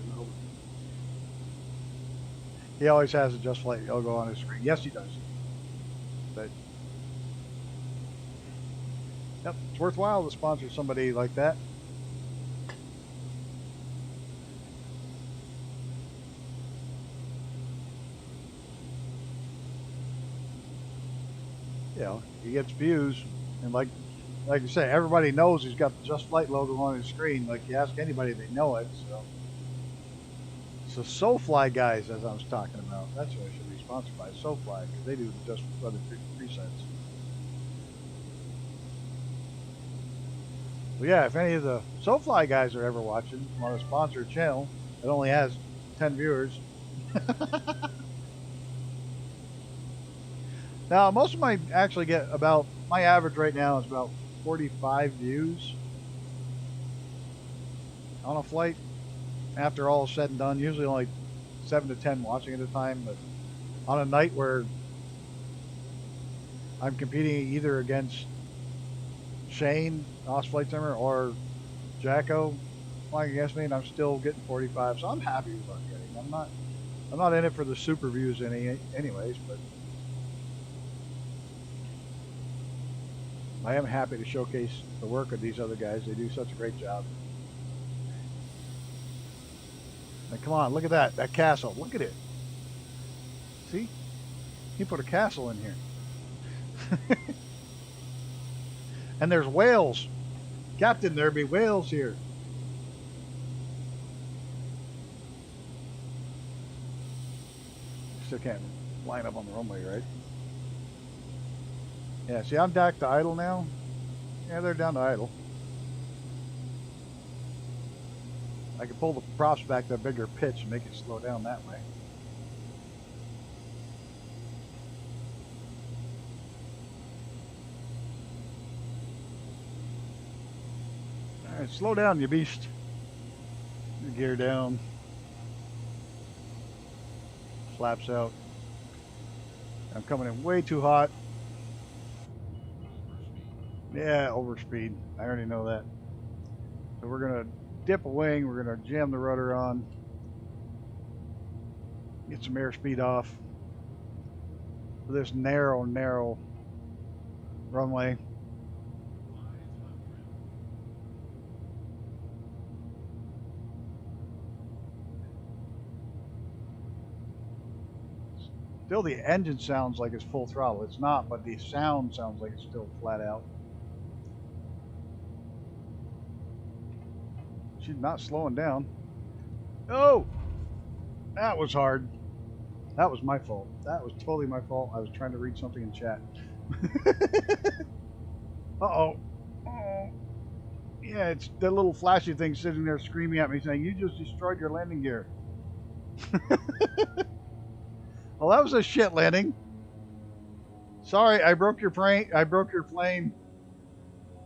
S1: He always has a Just Flight logo on his screen. Yes, he does. But yep, it's worthwhile to sponsor somebody like that. You know, he gets views, and like like I say, everybody knows he's got the Just Flight logo on his screen. Like you ask anybody, they know it. So SoFly guys, as I was talking about, that's what I should be sponsored by, SoFly, because they do the Just Flight presets. But yeah, if any of the SoFly guys are ever watching on a sponsored channel that only has 10 viewers. Now, most of my actually get about, my average right now is about 45 views on a flight. After all is said and done, usually only 7 to 10 watching at a time. But on a night where I'm competing either against Shane, Os Flight Simmer, or Jacko flying against me, and I'm still getting 45, so I'm happy with what I'm getting. I'm not in it for the super views anyways, but I am happy to showcase the work of these other guys. They do such a great job. And come on, look at that castle. Look at it. See? He put a castle in here. And there's whales. Captain, there be whales here. Still can't line up on the runway, right? Yeah, see, I'm back to idle now. Yeah, they're down to idle. I can pull the props back to a bigger pitch and make it slow down that way. Alright, slow down, you beast. Gear down. Flaps out. I'm coming in way too hot. Yeah, overspeed. I already know that. So we're going to dip a wing. We're going to jam the rudder on. Get some airspeed off for this narrow runway. Still, the engine sounds like it's full throttle. It's not, but the sound sounds like it's still flat out. She's not slowing down. Oh! That was hard. That was my fault. That was totally my fault. I was trying to read something in chat. Uh-oh. Oh. Yeah, it's that little flashy thing sitting there screaming at me saying, you just destroyed your landing gear. Well, that was a shit landing. Sorry, I broke your plane. I broke your plane.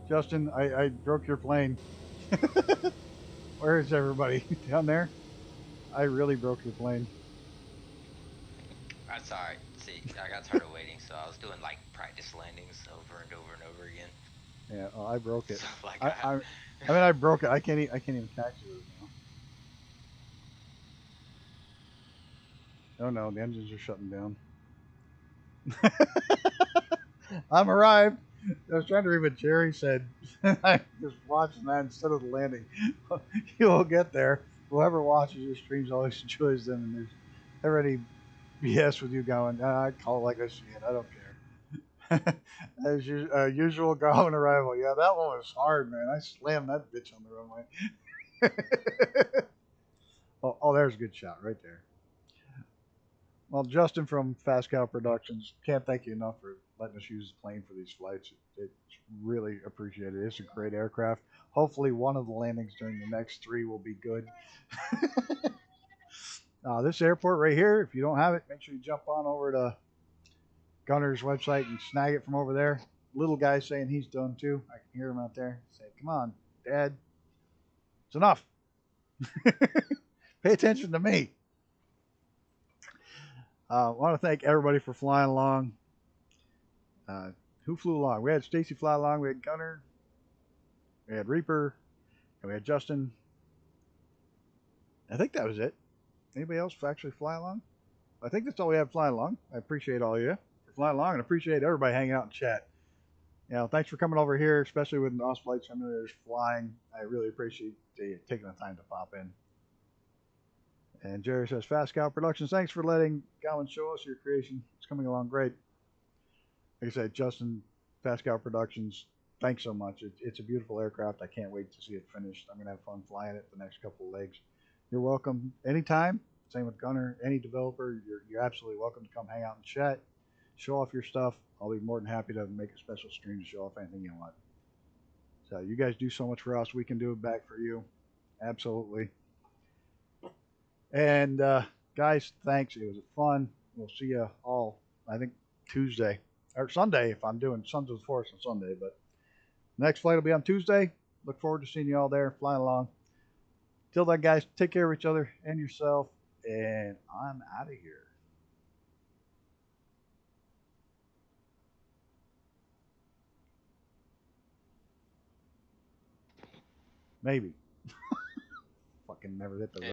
S1: Justin, I broke your plane. Where is everybody? Down there? I really broke your plane.
S2: That's alright. See, I got tired of waiting, so I was doing like practice landings over and over and over again.
S1: Yeah, oh, I broke it.
S2: So, like,
S1: I mean, I broke it. I can't even taxi it now. Oh no, the engines are shutting down. I'm arrived. I was trying to read what Jerry said. I was watching that instead of the landing. You will get there. Whoever watches your streams always enjoys them, and there's already BS with you going, I call it like I see it. I don't care. As usual, Garmin arrival. Yeah, that one was hard, man. I slammed that bitch on the runway. Oh, there's a good shot right there. Well, Justin from Fast Cow Productions, can't thank you enough for letting us use the plane for these flights. It's really appreciated. It's a great aircraft. Hopefully, one of the landings during the next 3 will be good. This airport right here, if you don't have it, make sure you jump on over to Gunner's website and snag it from over there. Little guy saying he's done too. I can hear him out there. Say, come on, Dad. It's enough. Pay attention to me. I want to thank everybody for flying along. Who flew along? We had Stacy fly along. We had Gunner. We had Reaper. And we had Justin. I think that was it. Anybody else actually fly along? I think that's all we have flying along. I appreciate all of you for flying along and appreciate everybody hanging out in chat. Thanks for coming over here, especially with Os Flight Simulators flying. I really appreciate you taking the time to pop in. And Jerry says, Fast Cow Productions, thanks for letting Gowan show us your creation. It's coming along great. Like I said, Justin, Fast Cow Productions, thanks so much. It's a beautiful aircraft. I can't wait to see it finished. I'm gonna have fun flying it the next couple of legs. You're welcome anytime. Same with Gunner. Any developer, you're absolutely welcome to come hang out and chat, show off your stuff. I'll be more than happy to make a special stream to show off anything you want. So you guys do so much for us. We can do it back for you. Absolutely. And guys, thanks. It was fun. We'll see you all, I think, Tuesday or Sunday if I'm doing Sons of the Forest on Sunday. But next flight will be on Tuesday. Look forward to seeing you all there, flying along. Till then, guys, take care of each other and yourself. And I'm out of here. Maybe. Fucking never hit the